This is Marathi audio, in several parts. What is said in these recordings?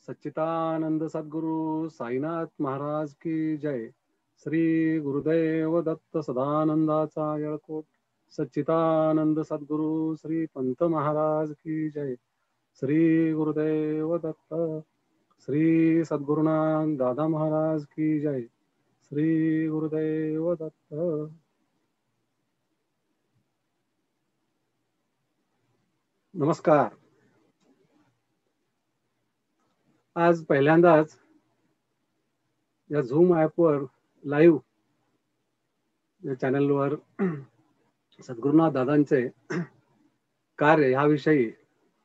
सच्चिदानंद सद्गुरु साईनाथ महाराज की जय. श्री गुरुदेव दत्त सदानंदाचा येळकोट. सच्चिदानंद सद्गुरु श्री पंत महाराज की जय. श्री गुरुदेव दत्त. श्री सद्गुरुनाथ दादा महाराज की जय. श्री गुरुदेव दत्त. नमस्कार. आज पहिल्यांदाच या झूम ॲपवर लाईव्ह या चॅनलवर सद्गुरुनाथ दादांचे कार्य ह्याविषयी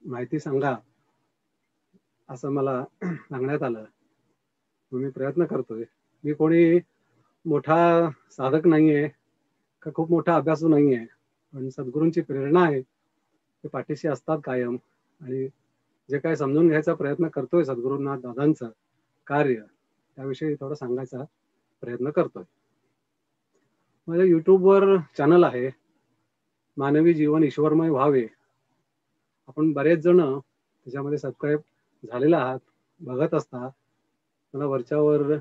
माहिती सांगा असं मला सांगण्यात आलं. मी प्रयत्न करतोय. मी कोणी मोठा साधक नाहीये का खूप मोठा अभ्यासू नाहीये, पण सद्गुरूंची प्रेरणा आहे. ते पाठीशी असतात कायम आणि जे काही समजून घ्यायचा प्रयत्न करतोय सद्गुरुनाथ दादांचं कार्य त्याविषयी थोडं सांगायचा प्रयत्न करतोय. माझ्या युट्यूबवर चॅनल आहे मानवी जीवन ईश्वरमय व्हावे. आपण बरेच जण त्याच्यामध्ये सबस्क्राईब झालेला आहात, बघत असता, मला वरच्यावर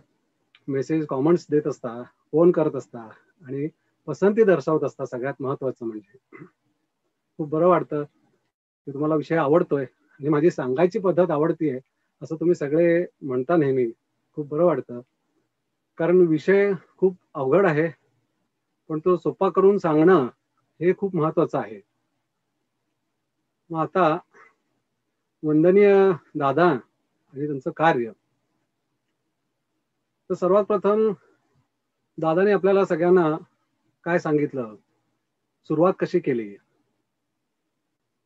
मेसेज कॉमेंट्स देत असता, फोन करत असता आणि पसंती दर्शवत असता. सगळ्यात महत्वाचं म्हणजे खूप बरं वाटतं की तुम्हाला विषय आवडतोय आणि माझी सांगायची पद्धत आवडतीये असं तुम्ही सगळे म्हणता नेहमी. खूप बरं वाटतं, कारण विषय खूप अवघड आहे पण तो सोपा करून सांगणं हे खूप महत्वाचं आहे. मग आता वंदनीय दादा आणि त्यांचं कार्य, तर सर्वात प्रथम दादाने आपल्याला सगळ्यांना काय सांगितलं, सुरुवात कशी केली,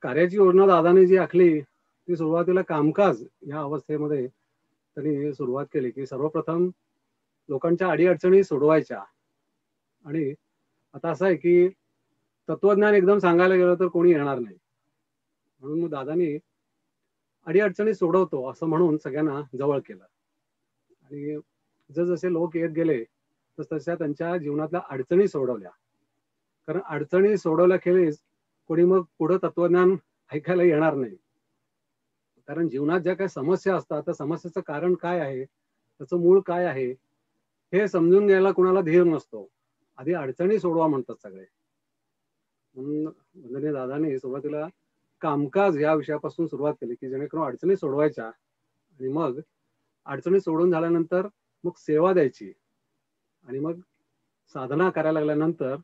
कार्याची योजना दादाने जी आखली ती सुरुवातीला कामकाज या अवस्थेमध्ये त्यांनी सुरुवात केली की सर्वप्रथम लोकांच्या अडीअडचणी सोडवायच्या. आणि आता असं आहे की तत्वज्ञान एकदम सांगायला गेलं तर कोणी येणार नाही, म्हणून मग दादानी अडीअडचणी सोडवतो असं म्हणून सगळ्यांना जवळ केलं. आणि जसजसे लोक येत गेले तसतशा त्यांच्या जीवनातल्या अडचणी सोडवल्या. कारण अडचणी सोडवल्याखेरीज कोणी मग पुढं तत्वज्ञान ऐकायला येणार नाही. कारण जीवनात ज्या काही समस्या असतात त्या समस्येचं कारण काय आहे, त्याचं मूळ काय आहे हे समजून घ्यायला कुणाला धीर नसतो. आधी अडचणी सोडवा म्हणतात सगळे. म्हणून वंदनीय दादाने सुरुवातीला कामकाज या विषयापासून सुरुवात केली की जेणेकरून अडचणी सोडवायच्या आणि मग अडचणी सोडून झाल्यानंतर मग सेवा द्यायची आणि मग साधना करायला लागल्यानंतर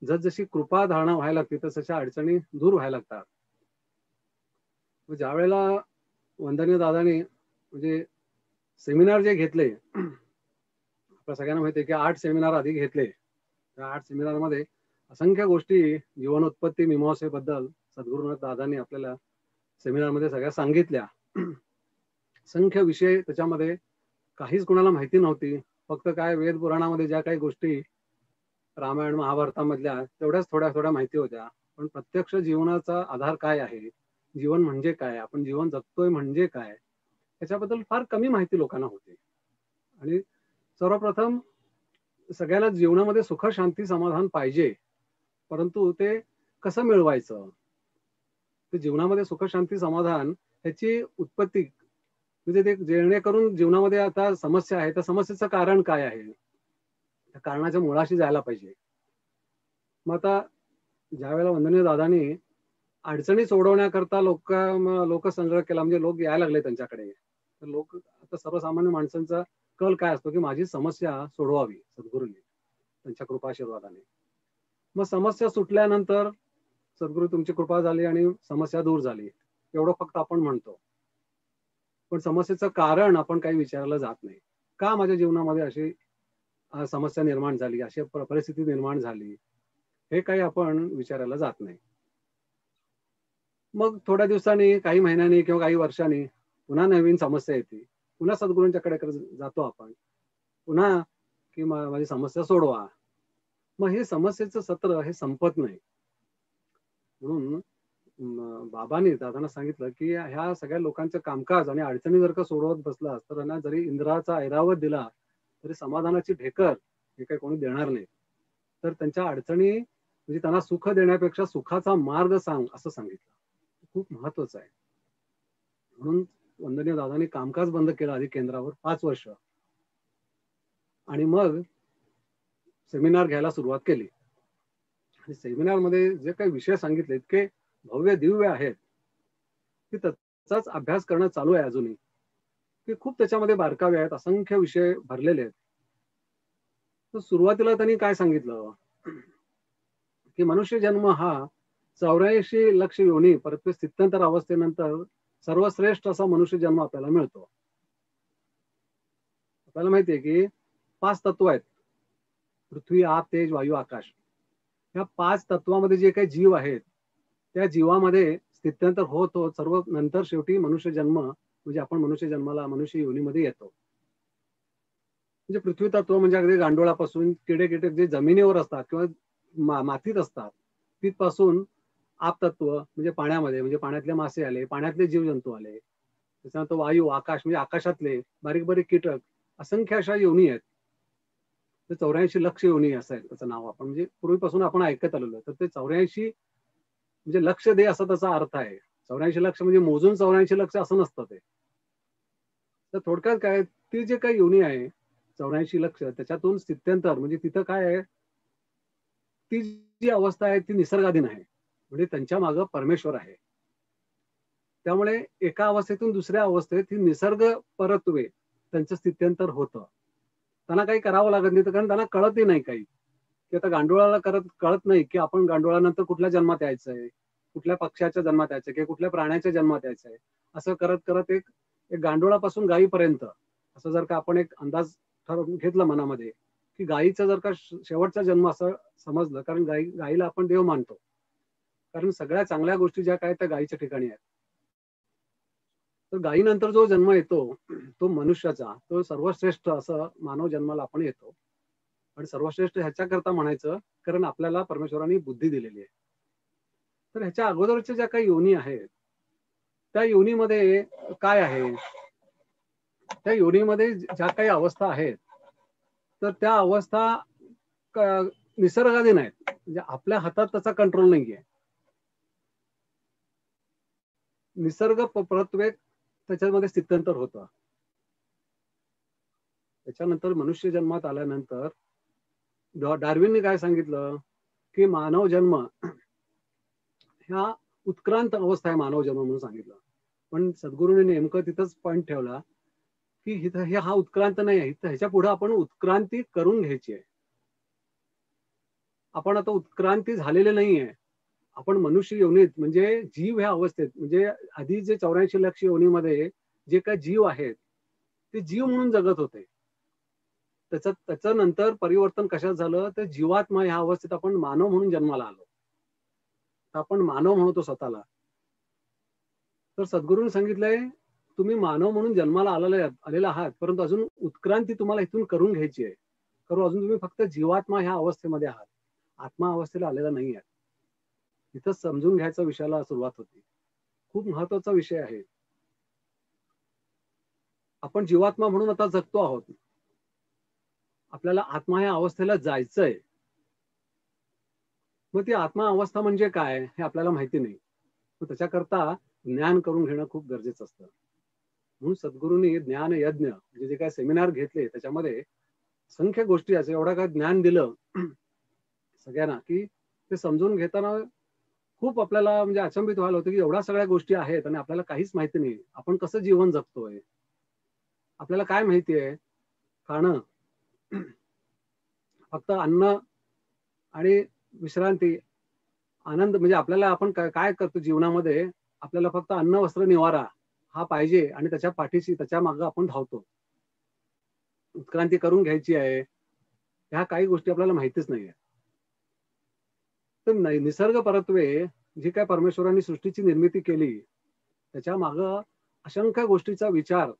जसजशी कृपा धारणा व्हायला लागते तसशा अडचणी दूर व्हायला लागतात. ज्या वेळेला वंदनीय दादाने म्हणजे सेमिनार जे घेतले, आपल्या सगळ्यांना माहिती आहे की 8 सेमिनार आधी घेतले. त्या 8 सेमिनारमध्ये असंख्य गोष्टी जीवनोत्पत्ती मीमांसेबद्दल सद्गुरुनाथ दादांनी आपल्याला सेमिनारमध्ये सगळ्या सांगितल्या. असंख्य विषय त्याच्यामध्ये काहीच कोणाला माहिती नव्हती. फक्त काय वेद पुराणामध्ये ज्या काही गोष्टी रामायण महाभारतामधल्या तेवढ्याच थोड्या थोड्या माहिती होत्या. पण प्रत्यक्ष जीवनाचा आधार काय आहे, जीवन म्हणजे काय, आपण जीवन जगतोय म्हणजे काय, याच्याबद्दल फार कमी माहिती लोकांना होती. आणि सर्वप्रथम सगळ्याला जीवनामध्ये सुख शांती समाधान पाहिजे, परंतु ते कसं मिळवायचं, ते जीवनामध्ये सुख शांती समाधान ह्याची उत्पत्ती म्हणजे ते जेणेकरून जीवनामध्ये आता समस्या आहे त्या समस्येचं कारण काय आहे, त्या कारणाच्या मुळाशी जायला पाहिजे. मग आता ज्या वेळेला वंदनीय दादांनी अडचणी सोडवण्याकरता लोकसंग्रह केला, म्हणजे लोक यायला लागले त्यांच्याकडे. तर लोक आता सर्वसामान्य माणसांचा कल काय असतो की माझी समस्या सोडवावी सद्गुरूंनी त्यांच्या कृपाशीर्वादाने. मग समस्या सुटल्यानंतर सद्गुरू तुमची कृपा झाली आणि समस्या दूर झाली एवढं फक्त आपण म्हणतो, पण समस्येचं कारण आपण काही विचारायला जात नाही. का माझ्या जीवनामध्ये अशी समस्या निर्माण झाली, अशी परिस्थिती निर्माण झाली, हे काही आपण विचारायला जात नाही. मग थोड्या दिवसांनी, काही महिन्यांनी किंवा काही वर्षांनी पुन्हा नवीन समस्या येते, पुन्हा सद्गुरूंच्याकडे जातो आपण, पुन्हा की माझी समस्या सोडवा. मग हे समस्येचं सत्र हे संपत नाही. म्हणून बाबांनी दादांना सांगितलं की ह्या सगळ्या लोकांचं कामकाज आणि अडचणी जर का सोडवत बसला तर त्यांना जरी इंद्राचा ऐरावत दिला तरी समाधानाची ढेकर हे काही कोणी देणार नाही. तर त्यांच्या अडचणी म्हणजे त्यांना सुख देण्यापेक्षा सुखाचा मार्ग सांग असं सांगितलं. खूप महत्वाचं आहे. म्हणून वंदनीय दादांनी कामकाज बंद केलं आधी केंद्रावर 5 वर्ष, आणि मग सेमिनार घ्यायला सुरुवात केली. आणि सेमिनार मध्ये जे काही विषय सांगितले इतके भव्य दिव्य आहेत की त्याचाच अभ्यास करणं चालू आहे अजूनही, की खूप त्याच्यामध्ये बारकावे आहेत, असंख्य विषय भरलेले आहेत. तर सुरुवातीला त्यांनी काय सांगितलं की मनुष्य जन्म हा 84 लक्ष योनी परत स्थित्यंतर अवस्थेनंतर सर्वश्रेष्ठ असा मनुष्य जन्म आपल्याला मिळतो. आपल्याला माहितीये की 5 तत्व आहेत, पृथ्वी, आप, तेज, वायू, आकाश. या 5 तत्वामध्ये जे काही जीव आहेत त्या जीवामध्ये स्थित्यंतर होत होत सर्व नंतर शेवटी मनुष्य जन्म म्हणजे आपण मनुष्य जन्माला मनुष्य योनीमध्ये येतो. म्हणजे पृथ्वी तत्व म्हणजे अगदी गांडोळापासून किडे किडे जे जमिनीवर असतात किंवा मातीत असतात तिथपासून आप तत्व म्हणजे पाण्यामध्ये, म्हणजे पाण्यातले मासे आले, पाण्यातले जीवजंतू आले, त्याच्यानंतर वायू, आकाश म्हणजे आकाशातले बारीक बारीक कीटक, असंख्य अशा योनी आहेत. ते 84 लक्ष योनी असं आहे त्याचं नाव. आपण म्हणजे पूर्वीपासून आपण ऐकत आलेलो. तर ते 84 म्हणजे लक्ष दे असा त्याचा अर्थ आहे. 84 लक्ष म्हणजे मोजून 84 लक्ष असं नसतं ते. तर थोडक्यात काय, ती जे काही योनी आहे 84 लक्ष, त्याच्यातून स्थित्यंतर म्हणजे तिथं काय आहे, ती जी अवस्था आहे ती निसर्गाधीन आहे, म्हणजे त्यांच्या मागं परमेश्वर आहे. त्यामुळे एका अवस्थेतून दुसऱ्या अवस्थेत ही निसर्ग परत्वे त्यांचं स्थित्यंतर होतं. त्यांना काही करावं लागत नाही, कारण त्यांना कळतही नाही काही, की आता गांडोळाला कळत नाही की आपण गांडोळानंतर कुठल्या जन्मात यायचंय, कुठल्या पक्ष्याच्या जन्मात यायचंय किंवा कुठल्या प्राण्याच्या जन्मात यायचंय. असं करत करत एक गांडोळापासून गायीपर्यंत असं जर का आपण एक अंदाज ठरवून घेतला मनामध्ये की गायीचा जर का शेवटचा जन्म असं समजलं, कारण गायीला आपण देव मानतो, कारण सगळ्या चांगल्या गोष्टी ज्या काय त्या गायीच्या ठिकाणी आहेत. तर गायीनंतर जो जन्म येतो तो मनुष्याचा, तो सर्वश्रेष्ठ असं मानव जन्माला आपण येतो. आणि सर्वश्रेष्ठ ह्याच्याकरता म्हणायचं कारण आपल्याला परमेश्वरांनी बुद्धी दिलेली आहे. तर ह्याच्या अगोदरच्या ज्या काही योनी आहेत त्या योनीमध्ये काय आहे, त्या योनीमध्ये ज्या काही अवस्था आहेत तर त्या अवस्था निसर्गाधीन आहेत, म्हणजे आपल्या हातात त्याचा कंट्रोल नाहीये. निसर्ग परत्वे त्याच्यामध्ये स्थित्यंतर होतं. त्याच्यानंतर मनुष्य जन्मात आल्यानंतर डार्विनने काय सांगितलं की मानव जन्म ह्या उत्क्रांत अवस्था आहे, मानव जन्म म्हणून सांगितलं. पण सद्गुरूने नेमकं तिथंच पॉईंट ठेवला की हे हा उत्क्रांत नाही आहे, ह्याच्या पुढे आपण उत्क्रांती करून घ्यायची आहे. आपण आता उत्क्रांती झालेले नाहीये. आपण मनुष्य योनीत म्हणजे जीव ह्या अवस्थेत, म्हणजे आधी जे 84 लक्ष योनीमध्ये जे काही जीव आहेत ते जीव म्हणून जगत होते. त्याचं नंतर परिवर्तन कशात झालं, तर जीवात्मा ह्या अवस्थेत आपण मानव म्हणून जन्माला आलो. आपण मानव म्हणतो स्वतःला. तर सद्गुरूंनी सांगितलंय तुम्ही मानव म्हणून जन्माला आलेला आहात, परंतु अजून उत्क्रांती तुम्हाला इथून करून घ्यायची आहे. कारण अजून तुम्ही फक्त जीवात्मा ह्या अवस्थेमध्ये आहात, आत्मा अवस्थेला आलेला नाही आहे. इथं समजून घ्यायचा विषयाला सुरुवात होती. खूप महत्वाचा विषय आहे. आपण जीवात्मा म्हणून आता जगतो आहोत, आपल्याला आत्मा ह्या अवस्थेला जायचंय. मग ती आत्मा अवस्था म्हणजे काय हे आपल्याला माहिती नाही. त्याच्याकरता ज्ञान करून घेणं खूप गरजेचं असतं. म्हणून सद्गुरूंनी ज्ञान यज्ञ म्हणजे जे काय सेमिनार घेतले त्याच्यामध्ये असंख्य गोष्टी असं एवढं काय ज्ञान दिलं सगळ्यांना की ते समजून घेताना खूप आपल्याला म्हणजे अचंबित व्हायला होतं की एवढ्या सगळ्या गोष्टी आहेत आणि आपल्याला काहीच माहिती नाही. आपण कसं जीवन जगतोय, आपल्याला काय माहिती आहे. खाणं, फक्त अन्न आणि विश्रांती, आनंद, म्हणजे आपल्याला आपण काय करतो जीवनामध्ये, आपल्याला फक्त अन्न, वस्त्र, निवारा हा पाहिजे आणि त्याच्या पाठीशी त्याच्या मागे आपण धावतो. उत्क्रांती करून घ्यायची आहे ह्या काही गोष्टी आपल्याला माहितीच नाहीये. तर निसर्ग परत्वे जी काय परमेश्वरांनी सृष्टीची निर्मिती केली त्याच्या मागं असंख्य गोष्टीचा विचार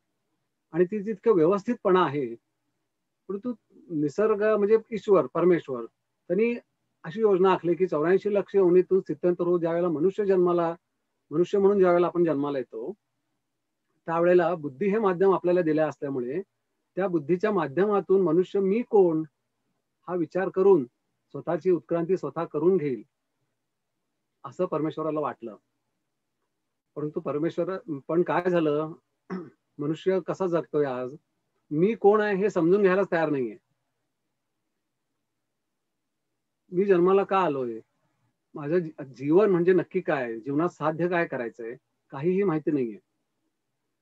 आणि ती जितकं व्यवस्थितपणा आहे. परंतु निसर्ग म्हणजे ईश्वर परमेश्वर त्यांनी अशी योजना आखली की 84 लक्ष योनीतून स्थित्यंतर होऊन ज्यावेळेला मनुष्य म्हणून ज्यावेळेला आपण जन्माला येतो त्यावेळेला बुद्धी हे माध्यम आपल्याला दिले असल्यामुळे त्या बुद्धीच्या माध्यमातून मनुष्य मी कोण हा विचार करून स्वतःची उत्क्रांती स्वतः करून घेईल असं परमेश्वराला वाटलं. परंतु परमेश्वर पण काय झालं, मनुष्य कसा जगतोय आज, मी कोण आहे हे समजून घ्यायलाच तयार नाहीये. मी जन्माला का आलोय, माझं जीवन म्हणजे नक्की काय आहे, जीवनात साध्य काय करायचंय, काहीही माहिती नाहीये.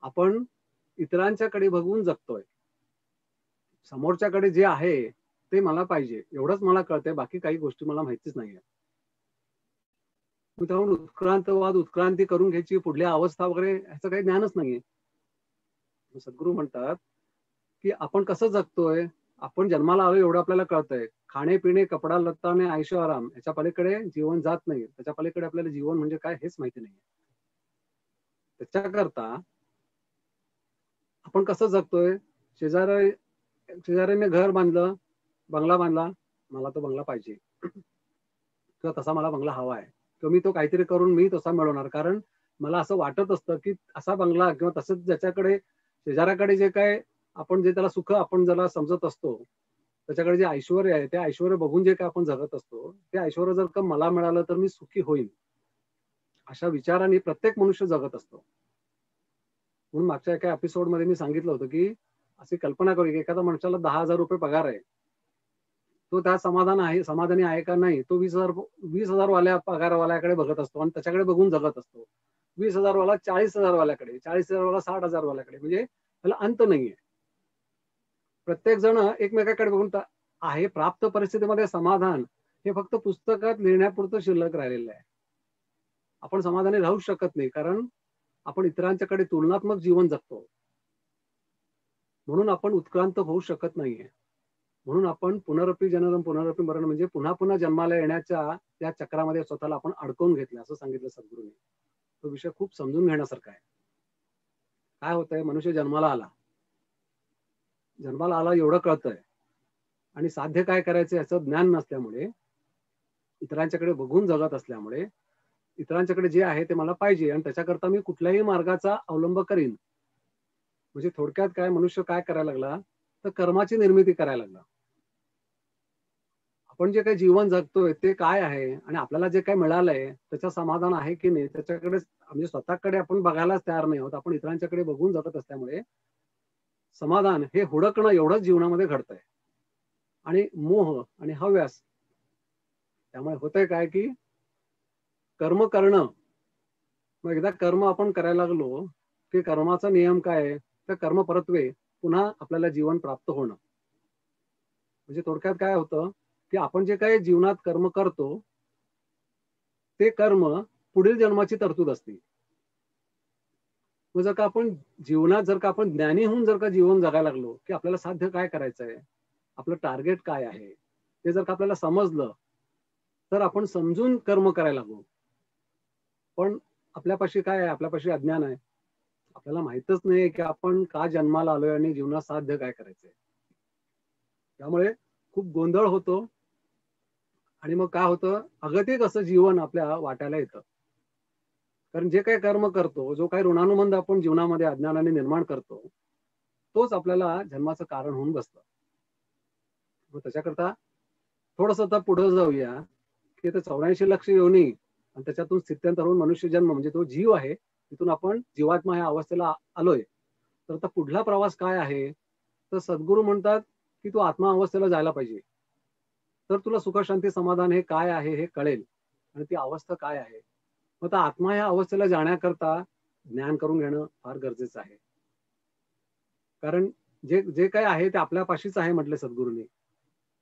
आपण इतरांच्याकडे बघून जगतोय. समोरच्याकडे जे आहे ते मला पाहिजे एवढंच मला कळतंय, बाकी काही गोष्टी मला माहितीच नाहीये. त्याहून उत्क्रांतवाद, उत्क्रांती करून घ्यायची, पुढल्या अवस्था वगैरे ह्याचं काही ज्ञानच नाहीये. सद्गुरू म्हणतात की आपण कसं जगतोय, आपण जन्माला आलो एवढं आपल्याला कळतंय. खाणे पिणे, कपडा लत्ता आणि ऐशो आराम याच्या पलीकडे जीवन जात नाही. त्याच्या पलीकडे आपल्याला जीवन म्हणजे काय हेच माहिती नाहीये. त्याच्याकरता आपण कसं जगतोय, शेजाऱ्याने घर बांधलं, बंगला बांधला, मला तो बंगला पाहिजे किंवा तसा मला बंगला हवा आहे, किंवा मी तो काहीतरी करून मी तसा मिळवणार. कारण मला असं वाटत असतं की असा बंगला किंवा तसंच ज्याच्याकडे शेजाऱ्याकडे जे काय आपण जे त्याला सुख आपण ज्याला समजत असतो, त्याच्याकडे जे ऐश्वर्य आहे ते ऐश्वर्य बघून जे काय आपण जगत असतो, ते ऐश्वर्य जर का मला मिळालं तर मी सुखी होईल, अशा विचाराने प्रत्येक मनुष्य जगत असतो. म्हणून मागच्या एका एपिसोडमध्ये मी सांगितलं होतं की अशी कल्पना करू की एखाद्या माणसाला 10,000 रुपये पगार आहे, तो त्या समाधानी आहे का नाही, तो 20,000 वाल्या पगारवाल्याकडे बघत असतो आणि त्याच्याकडे बघून जगत असतो. 20,000 वाला 40,000 वाल्याकडे, 40,000 वाला 60,000 वाल्याकडे, म्हणजे त्याला अंत नाहीये. प्रत्येक जण एकमेकाकडे बघून आहे. प्राप्त परिस्थितीमध्ये समाधान हे फक्त पुस्तकात लिहिण्यापुरतं शिल्लक राहिलेलं आहे. आपण समाधानी राहू शकत नाही, कारण आपण इतरांच्याकडे तुलनात्मक जीवन जगतो. म्हणून आपण उत्क्रांत होऊ शकत नाहीये. म्हणून आपण पुनरपी जननम पुनरपी मरण म्हणजे पुन्हा पुन्हा जन्माला येण्याच्या त्या चक्रामध्ये स्वतःला आपण अडकवून घेतलं, असं सांगितलं सद्गुरूंनी. तो विषय खूप समजून घेण्यासारखा आहे. काय होतंय, मनुष्य जन्माला आला एवढं कळतंय, आणि साध्य काय करायचं याचं ज्ञान नसल्यामुळे, इतरांच्याकडे बघून जगत असल्यामुळे, इतरांच्याकडे जे आहे ते मला पाहिजे आणि त्याच्याकरता मी कुठल्याही मार्गाचा अवलंब करीन. म्हणजे थोडक्यात काय, मनुष्य काय करायला लागला, तर कर्माची निर्मिती करायला लागला. आपण जे काही जीवन जगतोय ते काय आहे आणि आपल्याला जे काही मिळालंय त्याचं समाधान आहे की नाही, त्याच्याकडे म्हणजे स्वतःकडे आपण बघायलाच तयार नाही आहोत. आपण इतरांच्याकडे बघून जगत असल्यामुळे समाधान हे हुडकणं एवढंच जीवनामध्ये घडतंय. आणि मोह आणि हव्यास, त्यामुळे होतंय काय की कर्म करणं, मग एकदा कर्म आपण करायला लागलो की कर्माचा नियम काय आहे, तर कर्म परत्वे पुन्हा आपल्याला जीवन प्राप्त होणं. म्हणजे थोडक्यात काय होतं की आपण जे काही जीवनात कर्म करतो ते कर्म पुढील जन्माची तरतूद असते. मग जर का आपण जीवनात जर का आपण ज्ञानी होऊन जर का जीवन जगायला लागलो की आपल्याला साध्य काय करायचंय, आपलं टार्गेट काय आहे, ते जर का आपल्याला समजलं तर आपण समजून कर्म करायला लागू. पण आपल्यापाशी काय आहे, आपल्यापाशी अज्ञान आहे. आपल्याला माहितच नाही की आपण का जन्माला आलोय आणि जीवनात साध्य काय करायचंय. त्यामुळे खूप गोंधळ होतो आणि मग काय होतं, अगतिक असं जीवन आपल्या वाट्याला येतं. कारण जे काही कर्म करतो, जो काही ऋणानुबंध आपण जीवनामध्ये अज्ञानाने निर्माण करतो, तोच आपल्याला जन्माचं कारण होऊन बसतं. मग त्याच्याकरता थोडस आता पुढे जाऊया की ते 84 लक्ष योनी आणि त्याच्यातून स्थित्यंतर होऊन मनुष्य जन्म म्हणजे तो जीव आहे, तिथून आपण जीवात्मा ह्या अवस्थेला आलोय. तर आता पुढला प्रवास काय आहे, तर सद्गुरू म्हणतात की तू आत्मा अवस्थेला जायला पाहिजे. तर तुला सुख शांती समाधान हे काय आहे हे कळेल आणि ती अवस्था काय आहे. मग आता आत्मा ह्या अवस्थेला जाण्याकरता ज्ञान करून घेणं फार गरजेचं आहे. कारण जे जे काय आहे ते आपल्यापाशीच आहे म्हटले सद्गुरूंनी.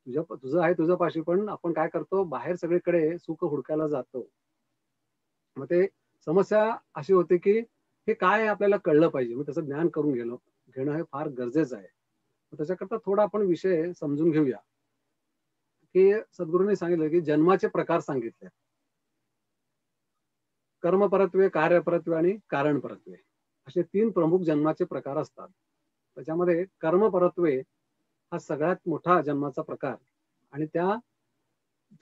तुझं आहे तुझं पाशी, पण आपण काय करतो, बाहेर सगळीकडे सुख हुडकायला जातो. मग ते समस्या अशी होते की हे काय आहे आपल्याला कळलं पाहिजे, मग त्याचं ज्ञान करून घेणं हे फार गरजेचं आहे. त्याच्याकरता थोडा आपण विषय समजून घेऊया की सद्गुरूंनी सांगितलं की जन्माचे प्रकार सांगितले. कर्म परत्वे, कार्य परत्वे आणि कारण परत्वे असे 3 प्रमुख जन्माचे प्रकार असतात. त्याच्यामध्ये कर्म परत्वे हा सगळ्यात मोठा जन्माचा प्रकार, आणि त्या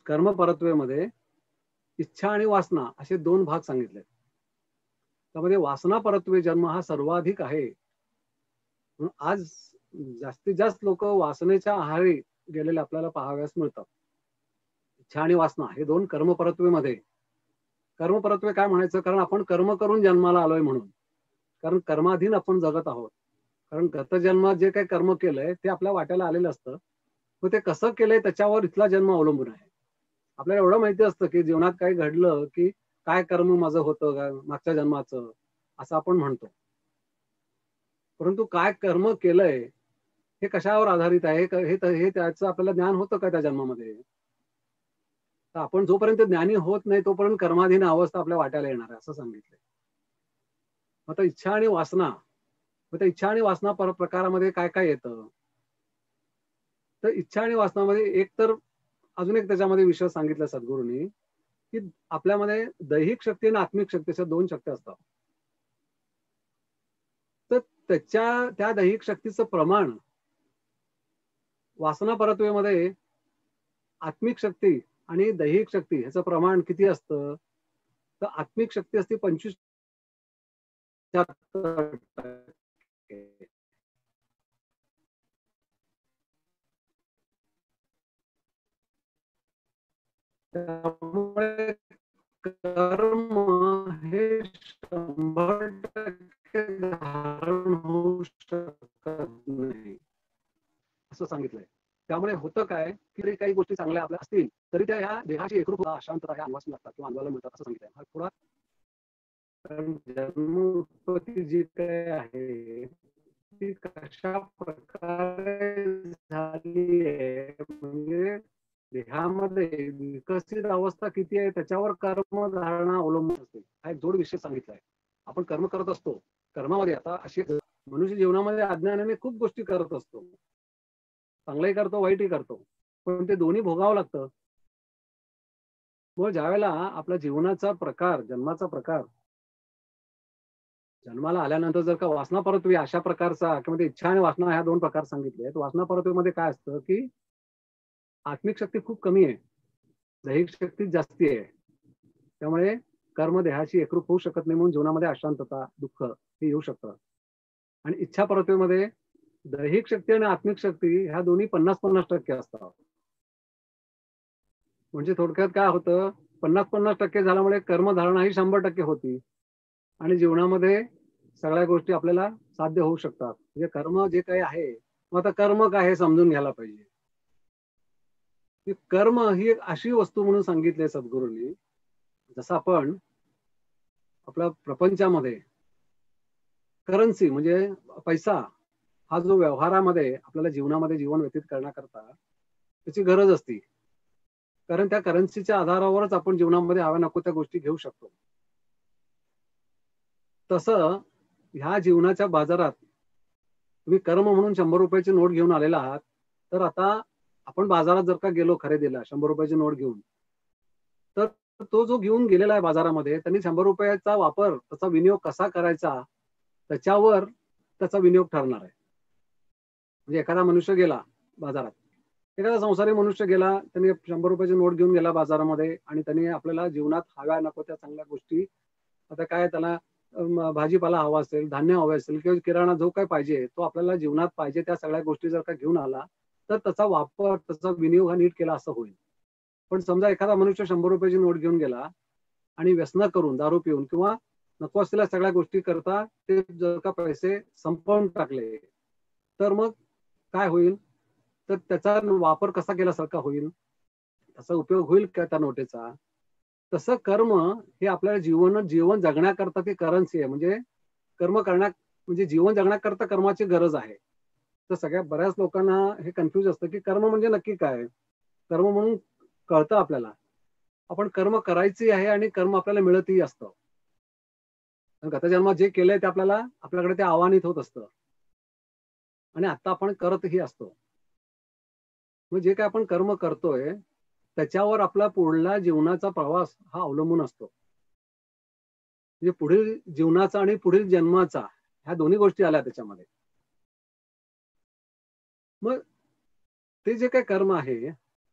कर्म परत्वेमध्ये इच्छा आणि वासना असे 2 भाग सांगितले. त्यामध्ये वासना परत्वे जन्म हा सर्वाधिक आहे. आज जास्तीत जास्त लोक वासनेच्या आहारी गेलेले आपल्याला पाहाव्यास मिळतात. इच्छा आणि वासना हे 2 कर्मपरत्वेमध्ये. कर्मपरत्वे काय म्हणायचं, कारण आपण कर्म करून जन्माला आलोय म्हणून. कारण कर्माधीन आपण जगत आहोत. कारण गतजन्मात जे काही कर्म केलंय ते आपल्या वाट्याला आलेलं असतं. मग ते कसं केलंय त्याच्यावर इथला जन्म अवलंबून आहे. आपल्याला एवढं माहिती असतं की जीवनात काही घडलं की काय कर्म माझं होतं मागच्या जन्माचं, असं आपण म्हणतो. परंतु काय कर्म केलंय हे कशावर आधारित आहे हे त्याचं आपल्याला ज्ञान होतं का त्या जन्मामध्ये? तर आपण जोपर्यंत ज्ञानी होत नाही तोपर्यंत कर्माधीन अवस्था आपल्या वाट्याला येणार आहे असं सांगितलंय. आता इच्छा आणि वासना, मग त्या इच्छा आणि वासना प्रकारामध्ये काय काय येतं? तर इच्छा आणि वासनामध्ये एक तर अजून एक त्याच्यामध्ये विषय सांगितला सद्गुरूंनी की आपल्यामध्ये दैहिक शक्ती आणि आत्मिक शक्ती अशा दोन शक्ती असतात. तर त्या दैहिक शक्तीचं प्रमाण वासना परत्वेमध्ये आत्मिक शक्ती आणि दैहिक शक्ती ह्याचं प्रमाण किती असतं? तर आत्मिक शक्ती असते 25 त्यामुळे कर्म हे 100% धारण होऊ शकत नाही असं सांगितलंय. त्यामुळे होतं काय की काही गोष्टी चांगल्या आपल्या असतील तरी त्या ह्या देहाची एकरूपता अशांतता ह्या अंगास लागतात किंवा अंगाला मिळतात असं सांगितलंय. हा थोडा कारण जन्मोत्पत्ती जी काय आहे ती कशा प्रकारे झाली आहे म्हणजे देहामध्ये विकसित अवस्था किती आहे त्याच्यावर कर्मधारणा अवलंबून असते. हा एक जोड विषय सांगितलाय. आपण कर्म करत असतो. कर्मामध्ये आता अशी मनुष्य जीवनामध्ये अज्ञानाने खूप गोष्टी करत असतो. चांगलंही करतो वाईटही करतो. पण ते दोन्ही भोगावं लागतं. मग ज्यावेळेला आपल्या जीवनाचा प्रकार जन्माचा प्रकार जन्माला आल्यानंतर जर का वासना परत्वे अशा प्रकारचा किंवा ते इच्छा आणि वासना ह्या दोन प्रकार सांगितले आहेत. वासना परत्वेमध्ये काय असतं की आत्मिक शक्ती खूप कमी आहे, दैहिक शक्ती जास्ती आहे. त्यामुळे कर्म देहाशी एकरूप होऊ शकत नाही म्हणून जीवनामध्ये अशांतता दुःख हे येऊ शकतं. आणि इच्छा परत्वेमध्ये दैहिक शक्ती आणि आत्मिक शक्ती ह्या दोन्ही 50-50% असतात. म्हणजे थोडक्यात काय होतं 50-50% झाल्यामुळे कर्मधारणा ही 100% होती आणि जीवनामध्ये सगळ्या गोष्टी आपल्याला साध्य होऊ शकतात. म्हणजे कर्म जे काही आहे मग आता कर्म काय हे समजून घ्यायला पाहिजे. की कर्म ही एक अशी वस्तू म्हणून सांगितली सद्गुरूंनी जसं आपण आपल्या प्रपंचामध्ये करन्सी म्हणजे पैसा हा जो व्यवहारामध्ये आपल्याला जीवनामध्ये जीवन व्यतीत करण्याकरता त्याची गरज असते. कारण त्या करन्सीच्या आधारावरच आपण जीवनामध्ये हव्या नको त्या गोष्टी घेऊ शकतो. तसं ह्या जीवनाच्या बाजारात तुम्ही कर्म म्हणून 100 रुपयाची नोट घेऊन आलेला आहात. तर आता आपण बाजारात जर का गेलो खरेदीला 100 रुपयाची नोट घेऊन तर तो जो घेऊन गेलेला आहे बाजारामध्ये त्यांनी 100 रुपयाचा वापर त्याचा विनियोग कसा करायचा त्याच्यावर त्याचा विनियोग ठरणार आहे. म्हणजे एखादा मनुष्य गेला बाजारात, एखादा संसारी मनुष्य गेला त्यांनी 100 रुपयाची नोट घेऊन गेला बाजारामध्ये आणि त्यांनी आपल्याला जीवनात हव्या नको त्या चांगल्या गोष्टी आता काय त्याला भाजीपाला हवा असेल धान्य हवं असेल किंवा किराणा जो काही पाहिजे तो आपल्याला जीवनात पाहिजे त्या सगळ्या गोष्टी जर का घेऊन आला तर त्याचा वापर त्याचा विनियोग हा नीट केला असं होईल. पण समजा एखादा मनुष्य 100 रुपयाची नोट घेऊन गेला आणि व्यसन करून दारू पिऊन किंवा नको असलेल्या सगळ्या गोष्टी करता ते जर का पैसे संपवून टाकले तर मग काय होईल तर त्याचा वापर कसा केल्यासारखा होईल त्याचा उपयोग होईल का त्या नोटेचा. तसं कर्म हे आपल्याला जीवन जगण्याकरता ती करन्सी आहे. म्हणजे कर्म करण्या म्हणजे जीवन जगण्याकरता कर्माची गरज आहे. तर सगळ्या बऱ्याच लोकांना हे कन्फ्युज असतं की कर्म म्हणजे नक्की काय. कर्म म्हणून कळतं आपल्याला आपण कर्म करायची आहे आणि कर्म आपल्याला मिळतही असतं. गत जन्मात जे केलंय ते आपल्याला आपल्याकडे ते आव्हानित होत असतं आणि आता आपण करतही असतो. मग जे काय आपण कर्म करतोय त्याच्यावर आपला पुढला जीवनाचा प्रवास हा अवलंबून असतो. म्हणजे पुढील जीवनाचा आणि पुढील जन्माचा ह्या दोन्ही गोष्टी आल्या त्याच्यामध्ये. मग ते जे काही कर्म आहे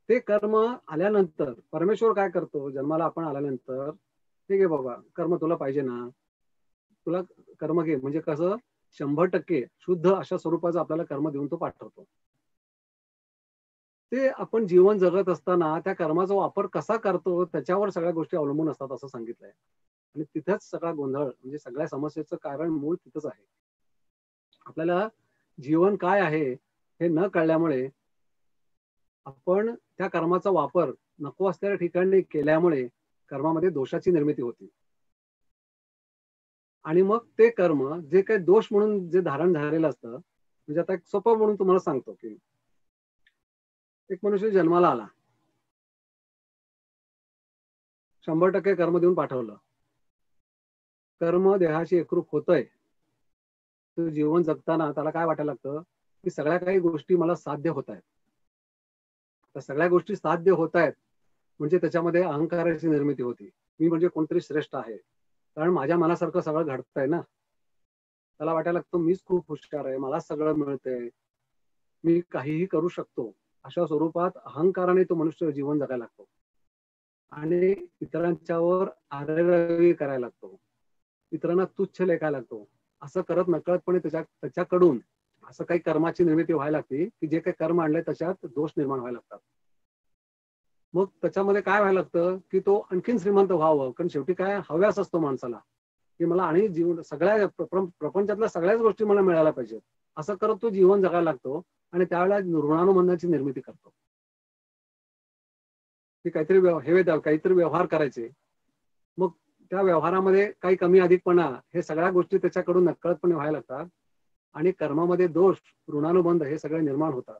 ते कर्म आल्यानंतर परमेश्वर काय करतो जन्माला आपण आल्यानंतर ठीक आहे बाबा कर्म तुला पाहिजे ना तुला कर्म घे म्हणजे कसं 100% शुद्ध अशा स्वरूपाचं आपल्याला कर्म देऊन तो पाठवतो. ते आपण जीवन जगत असताना त्या कर्माचा वापर कसा करतो त्याच्यावर सगळ्या गोष्टी अवलंबून असतात असं सांगितलंय. आणि तिथंच सगळा गोंधळ म्हणजे सगळ्या समस्येचं कारण मूळ तिथंच आहे. आपल्याला जीवन काय आहे हे न कळल्यामुळे आपण त्या कर्माचा वापर नको असलेल्या ठिकाणी केल्यामुळे कर्मामध्ये दोषाची निर्मिती होती. आणि मग ते कर्म जे काही दोष म्हणून जे धारण झालेलं असतं, म्हणजे आता एक सोपं म्हणून तुम्हाला सांगतो की एक मनुष्य जन्माला आला, 100% कर्म देऊन पाठवलं, कर्म देहाशी एकरूप होतंय, तो जीवन जगताना त्याला काय वाटायला लागतं की सगळ्या काही गोष्टी मला साध्य होत आहेत. त्या सगळ्या गोष्टी साध्य होत आहेत म्हणजे त्याच्यामध्ये अहंकाराची निर्मिती होती. मी म्हणजे कोणतरी श्रेष्ठ आहे, कारण माझ्या मनासारखं सगळं घडतंय ना. त्याला वाटायला लागतं मीच खूप हुशार आहे, मला सगळं मिळतंय, मी काहीही करू शकतो. अशा स्वरूपात अहंकाराने तो मनुष्य जीवन जगायला लागतो आणि इतरांच्यावर आरेरावी करायला लागतो, इतरांना तुच्छ लेखायला लागतो. असं करत नकळतपणे त्याच्याकडून असं काही कर्माची निर्मिती व्हायला लागते की जे काही कर्म आणले त्याच्यात दोष निर्माण व्हायला लागतात. मग त्याच्यामध्ये काय व्हायला लागतं की तो आणखीन श्रीमंत व्हावं, कारण शेवटी काय हव्यास असतो माणसाला की मला आणि जीवन सगळ्या प्रपंचातल्या सगळ्याच गोष्टी मला मिळायला पाहिजेत. असं करत तो जीवन जगायला लागतो आणि त्यावेळेला ऋणानुबंधाची निर्मिती करतो की काहीतरी व्यवहार करायचे. मग त्या व्यवहारामध्ये काही कमी अधिकपणा हे सगळ्या गोष्टी त्याच्याकडून नकळतपणे व्हायला लागतात आणि कर्मामध्ये दोष, ऋणानुबंध हे सगळे निर्माण होतात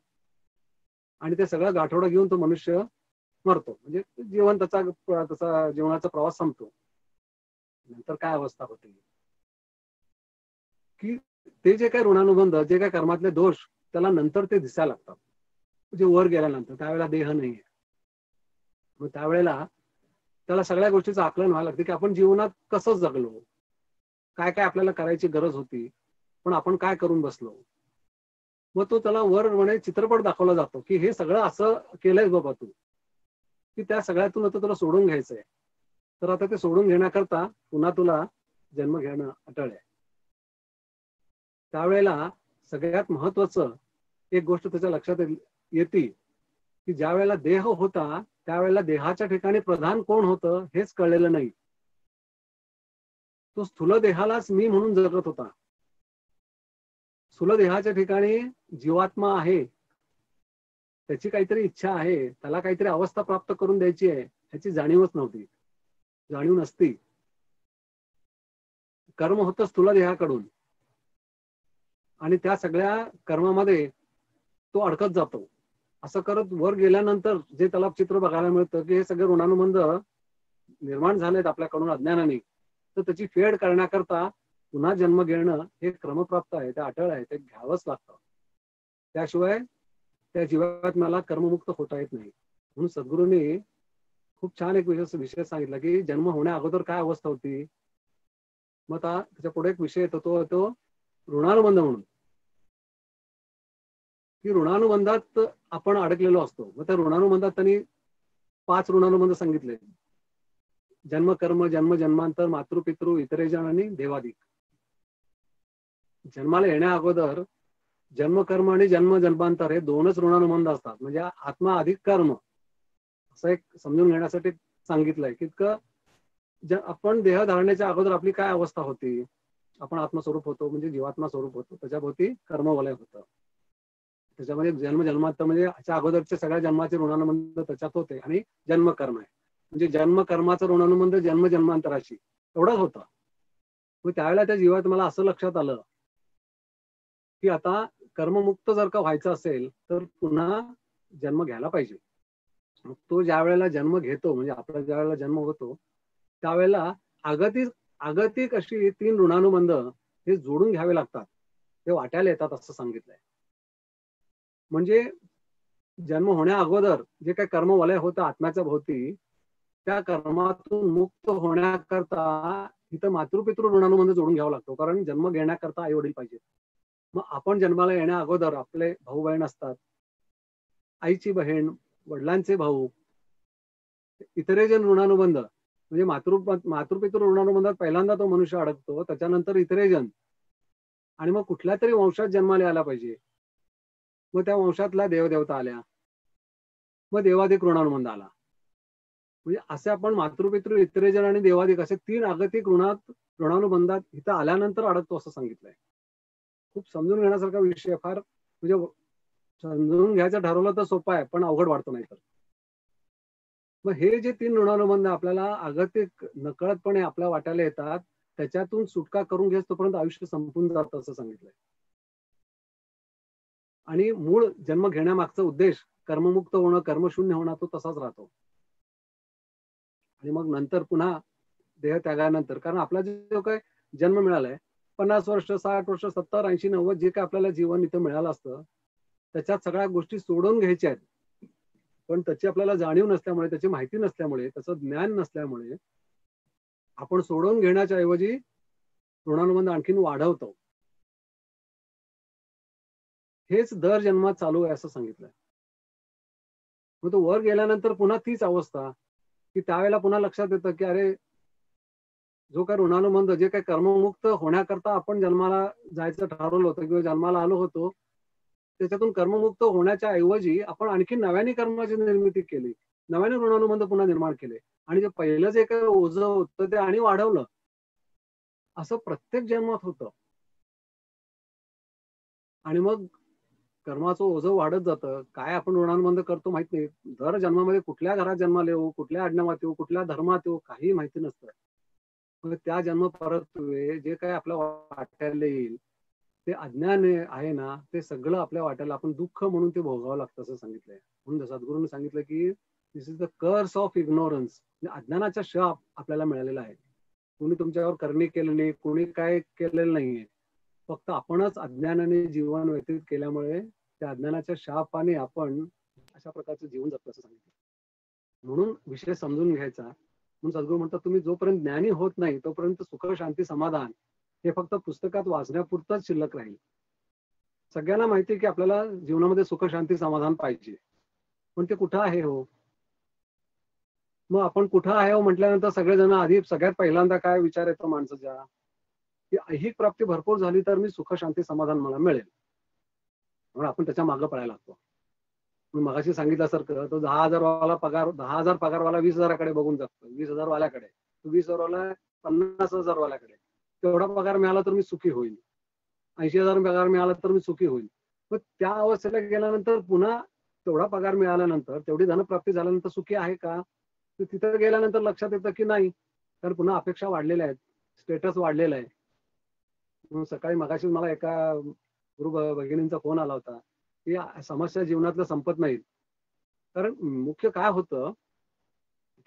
आणि ते सगळं गाठोडं घेऊन तो मनुष्य मरतो. म्हणजे जीवन त्याचा जीवनाचा प्रवास संपतो. नंतर काय अवस्था होते की ते जे काही ऋणानुबंध, जे काही कर्मातले दोष त्याला नंतर ते दिसायला लागतात. म्हणजे वर गेल्यानंतर त्यावेळेला देह नाहीये. मग त्यावेळेला त्याला सगळ्या गोष्टीचं आकलन व्हायला लागतं की आपण जीवनात कसं जगलो, काय काय आपल्याला करायची गरज होती, पण आपण काय करून बसलो. मग तो त्याला वर म्हणे चित्रपट दाखवला जातो की हे सगळं असं केलंय बाबा तू, की त्या सगळ्यातून आता तुला सोडून घ्यायचंय. तर आता ते सोडून घेण्याकरता पुन्हा तुला जन्म घेणं अटळ आहे. त्यावेळेला सगळ्यात महत्वाचं एक गोष्ट त्याच्या लक्षात येते की ज्या वेळेला देह होता त्यावेळेला देहाच्या ठिकाणी प्रधान कोण होतं हेच कळलेलं नाही. तो स्थूल देहालाच मी म्हणून जगत होता. स्थूल देहाच्या ठिकाणी जीवात्मा आहे, त्याची काहीतरी इच्छा आहे, त्याला काहीतरी अवस्था प्राप्त करून द्यायची आहे, ह्याची जाणीवच नव्हती. जाणीव नसती. कर्म होतं स्थूल देहाकडून आणि त्या सगळ्या कर्मामध्ये तो अडकत जातो. असं करत वर गेल्यानंतर जे त्याला चित्र बघायला मिळतं की हे सगळे ऋणानुबंध निर्माण झालेत आपल्याकडून अज्ञानाने, तर त्याची फेड करण्याकरता पुन्हा जन्म घेणं हे क्रमप्राप्त आहे, ते अटळ आहे, ते घ्यावंच लागतं. त्याशिवाय त्या जीवात्म्याला कर्ममुक्त होता येत नाही. म्हणून सद्गुरूंनी खूप छान एक विषय सांगितला की जन्म होण्या अगोदर काय अवस्था होती. मग आता त्याच्या पुढे एक विषय येतो, तो ऋणानुबंध म्हणून, की ऋणानुबंधात आपण अडकलेलो असतो. मग त्या ऋणानुबंधात त्यांनी 5 ऋणानुबंध सांगितले. जन्म कर्म, जन्म जन्मांतर, मातृपितृ, इतरेजन आणि देवादिक. जन्माला येण्या अगोदर जन्म कर्म आणि जन्म जन्मांतर हे 2च ऋणानुबंध असतात. म्हणजे आत्मा अधिक कर्म असं एक समजून घेण्यासाठी सांगितलंय की आपण देह धारण्याच्या अगोदर आपली काय अवस्था होती. आपण आत्मस्वरूप होतो, म्हणजे जीवात्मा स्वरूप होतो, त्याच्याभोवती कर्मवलय होतं. त्याच्यामध्ये जन्म जन्मांतर म्हणजे याच्या अगोदरच्या सगळ्या जन्माचे ऋणानुबंध त्याच्यात होते आणि जन्म कर्म आहे म्हणजे जन्म कर्माचं ऋणानुबंध जन्म जन्मांतराशी एवढंच होतं. मग त्यावेळेला त्या जीवात मला असं लक्षात आलं की आता कर्ममुक्त जर का व्हायचं असेल तर पुन्हा जन्म घ्यायला पाहिजे. मग तो ज्या वेळेला जन्म घेतो, म्हणजे आपला ज्या वेळेला जन्म होतो त्यावेळेला आगतिक आगतिक अशी 3 ऋणानुबंध हे जोडून घ्यावे लागतात, ते वाट्याला येतात असं सांगितलंय. म्हणजे जन्म होण्या अगोदर जे काही कर्मवलय होतं आत्म्याच्या भोवती, त्या कर्मातून मुक्त होण्याकरता इथं मातृपितृ ऋणानुबंध जोडून घ्यावा लागतो, कारण जन्म घेण्याकरता आई वडील पाहिजे. मग आपण जन्माला येण्या अगोदर आपले भाऊ बहीण असतात, आईची बहीण, वडिलांचे भाऊ, इतरेजन ऋणानुबंध म्हणजे मातृपितृ ऋणानुबंधात पहिल्यांदा तो मनुष्य अडकतो, त्याच्यानंतर इतरेजन आणि मग कुठल्या तरी वंशात जन्माला यायला पाहिजे. मग त्या वंशातल्या देवदेवता आल्या, मग देवाधिक ऋणानुबंध आला. म्हणजे असे आपण मातृपितृ इतरेजन आणि देवादिक असे 3 आगतिक ऋणानुबंधात इथं आल्यानंतर अडकतो असं सांगितलंय. खूप समजून घेण्यासारखा विषय फार म्हणजे समजून घ्यायचं ठरवलं तर सोपं आहे, पण अवघड वाटतो नाही तर. मग हे जे 3 ऋणानुबंध आपल्याला आगतिक नकळतपणे आपल्या वाट्याला येतात, त्याच्यातून सुटका करून घेस तोपर्यंत आयुष्य संपून जातं असं सांगितलंय. आणि मूळ जन्म घेण्यामागचा उद्देश कर्ममुक्त होणं, कर्मशून्य होणं तो तसाच राहतो. आणि मग नंतर पुन्हा देहत्यागानंतर, कारण आपला जो काही जन्म मिळालाय 50 वर्ष, 60 वर्ष, 70, 80, 90 जे काही आपल्याला जीवन इथं मिळालं असतं, त्याच्यात सगळ्या गोष्टी सोडून घ्यायच्या आहेत. पण त्याची आपल्याला जाणीव नसल्यामुळे, त्याची माहिती नसल्यामुळे, त्याचं ज्ञान नसल्यामुळे आपण सोडून घेण्याच्या ऐवजी ऋणानुबंध आणखीन वाढवतो. हेच दर जन्मात चालू आहे असं सांगितलंय. मग तो वर गेल्यानंतर पुन्हा तीच अवस्था, की त्यावेळेला पुन्हा लक्षात येतं की अरे, जो काही ऋणानुबंध, जे काही कर्ममुक्त होण्याकरता आपण जन्माला जायचं ठरवलं होतं किंवा जन्माला आलो होतो, त्याच्यातून कर्ममुक्त होण्याच्या ऐवजी आपण आणखी नव्याने कर्माची निर्मिती केली, नव्याने ऋणानुबंध पुन्हा निर्माण केले आणि जे पहिलं जे काही ओझं होतं ते आणि वाढवलं. असं प्रत्येक जन्मात होतं. आणि मग कर्माचं ओझं वाढत जातं. काय आपण ऋणानुबंध करतो माहित नाही. दर जन्मामध्ये कुठल्या घरात जन्माला येऊ, कुठल्या आडनावात येऊ, कुठल्या धर्मात येऊ, काही माहिती नसतं. मग त्या जन्म परत्वे जे काही आपल्या वाट्याला येईल, ते अज्ञान आहे ना, ते सगळं आपल्या वाट्याला आपण दुःख म्हणून ते भोगावं लागतं असं सांगितलंय. म्हणून सद्गुरूंनी सांगितलं की this is the curse of ignorance. अज्ञानाचा शाप आपल्याला मिळालेला आहे. कोणी तुमच्यावर करणी केलं नाही, कोणी काय केलेलं नाहीये. फक्त आपणच अज्ञानाने जीवन व्यतीत केल्यामुळे त्या अज्ञानाच्या शापाने आपण अशा प्रकारचं जीवन जगतो असं सांगितलं. म्हणून विषय समजून घ्यायचा. म्हणून सद्गुरू म्हणतात तुम्ही जोपर्यंत ज्ञानी होत नाही तोपर्यंत सुख, शांती, समाधान हे फक्त पुस्तकात वाचण्यापुरतंच शिल्लक राहील. सगळ्यांना माहिती आहे की आपल्याला जीवनामध्ये सुख, शांती, समाधान पाहिजे, पण ते कुठं आहे हो? मग आपण कुठं आहे हो म्हटल्यानंतर सगळेजण आधी सगळ्यात पहिल्यांदा काय विचार येतो माणसाच्या, की ऐहिक प्राप्ती भरपूर झाली तर मी सुख, शांती, समाधान मला मिळेल. म्हणून आपण त्याच्या मागं पळायला लागतो. मी मगाशी सांगितल्यासारखं तो 10,000 वाला पगार, 10,000 पगारवाला 20,000कडे बघून जातो, 20,000 वाल्याकडे, 20,000 वाला 50,000 वाल्याकडे. तेवढा पगार मिळाला तर मी सुखी होईल, 80,000 पगार मिळाला तर मी सुखी होईल. मग त्या अवस्थेला गेल्यानंतर पुन्हा तेवढा पगार मिळाल्यानंतर, तेवढी धनप्राप्ती झाल्यानंतर सुखी आहे का? तर तिथं गेल्यानंतर लक्षात येतं की नाही, तर पुन्हा अपेक्षा वाढलेल्या आहेत, स्टेटस वाढलेला आहे. म्हणून सकाळी मगाशी मला एका गुरु भगिनींचा फोन आला होता की समस्या जीवनातल्या संपत नाहीत. कारण मुख्य काय होतं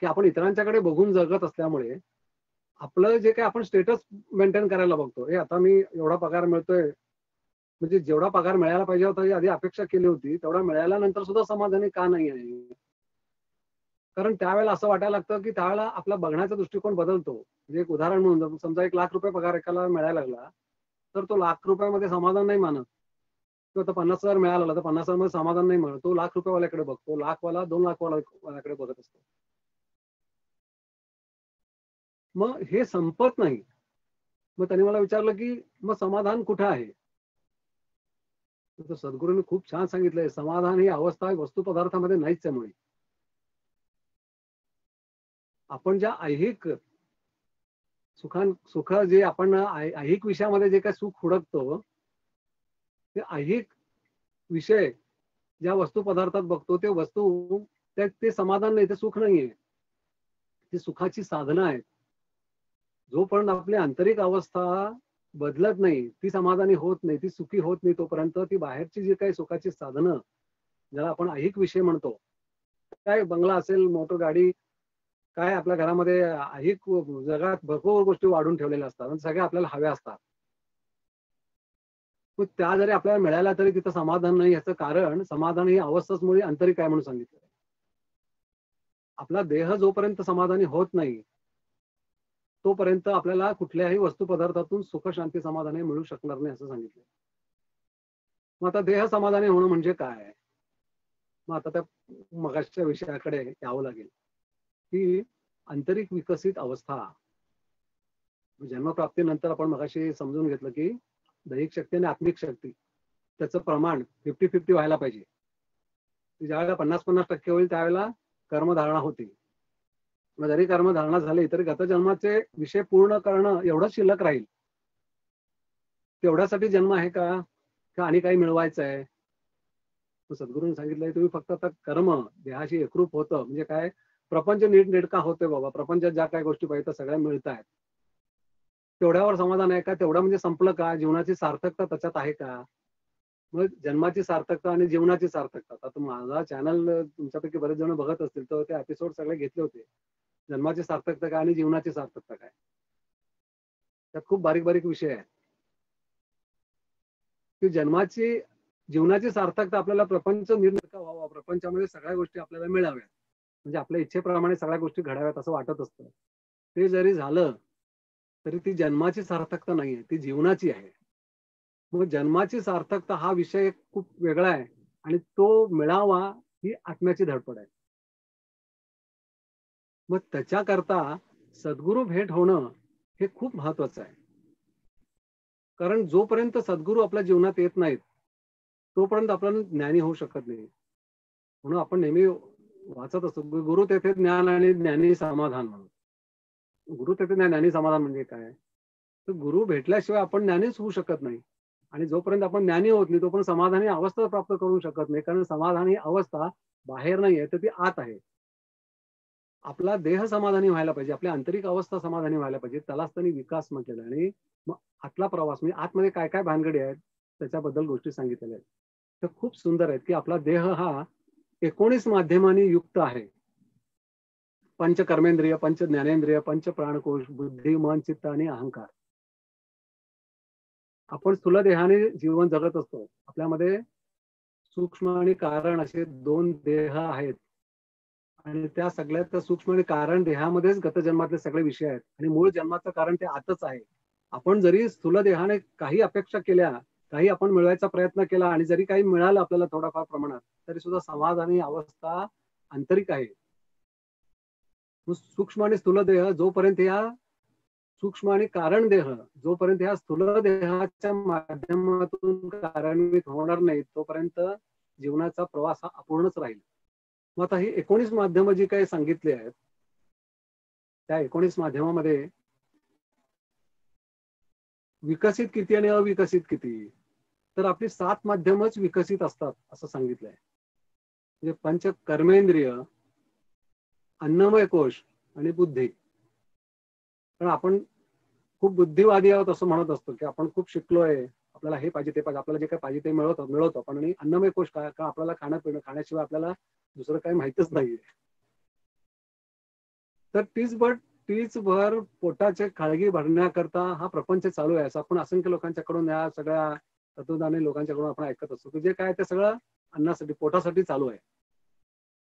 की आपण इतरांच्याकडे बघून जगत असल्यामुळे आपलं जे काही आपण स्टेटस मेंटेन करायला बघतो, हे आता मी एवढा पगार मिळतोय, म्हणजे जेवढा पगार मिळायला पाहिजे होता ही आधी अपेक्षा केली होती, तेवढा मिळाल्यानंतर सुद्धा समाधानी का नाही आहे? कारण त्यावेळेला असं वाटायला लागतं की त्यावेळेला आपला बघण्याचा दृष्टिकोन बदलतो. म्हणजे एक उदाहरण म्हणून समजा 1,00,000 रुपये पगार एकाला मिळायला लागला, तर तो ₹1,00,000 समाधान नाही मानत. किंवा आता 50,000 मिळाला तर 50,000 मध्ये समाधान नाही मिळत. तो ₹1,00,000 वाल्याकडे बघतो, लाखवाला 2,00,000 वाल्याकडे बघत असतो. मग हे संपत नाही. मग त्यांनी मला विचारलं की मग समाधान कुठं आहे? तर सद्गुरूंनी खूप छान सांगितलंय, समाधान ही अवस्था वस्तू पदार्थामध्ये नाहीच आहे. मुळे आपण ज्या ऐहिक सुख जे आपण ऐहिक विषयामध्ये जे काही सुख हुडकतो, ते ऐहिक विषय ज्या वस्तू पदार्थात बघतो ते वस्तू, ते समाधान नाही, ते सुख नाहीये. ती सुखाची साधनं आहेत. जोपर्यंत आपली आंतरिक अवस्था बदलत नाही, ती समाधानी होत नाही, ती सुखी होत नाही, तोपर्यंत ती बाहेरची जी काही सुखाची साधनं, ज्याला आपण ऐहिक विषय म्हणतो, काय बंगला असेल, मोटर गाडी, काय आपल्या घरामध्ये ऐहिक जगात भरपूर गोष्टी वाढून ठेवलेल्या असतात आणि सगळ्या आपल्याला हव्या असतात. मग त्या जरी आपल्याला मिळाल्या तरी तिथं समाधान नाही. याचं कारण समाधान ही अवस्थाच मुळे आंतरिक आहे म्हणून सांगितलं. आपला देह जोपर्यंत समाधानी होत नाही तोपर्यंत आपल्याला कुठल्याही वस्तू पदार्थातून सुख, शांती, समाधान मिळू शकणार नाही असं सांगितलं. मग आता देह समाधानी होणं म्हणजे काय? मग आता त्या मगाच्या विषयाकडे यावं लागेल की आंतरिक विकसित अवस्था. जन्मप्राप्तीनंतर आपण मगाशी समजून घेतलं की दैहिक शक्ती आणि आत्मिक शक्ती त्याचं प्रमाण 50-50 व्हायला पाहिजे. ज्यावेळेला 50-50% होईल त्यावेळेला कर्मधारणा होती. मग जरी कर्मधारणा झाली तरी गत जन्माचे विषय पूर्ण करणं एवढंच शिल्लक राहील. तेवढ्यासाठी जन्म आहे का आणि काही मिळवायचं आहे? सद्गुरूंनी सांगितलंय तुम्ही फक्त आता कर्म देहाशी एकरूप होतं म्हणजे काय, प्रपंच नीटनेटका होतोय बाबा, प्रपंचात ज्या काही गोष्टी पाहिजे त्या सगळ्या मिळत आहेत, तेवढ्यावर समाधान आहे का? तेवढं म्हणजे संपलं का? जीवनाची सार्थकता त्याच्यात आहे का? मग जन्माची सार्थकता आणि जीवनाची सार्थकता, आता माझा चॅनल तुमच्यापैकी बरेच जण बघत असतील तर ते एपिसोड सगळे घेतले होते. जन्माची सार्थकता काय आणि जीवनाची सार्थकता काय, त्यात खूप बारीक बारीक विषय आहे. की जन्माची जीवनाची सार्थकता आपल्याला प्रपंच निर्णय व्हावा, प्रपंचामध्ये सगळ्या गोष्टी आपल्याला मिळाव्यात, म्हणजे आपल्या इच्छेप्रमाणे सगळ्या गोष्टी घडाव्यात असं वाटत असतं. ते जरी झालं तरी ती जन्माची सार्थकता नाहीये, ती जीवनाची आहे. मग जन्माची सार्थकता हा विषय खूप वेगळा आहे आणि तो मिळावा ही आत्म्याची धडपड आहे. मग त्याच्याकरता सद्गुरू भेट होणं हे खूप महत्वाचं आहे. कारण जोपर्यंत सद्गुरू आपल्या जीवनात येत नाहीत तोपर्यंत आपण ज्ञानी होऊ शकत नाही. म्हणून आपण नेहमी वाचत असतो गुरु तेथे ज्ञान आणि ज्ञानी समाधान म्हणून. गुरु तेथे ज्ञानी समाधान म्हणजे काय, तर गुरु भेटल्याशिवाय आपण ज्ञानीच होऊ शकत नाही. आणि जोपर्यंत आपण ज्ञानी होत नाही तोपर्यंत समाधानी अवस्था प्राप्त करू शकत नाही, कारण समाधानी अवस्था बाहेर नाहीये तर ती आत आहे. आपला देह समाधानी व्हायला पाहिजे, आपली आंतरिक अवस्था समाधानी व्हायला पाहिजे, त्यालाच त्यांनी विकास म्हटलेला. आणि मग आतला प्रवास म्हणजे आतमध्ये काय काय भानगडी आहेत त्याच्याबद्दल गोष्टी सांगितलेल्या आहेत. तर खूप सुंदर आहेत की आपला देह हा 19 माध्यमांनी युक्त आहे. पंच कर्मेंद्रिय, पंच ज्ञानेंद्रिय, पंच प्राणकोश, बुद्धी, मन, चित्त आणि अहंकार. आपण स्थूल देहाने जीवन जगत असतो. आपल्यामध्ये सूक्ष्म आणि कारण असे 2 देह आहेत आणि त्या सगळ्यात सूक्ष्म आणि कारण देहामध्येच गत जन्मातले सगळे विषय आहेत आणि मूळ जन्माचं कारण ते आतच आहे. आपण जरी स्थूल देहाने काही अपेक्षा केल्या, काही आपण मिळवायचा प्रयत्न केला आणि जरी काही मिळालं आपल्याला थोडाफार प्रमाणात, तरी सुद्धा समाधानी अवस्था आंतरिक आहे. सूक्ष्म आणि स्थूल देह जोपर्यंत या सूक्ष्म आणि कारण देह जोपर्यंत या स्थूल देहाच्या माध्यमातून कार्यान्वित होणार नाही तोपर्यंत जीवनाचा प्रवास हा अपूर्णच राहील. मग आता ही 19 माध्यमं जी काही सांगितली आहेत त्या 19 माध्यमामध्ये विकसित किती आणि अविकसित किती, तर आपली 7 माध्यमच विकसित असतात असं सांगितलंय. म्हणजे पंच कर्मेंद्रिय, अन्नमय कोश आणि बुद्धी. पण आपण खूप बुद्धिवादी आहोत असं म्हणत असतो की आपण खूप शिकलोय, आपल्याला हे पाहिजे ते पाहिजे, आपल्याला जे काही पाहिजे ते मिळवतो आपण. आणि अन्नमय कोश काय का, आपल्याला खाणं पिणं, खाण्याशिवाय आपल्याला दुसरं काही माहितच नाहीये. तर तीच भर पोटाचे काळगी भरण्याकरता हा प्रपंच चालू आहे असं आपण असंख्य लोकांच्याकडून, या सगळ्या तत्वज्ञानी लोकांच्याकडून आपण ऐकत असतो की जे काय ते सगळं अन्नासाठी पोटासाठी चालू आहे.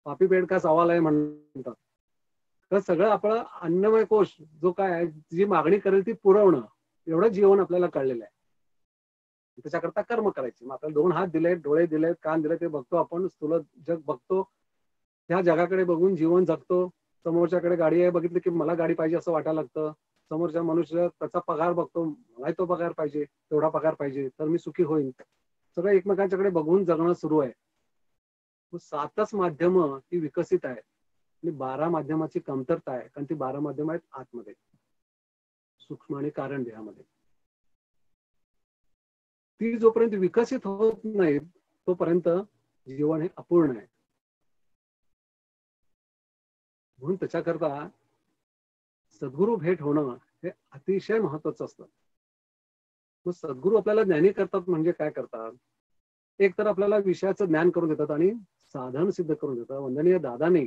पापी पेट का सवाल आहे म्हणतात. तर सगळं आपलं अन्नमय कोश जो काय आहे, जी मागणी करेल ती पुरवणं, एवढं जीवन आपल्याला कळलेलं आहे. त्याच्याकरता कर्म करायचे. मग आपल्याला 2 हात दिलेत, डोळे दिलेत, कान दिले, ते बघतो आपण, स्थूल जग बघतो, ह्या जगाकडे बघून जीवन जगतो. समोरच्याकडे गाडी आहे बघितली की मला गाडी पाहिजे असं वाटायला लागतं. समोरच्या मनुष्य त्याचा पगार बघतो, मला तो पगार पाहिजे, तेवढा पगार पाहिजे तर मी सुखी होईन. सगळं एकमेकांच्याकडे बघून जगणं सुरू आहे. 7च माध्यम ही विकसित आहे आणि 12 माध्यमाची कमतरता आहे, कारण ती 12 माध्यम आहेत आतमध्ये, सूक्ष्म आणि कारण देहामध्ये. ती जोपर्यंत विकसित होत नाही तोपर्यंत जीवन हे अपूर्ण आहे. म्हणून त्याच्याकरता सद्गुरू भेट होणं हे अतिशय महत्वाचं असतं. मग सद्गुरू आपल्याला ज्ञानी करतात म्हणजे काय करतात, एक तर आपल्याला विषयाचं ज्ञान करून देतात आणि साधन सिद्ध करून देतात. वंदनीय दादाने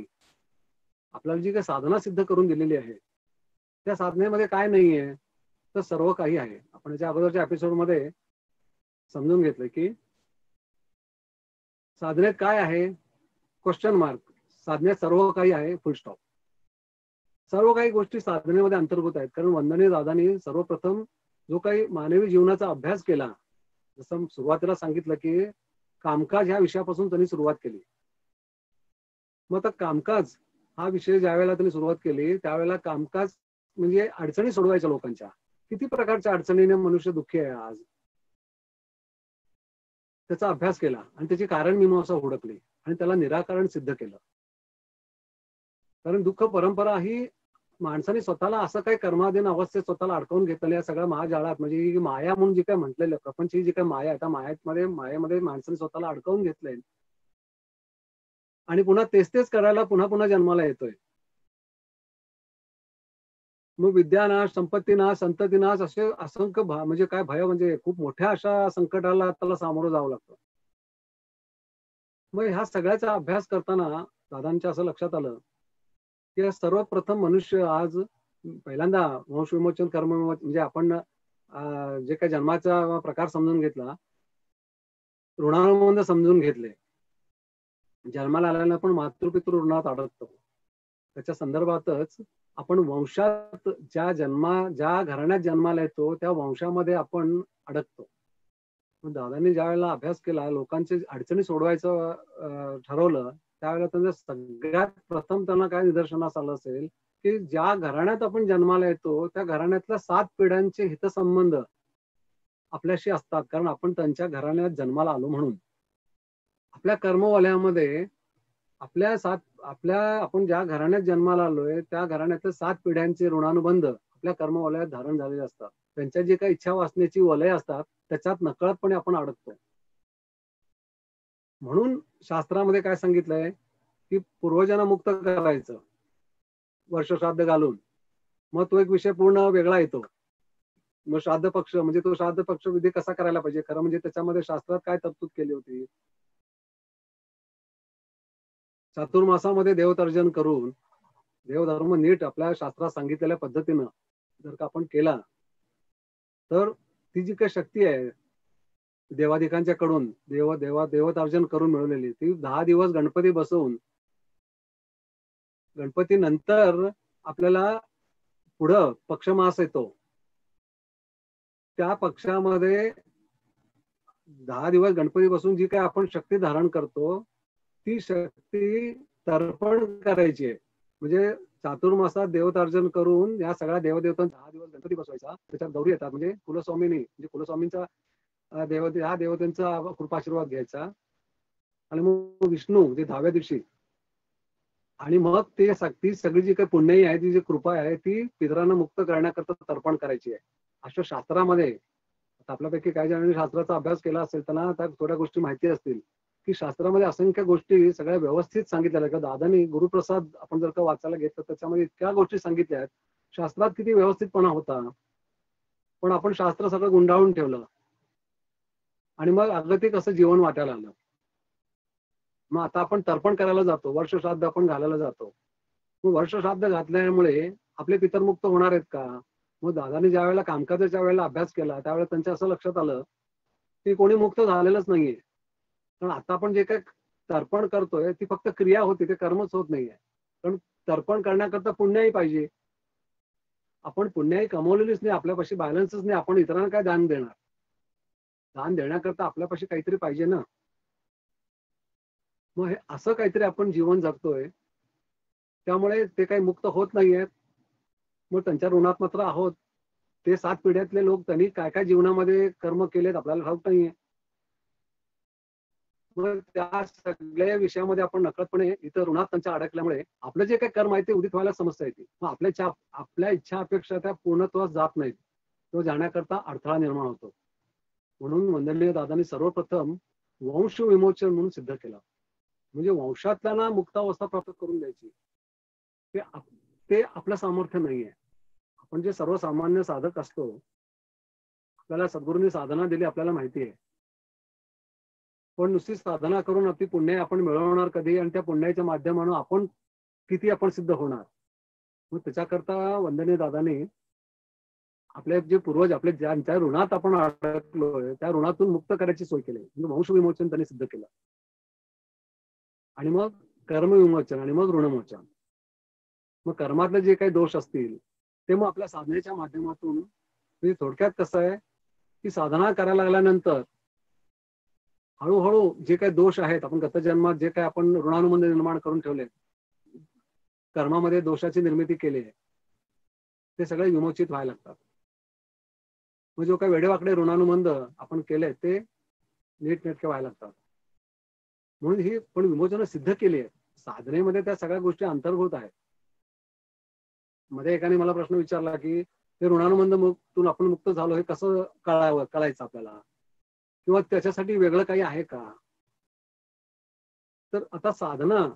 आपल्याला जी काही साधना सिद्ध करून दिलेली आहे त्या साधनेमध्ये काय नाहीये, तर सर्व काही आहे. आपण याच्या अगोदरच्या एपिसोडमध्ये समजून घेतलं की साधनेत काय आहे, क्वेश्चन मार्क. साधनेत सर्व काही आहे, फुल स्टॉप. सर्व काही गोष्टी साधनेमध्ये अंतर्भूत आहेत. कारण वंदनीय दादांनी सर्वप्रथम जो काही मानवी जीवनाचा अभ्यास केला, जसं सुरुवातीला सांगितलं की कामकाज ह्या विषयापासून त्यांनी सुरुवात केली. मग आता कामकाज हा विषय ज्या वेळेला त्यांनी सुरुवात केली त्यावेळेला कामकाज म्हणजे अडचणी सोडवायच्या लोकांच्या. किती प्रकारच्या अडचणीने मनुष्य दुःखी आहे आज, त्याचा अभ्यास केला आणि त्याची कारण मीमांसा हुडकली आणि त्याला निराकरण सिद्ध केलं. कारण दुःख परंपरा ही माणसाने स्वतःला असं काही कर्माधीन अवस्थेत स्वतःला अडकवून घेतलेलं या सगळ्या महाजाळात, म्हणजे ही माया म्हणून जी काय म्हटलेलं प्रपंच ही जी काय माया आहे त्या मायेमध्ये माणसाने स्वतःला अडकवून घेतलंय आणि पुन्हा तेच तेच करायला पुन्हा पुन्हा जन्माला येतोय. मग विद्यानाश, संपत्तीनाश, संततीनाश असे असंख्य म्हणजे काय भय, म्हणजे खूप मोठ्या अशा संकटाला त्याला सामोरं जावं लागतं. मग ह्या सगळ्याचा अभ्यास करताना दादांच्या असं लक्षात आलं की सर्वप्रथम मनुष्य आज पहिल्यांदा वंश विमोचन कर्म म्हणजे आपण जे काही जन्माचा प्रकार समजून घेतला, ऋणानुबंध समजून घेतले. जन्माला आल्यानं पण मातृपितृ ऋणात अडकतो. त्याच्या संदर्भातच आपण वंशात ज्या घराण्यात जन्माला येतो त्या वंशामध्ये आपण अडकतो. दादांनी ज्या वेळेला अभ्यास केला, लोकांची अडचणी सोडवायचं ठरवलं, त्यावेळेला त्यांना सगळ्यात प्रथम त्यांना काय निदर्शनास आलं असेल की ज्या घराण्यात आपण जन्माला येतो त्या घराण्यातल्या 7 पिढ्यांचे हितसंबंध आपल्याशी असतात, कारण आपण त्यांच्या घराण्यात जन्माला आलो म्हणून. आपल्या कर्मवलयामध्ये आपण ज्या घराण्यात जन्माला आलोय त्या घराण्यातल्या 7 पिढ्यांचे ऋणानुबंध आपल्या कर्मवलयात धारण झालेले असतात. त्यांच्या जे काही इच्छा वासनेची वलय असतात त्याच्यात नकळतपणे आपण अडकतो. म्हणून शास्त्रामध्ये काय सांगितलंय की पूर्वजांना मुक्त करायचं वर्ष श्राद्ध घालून. मग तो एक विषय पूर्ण वेगळा येतो. मग श्राद्ध पक्ष म्हणजे तो श्राद्ध पक्ष विधी कसा करायला पाहिजे, खरं म्हणजे त्याच्यामध्ये शास्त्रात काय तरतूद केली होती. चातुर्मासामध्ये देवतर्जन करून देवधर्म नीट आपल्या शास्त्रात सांगितलेल्या पद्धतीनं जर का आपण केला तर ती जी काही शक्ती आहे देवाधिकांच्या कडून देवतार्जन करून मिळवलेली, ती 10 दिवस गणपती बसवून गणपती नंतर आपल्याला पुढं पक्षमास येतो. त्या पक्षामध्ये 10 दिवस गणपती बसून जी काय आपण शक्ती धारण करतो ती शक्ती तर्पण करायची आहे. म्हणजे चातुर्मासात देवतार्जन करून या सगळ्या देवदेवतांना 10 दिवस गणपती बसवायचा. त्याच्यात गौरी येतात, म्हणजे कुलस्वामिनी म्हणजे कुलस्वामींचा ह्या देवतेंचा कृपाशीर्वाद घ्यायचा आणि मग विष्णू म्हणजे 10व्या दिवशी, आणि मग ती सगळी जी काही पुण्याई आहे, ती जी कृपा आहे ती पितरांना मुक्त करण्याकरता तर्पण करायची आहे. अशा शास्त्रामध्ये आपल्यापैकी काही जणांनी शास्त्राचा अभ्यास केला असेल त्यांना त्या थोड्या गोष्टी माहिती असतील की शास्त्रामध्ये असंख्य गोष्टी सगळ्या व्यवस्थित सांगितलेल्या आहेत. दादांनी गुरुप्रसाद आपण जर का वाचायला घेतलं त्याच्यामध्ये इतक्या गोष्टी सांगितल्या आहेत. शास्त्रात किती व्यवस्थितपणा होता, पण आपण शास्त्र सगळं गुंडाळून ठेवलं आणि मग अगतिक असं जीवन वाटायला आलं. मग आता आपण तर्पण करायला जातो, वर्ष श्राद्ध आपण घालायला जातो. मग वर्ष श्राद्ध घातल्यामुळे आपले पितर मुक्त होणार आहेत का? मग दादांनी ज्या वेळेला कामकाजाच्या वेळेला अभ्यास केला त्यावेळेला त्यांच्या असं लक्षात आलं की कोणी मुक्त झालेलंच नाहीये. कारण आता आपण जे काही तर्पण करतोय ती फक्त क्रिया होती, ते कर्मच होत नाहीये. कारण तर्पण करण्याकरता पुण्याही पाहिजे. आपण पुण्याही कमवलेलीच नाही, आपल्यापाशी बॅलन्सच नाही, आपण इतरांना काय दान देणार? दान देण्याकरता आपल्यापाशी काहीतरी पाहिजे ना. मग हे असं काहीतरी आपण जीवन जगतोय, त्यामुळे ते काही मुक्त होत नाहीयेत. मग त्यांच्या ऋणात मात्र आहोत. ते 7 पिढ्यातले लोक त्यांनी काय काय जीवनामध्ये कर्म केलेत आपल्याला ठाऊक नाहीये. मग त्या सगळ्या विषयामध्ये आपण नकळतपणे इथं ऋणात त्यांच्या अडकल्यामुळे आपलं जे काही कर्म आहे ते उदित व्हायला समस्या येते. मग आपल्या इच्छा अपेक्षा त्या पूर्णत्वास जात नाहीत, तो जाण्याकरता अडथळा निर्माण होतो. म्हणून वंदनीय दादांनी सर्वप्रथम वंश विमोचन म्हणून सिद्ध केला. म्हणजे वंशातल्यांना मुक्तावस्था प्राप्त करून द्यायची, ते आपलं सामर्थ्य नाहीये. आपण जे सर्वसामान्य साधक असतो, आपल्याला सद्गुरूंनी साधना दिली आपल्याला माहिती आहे, पण नुसती साधना करून आपली पुण्य आपण मिळवणार कधी आणि त्या पुण्याच्या माध्यमानं आपण किती आपण सिद्ध होणार? मग त्याच्याकरता वंदनीय दादांनी आपले जे पूर्वज आपले ज्यांच्या ऋणात आपण अडकलोय त्या ऋणातून मुक्त करायची सोय केली. म्हणजे वंश विमोचन त्यांनी सिद्ध केलं आणि मग कर्म विमोचन आणि मग ऋणमोचन. मग कर्मातले जे काही दोष असतील ते मग आपल्या साधनेच्या माध्यमातून, म्हणजे थोडक्यात कसं आहे की साधना करायला लागल्यानंतर हळूहळू जे काही दोष आहेत, आपण गत जन्मात जे काही आपण ऋणानुबंध निर्माण करून ठेवले, कर्मामध्ये दोषाची निर्मिती केली आहे, ते सगळे विमोचित व्हायला लागतात. मग जो काही वेडेवाकडे ऋणानुबंध आपण केले ते नीटनेटके व्हायला लागतात. म्हणून ही पण विमोचन सिद्ध केली आहे. साधनेमध्ये त्या सगळ्या गोष्टी अंतर्भूत आहेत. मध्ये एकाने मला प्रश्न विचारला की हे ऋणानुबंध मुक्तून आपण मुक्त झालो हे कसं कळायचं आपल्याला, किंवा त्याच्यासाठी वेगळं काही आहे का. तर आता साधना,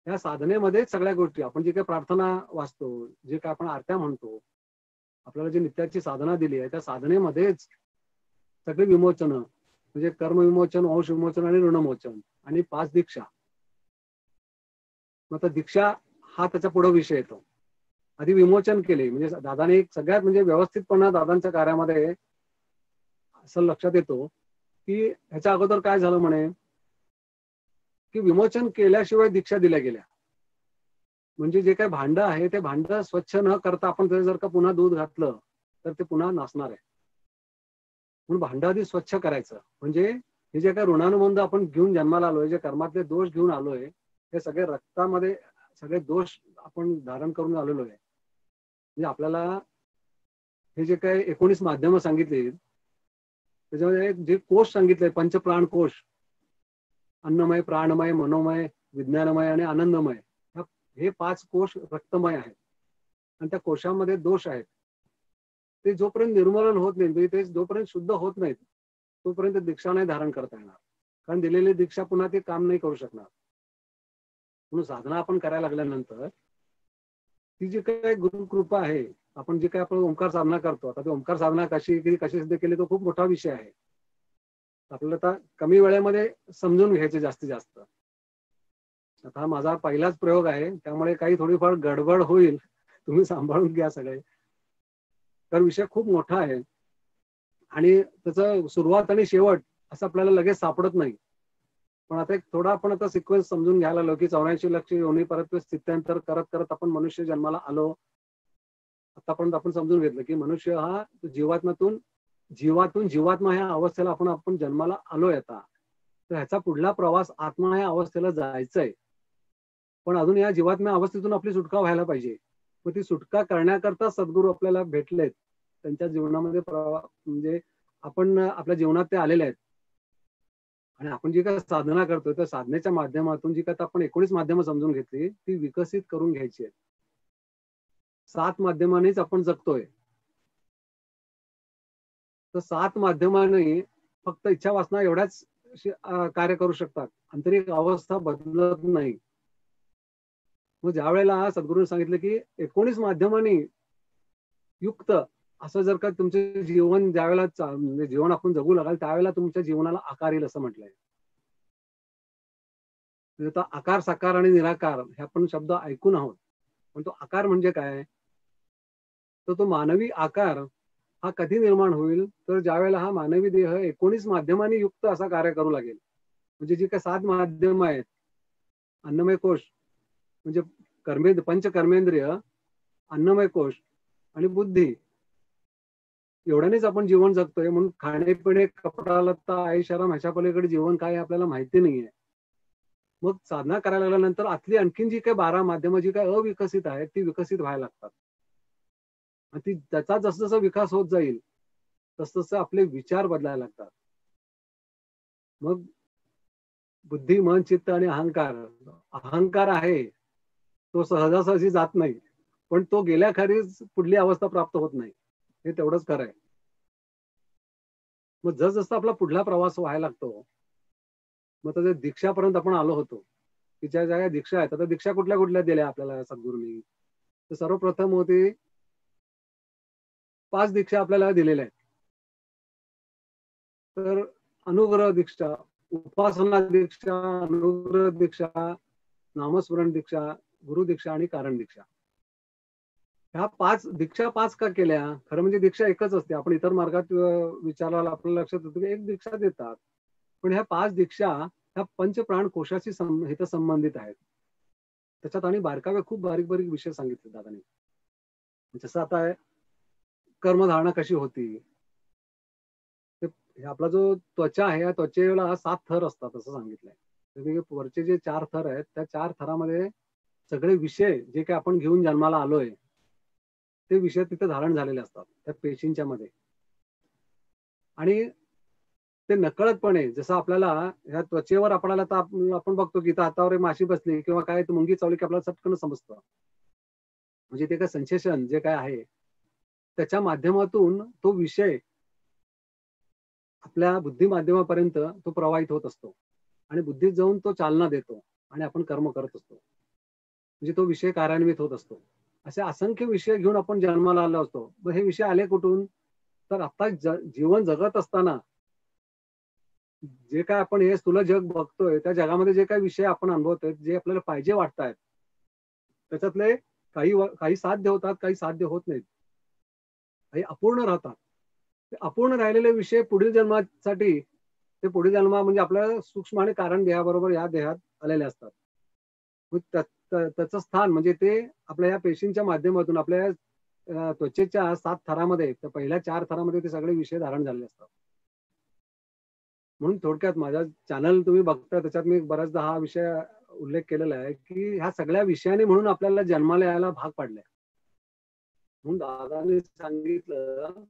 या साधनेमध्येच सगळ्या गोष्टी, आपण जे काही प्रार्थना वाचतो, जे काय आपण आरत्या म्हणतो, आपल्याला जी नित्याची साधना दिली आहे त्या साधनेमध्येच सगळे विमोचन, म्हणजे कर्म विमोचन, अंश विमोचन आणि ऋणमोचन आणि 5 दीक्षा. मग आता दीक्षा हा त्याचा पुढे विषय येतो. आधी विमोचन केले, म्हणजे दादाने एक सगळ्यात म्हणजे व्यवस्थितपणा दादांच्या कार्यामध्ये असं लक्षात येतो की ह्याच्या अगोदर काय झालं म्हणे की विमोचन केल्याशिवाय दीक्षा दिल्या गेल्या. म्हणजे जे काही भांड आहे ते भांड स्वच्छ न करता आपण त्याचं जर का पुन्हा दूध घातलं तर ते पुन्हा नासणार आहे. म्हणून भांड आधी स्वच्छ करायचं. म्हणजे हे जे काही ऋणानुबंध आपण घेऊन जन्माला आलोय, जे कर्मातले दोष घेऊन आलोय, हे सगळे रक्तामध्ये सगळे दोष आपण धारण करून आलेलो आहे. म्हणजे आपल्याला हे जे काही 19 माध्यमं सांगितली, त्याच्यामध्ये जे कोश सांगितले, पंचप्राण कोश, अन्नमय, प्राणमय, मनोमय, विज्ञानमय आणि आनंदमय, हे 5 कोश रक्तमय आहेत. आणि त्या कोशामध्ये दोष आहेत. ते जोपर्यंत निर्मूलन होत नाही, ते जोपर्यंत शुद्ध होत नाहीत, तोपर्यंत दीक्षा नाही धारण करता येणार. कारण दिलेली दीक्षा पुन्हा ते काम नाही करू शकणार. म्हणून साधना आपण करायला लागल्यानंतर ती जी काही गुरुकृपा आहे, आपण जे काही आपण ओंकार साधना करतो, आता ते ओंकार साधना कशी सिद्ध केली तो खूप मोठा विषय आहे. आपल्याला आता कमी वेळेमध्ये समजून घ्यायचे जास्तीत जास्त. आता हा माझा पहिलाच प्रयोग आहे, त्यामुळे काही थोडीफार गडबड होईल, तुम्ही सांभाळून घ्या सगळे. तर विषय खूप मोठा आहे आणि त्याचं सुरुवात आणि शेवट असं आपल्याला लगेच सापडत नाही. पण आता एक थोडा आपण आता सिक्वेन्स समजून घ्यायला लागलो की 84 लक्ष योनी परत स्थित्यांतर करत करत आपण मनुष्य जन्माला आलो. आतापर्यंत आपण समजून घेतलं की मनुष्य हा जीवात्म्यातून जीवात्मा ह्या अवस्थेला आपण जन्माला आलोय. आता तर ह्याचा पुढला प्रवास आत्मा ह्या अवस्थेला जायचंय. पण अजून या जीवात्म्या अवस्थेतून आपली सुटका व्हायला पाहिजे. मग ती सुटका करण्याकरता सद्गुरू आपल्याला भेटलेत. त्यांच्या जीवनामध्ये म्हणजे आपण आपल्या जीवनात ते आलेले आहेत. आणि आपण जी काही साधना करतोय त्या साधनेच्या माध्यमातून जी काही आपण 19 माध्यमं समजून घेतली ती विकसित करून घ्यायची आहेत. 7 माध्यमांनीच आपण जगतोय. तर 7 माध्यमांनी फक्त इच्छा वासना एवढ्याच कार्य करू शकतात. आंतरिक अवस्था बदलत नाही. मग ज्या वेळेला सद्गुरूंनी सांगितलं की 19 माध्यमांनी युक्त असं जर का तुमचे जीवन ज्यावेळेला म्हणजे जीवन आपण जगू लागाल त्यावेळेला तुमच्या जीवनाला आकार येईल असं म्हटलंय. म्हणजे आता आकार, साकार आणि निराकार हे आपण शब्द ऐकून आहोत. पण तो आकार म्हणजे काय? तर तो मानवी आकार हा कधी निर्माण होईल तर ज्या वेळेला हा मानवी देह 19 माध्यमांनी युक्त असा कार्य करू लागेल. म्हणजे जी काही 7 माध्यम आहेत, अन्नमय कोश म्हणजे पंचकर्मेंद्रिय, अन्नमय कोश आणि बुद्धी, एवढ्यानेच आपण जीवन जगतोय. म्हणून खाणेपिणे, कपडा लत्ता, ऐशाराम ह्याच्या पलीकडे जीवन काय आपल्याला माहिती नाहीये. मग साधना करायला लागल्यानंतर आतली आणखीन जी काही 12 माध्यमं जी काही अविकसित आहेत ती विकसित व्हायला लागतात. आणि ती त्याचा जसं विकास होत जाईल तसं आपले विचार बदलायला लागतात. मग बुद्धी, मन, चित्त आणि अहंकार, अहंकार आहे तो सहजासहजी जात नाही, पण तो गेल्याखेरीज पुढली अवस्था प्राप्त होत नाही, हे तेवढंच खरं आहे. मग जसं आपला पुढला प्रवास व्हायला लागतो, मग तर दीक्षापर्यंत आपण आलो होतो की ज्या ज्या दीक्षा आहेत. आता दीक्षा कुठल्या कुठल्या दिल्या आपल्याला सद्गुरूंनी? तर सर्वप्रथम होती 5 दीक्षा आपल्याला दिलेल्या आहेत. तर अनुग्रह दीक्षा, उपासना दीक्षा, अनुग्रह दीक्षा, नामस्मरण दीक्षा, गुरु दीक्षा आणि कारण दीक्षा. ह्या 5 दीक्षा 5 का केल्या? खरं म्हणजे दीक्षा एकच असते. आपण इतर मार्गात विचारायला आपल्या लक्षात येतं की एक दीक्षा देतात. पण ह्या 5 दीक्षा ह्या पंचप्राण कोशाशी हितसंबंधित आहेत. त्याच्यात आणि बारकावे खूप बारीक बारीक विषय सांगितले दादांनी. जसं आता आहे कर्मधारणा कशी होती, आपला जो त्वचा आहे या त्वचेला 7 थर असतात असं सांगितलंय. वरचे जे 4 थर आहेत त्या 4 थरामध्ये सगळे विषय जे काही आपण घेऊन जन्माला आलोय ते विषय तिथे धारण झालेले असतात त्या पेशींच्या मध्ये. आणि ते नकळतपणे जसं आपल्याला ह्या त्वचेवर आपल्याला आपण बघतो की हातावर माशी बसली किंवा काय मुंगी चावली की आपल्याला चटकन समजतं. म्हणजे ते काय सेन्सेशन जे काय आहे त्याच्या माध्यमातून तो विषय आपल्या बुद्धी माध्यमापर्यंत तो प्रवाहित होत असतो आणि बुद्धीत जाऊन तो चालना देतो आणि आपण कर्म करत असतो. म्हणजे तो विषय कार्यान्वित होत असतो. असे असंख्य विषय घेऊन आपण जन्माला आलो असतो. मग हे विषय आले कुठून? तर आता जीवन जगत असताना जे काय आपण हे स्थूल जग बघतोय त्या जगामध्ये जे काही विषय आपण अनुभवतोय जे आपल्याला पाहिजे वाटतायत त्याच्यातले काही साध्य होतात, काही साध्य होत नाहीत, काही अपूर्ण राहतात. ते अपूर्ण राहिलेले विषय पुढील जन्मासाठी ते पुढील जन्म म्हणजे आपल्या सूक्ष्म आणि कारण देहाबरोबर या देहात आलेले असतात. मग त्याचं स्थान म्हणजे ते आपल्या या पेशींच्या माध्यमातून आपल्या त्वचेच्या 7 थरामध्ये तर पहिल्या 4 थरामध्ये ते सगळे विषय धारण झालेले असतात. म्हणून थोडक्यात माझा चॅनल तुम्ही बघता त्याच्यात मी बऱ्याचदा हा विषय उल्लेख केलेला आहे की ह्या सगळ्या विषयाने म्हणून आपल्याला जन्माला यायला भाग पाडलंय. म्हणून दादाने सांगितलं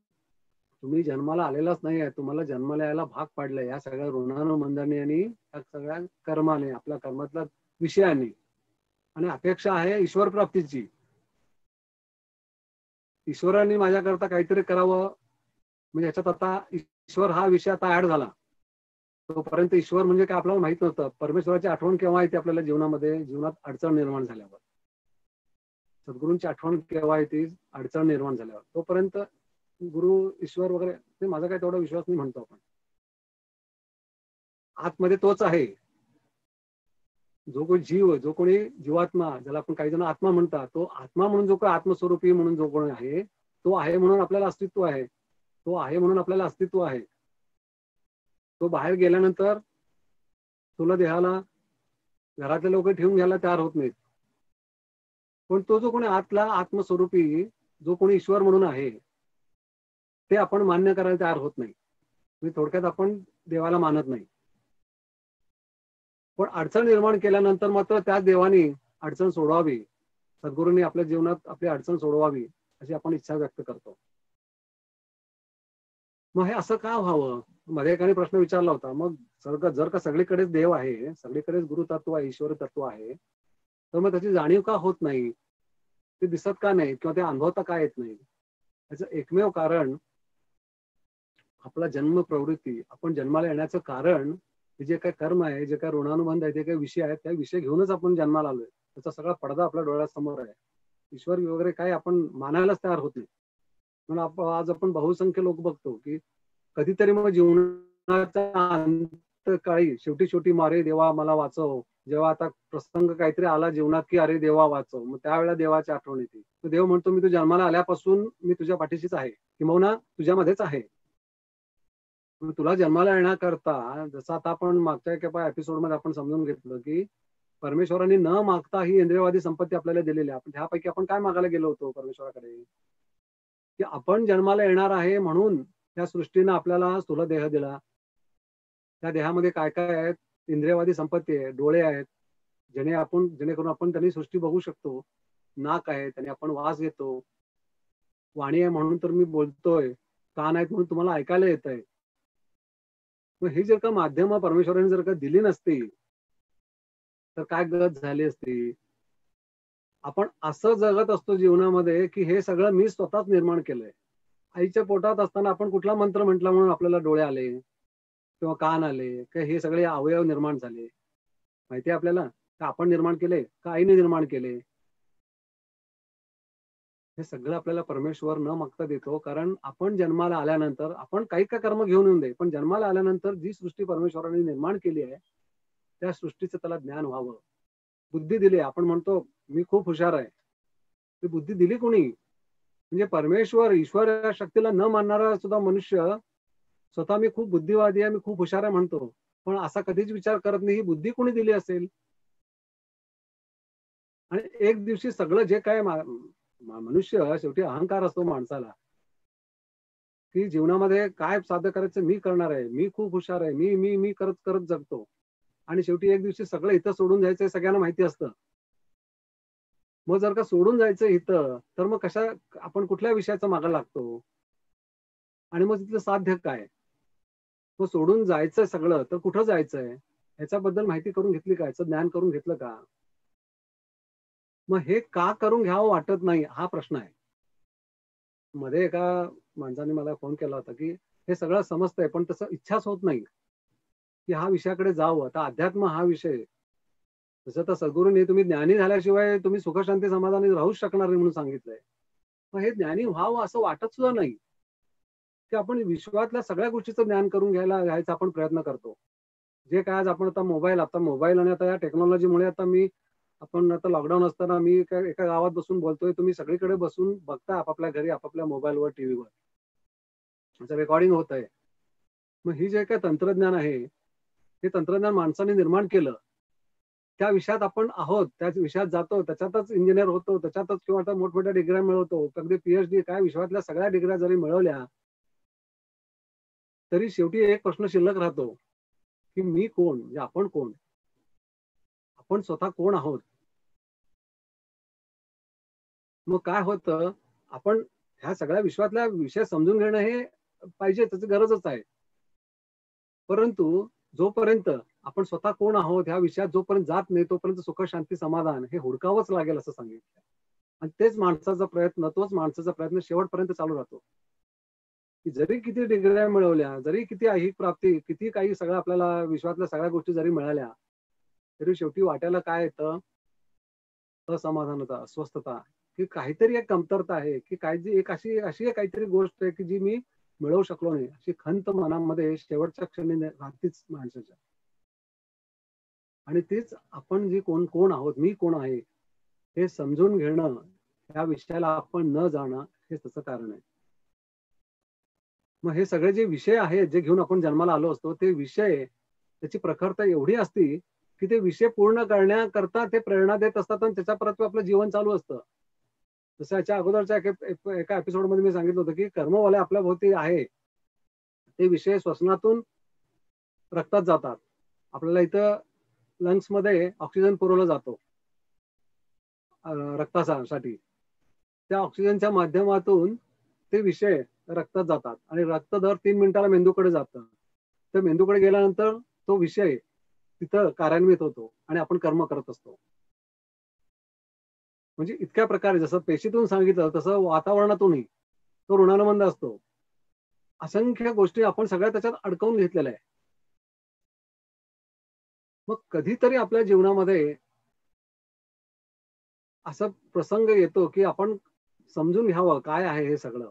तुम्ही जन्माला आलेलाच नाहीये, तुम्हाला जन्माला यायला भाग पाडलंय या सगळ्या ऋणानुबंधाने आणि या सगळ्या कर्माने आपल्या कर्मातल्या विषयाने आणि अपेक्षा आहे ईश्वर प्राप्तीची. ईश्वराने माझ्याकरता काहीतरी करावं म्हणजे याच्यात आता ईश्वर हा विषय आता ऍड झाला. तोपर्यंत ईश्वर म्हणजे काय आपल्याला माहित नव्हतं. परमेश्वराची आठवण केव्हा येते आपल्याला जीवनात अडचण निर्माण झाल्यावर. सद्गुरूंची आठवण केव्हा येते? अडचण निर्माण झाल्यावर. तोपर्यंत गुरु ईश्वर वगैरे ते माझा काही तेवढा विश्वास नाही म्हणतो आपण. आतमध्ये तोच आहे. जो कोणी जीव, जो कोणी जीवात्मा ज्याला आपण काही जण आत्मा म्हणतात, तो आत्मा म्हणून जो काही आत्मस्वरूपी म्हणून जो कोणी आहे तो आहे म्हणून आपल्याला अस्तित्व आहे. तो आहे म्हणून आपल्याला अस्तित्व आहे. तो बाहेर गेल्यानंतर तुला देहाला घरातले लोक ठेवून घ्यायला तयार होत नाहीत. पण तो जो कोणी आतला आत्मस्वरूपी जो कोणी ईश्वर म्हणून आहे ते आपण मान्य करायला तयार होत नाही. म्हणजे थोडक्यात आपण देवाला मानत नाही. पण अडचण निर्माण केल्यानंतर मात्र त्या देवाने अडचण सोडवावी, सद्गुरूंनी आपल्या जीवनात आपली अडचण सोडवावी अशी आपण इच्छा व्यक्त करतो. मग हे असं का व्हावं? मध्ये एकाने प्रश्न विचारला होता. मग जर का सगळीकडेच देव आहे, सगळीकडेच गुरुतत्व आहे, ईश्वर तत्व आहे, तर मग त्याची जाणीव का होत नाही? ते दिसत का नाही किंवा ते अनुभवता का येत नाही? याचं एकमेव कारण आपला जन्म प्रवृत्ती, आपण जन्माला येण्याचं कारण हे जे काही कर्म आहे, जे काही ऋणानुबंध आहे, जे काही विषय आहेत त्या विषय घेऊनच आपण जन्माला आलोय. त्याचा सगळा पडदा आपल्या डोळ्यासमोर आहे. ईश्वर वगैरे काय आपण मानायलाच तयार होत नाही. म्हणून आज आपण बहुसंख्य लोक बघतो की कधीतरी मग जीवनाच्या अंतकाळी शेवटी शेवटी मारे देवा मला वाचव, जेव्हा आता प्रसंग काहीतरी आला जीवनात की अरे देवा वाचव, मग त्यावेळेला देवाची आठवण येते. तो देव म्हणतो मी तू जन्माला आल्यापासून मी तुझ्या पाठीशीच आहे, किंबहुना तुझ्यामध्येच आहे. तुला जन्माला येण्याकरता जसं आता आपण मागच्या एका एपिसोडमध्ये आपण समजून घेतलं की परमेश्वरांनी न मागता ही इंद्रियवादी संपत्ती आपल्याला दिलेली आहे. ह्यापैकी आपण काय मागायला गेलो होतो परमेश्वराकडे? की आपण जन्माला येणार आहे म्हणून त्या सृष्टीनं आपल्याला स्थूल देह दिला. त्या देहामध्ये काय काय आहेत? इंद्रियवादी संपत्ती आहे, डोळे आहेत, जेणेकरून आपण त्यांनी सृष्टी बघू शकतो. नाक आहे, त्याने आपण वास घेतो. वाणी आहे म्हणून तर मी बोलतोय. कान आहेत म्हणून तुम्हाला ऐकायला येत आहे. मग ही जर का माध्यम परमेश्वराने जर का दिली नसती तर काय गत झाली असती? आपण असं जगत असतो जीवनामध्ये की हे सगळं मी स्वतःच निर्माण केलंय. आईच्या पोटात असताना आपण कुठला मंत्र म्हटला म्हणून आपल्याला डोळे आले किंवा कान आले किंवा हे सगळे अवयव निर्माण झाले? माहिती आहे आपल्याला का आपण निर्माण केले का आईने निर्माण केले? हे सगळं आपल्याला परमेश्वर न मागता देतो. कारण आपण जन्माला आल्यानंतर आपण काही का कर्म घेऊन येऊन दे पण जन्माला आल्यानंतर जी सृष्टी परमेश्वराने निर्माण केली आहे त्या सृष्टीचं त्याला ज्ञान व्हावं. बुद्धी दिली. आपण म्हणतो मी खूप हुशार आहे. ती बुद्धी दिली कोणी? म्हणजे परमेश्वर ईश्वर या शक्तीला न मानणारा सुद्धा मनुष्य स्वतः मी खूप बुद्धिवादी आहे, मी खूप हुशार आहे म्हणतो. पण असा कधीच विचार करत नाही ही बुद्धी कोणी दिली असेल? आणि एक दिवशी सगळं जे काय मनुष्य शेवटी अहंकार असतो माणसाला की जीवनामध्ये काय साध्य करायचं मी करणार आहे, मी खूप हुशार आहे, मी मी मी करत करत जगतो. आणि शेवटी एक दिवशी सगळं इथं सोडून जायचं सगळ्यांना माहिती असतं. मग जर का सोडून जायचं इथं तर मग आपण कुठल्या विषयाचा मागा लागतो? आणि मग तिथलं साध्य काय? मग सोडून जायचं सगळं तर कुठं जायचंय? ह्याच्याबद्दल माहिती करून घेतली का? याचं ज्ञान करून घेतलं का? मग हे का करून घ्यावं वाटत नाही हा प्रश्न आहे. मध्ये एका माणसाने मला फोन केला होता, की हे सगळं समजतंय पण तसं इच्छाच होत नाही, की हा विषयाकडे जावं. आता अध्यात्म हा विषय तसं तर सद्गुरूंनी तुम्ही ज्ञानी झाल्याशिवाय तुम्ही सुखशांती समाधानी राहूच शकणार नाही म्हणून सांगितलंय. मग हे ज्ञानी व्हावं असं वाटत सुद्धा नाही, की आपण विश्वातल्या सगळ्या गोष्टीचं ज्ञान करून घ्यायचा आपण प्रयत्न करतो. जे काय आज आपण आता मोबाईल आणि आता या टेक्नॉलॉजीमुळे आता आपण आता लॉकडाऊन असताना मी एका गावात बसून बोलतोय, तुम्ही सगळीकडे बसून बघता आपापल्या घरी, आपापल्या मोबाईलवर, टीव्हीवर. त्याचं रेकॉर्डिंग होत आहे. मग ही जे काही तंत्रज्ञान आहे, हे तंत्रज्ञान माणसाने निर्माण केलं. त्या विषयात आपण आहोत, त्याच विषयात जातो, त्याच्यातच इंजिनियर होतो, त्याच्यातच किंवा आता मोठमोठ्या डिग्र्या मिळवतो. अगदी पीएचडी काय विश्वातल्या सगळ्या डिग्र्या जरी मिळवल्या, तरी शेवटी एक प्रश्न शिल्लक राहतो, की मी कोण? म्हणजे आपण कोण? आपण स्वतः कोण आहोत? मग काय होतं, आपण ह्या सगळ्या विश्वातल्या विषय समजून घेणं हे पाहिजे, त्याची गरजच आहे. परंतु जोपर्यंत आपण स्वतः कोण आहोत ह्या विषयात जोपर्यंत जात नाही, तोपर्यंत सुख, शांती, समाधान हे हुडकावंच लागेल असं सांगितलं. आणि तोच माणसाचा प्रयत्न शेवटपर्यंत चालू राहतो. की जरी किती डिग्र्या मिळवल्या, जरी किती ऐहिक प्राप्ती, किती काही सगळं आपल्याला विश्वातल्या सगळ्या गोष्टी जरी मिळाल्या, तरी शेवटी वाट्याला काय येतं? असमाधानता, अस्वस्थता, की काहीतरी एक कमतरता आहे, की अशी एक काहीतरी गोष्ट आहे, की जी मी मिळवू शकलो नाही. अशी खंत मनामध्ये शेवटच्या क्षणी राहतेच माणसाच्या. आणि तीच आपण जी कोण कोण आहोत, मी कोण आहे, हे समजून घेणं, त्या विषयाला आपण न जाणं, हे त्याचं कारण आहे. मग हे सगळे जे विषय आहेत, जे घेऊन आपण जन्माला आलो असतो, ते विषय त्याची प्रखरता एवढी असती, की ते विषय पूर्ण करण्याकरता ते प्रेरणा देत असतात आणि त्याच्या परत आपलं जीवन चालू असतं. जसं याच्या अगोदरच्या एका एपिसोडमध्ये मी सांगितलं होतं, की कर्मवाले आपल्या भोवती आहे. ते विषय श्वसनातून रक्तात जातात. आपल्याला इथं लंग्समध्ये ऑक्सिजन पुरवला जातो रक्तासाठी. त्या ऑक्सिजनच्या माध्यमातून ते विषय रक्तात जातात आणि रक्त दर 3 मिनिटाला मेंदूकडे जातं. तर मेंदूकडे गेल्यानंतर तो विषय तिथं कार्यान्वित होतो आणि आपण कर्म करत असतो. म्हणजे इतक्या प्रकारे जसं पेशीतून सांगितलं तसं वातावरणातूनही तो ऋणानुबंध असतो. असंख्य गोष्टी आपण सगळ्या त्याच्यात अडकवून घेतलेल्या आहे. मग कधीतरी आपल्या जीवनामध्ये असा प्रसंग येतो, की आपण समजून घ्यावं काय आहे हे सगळं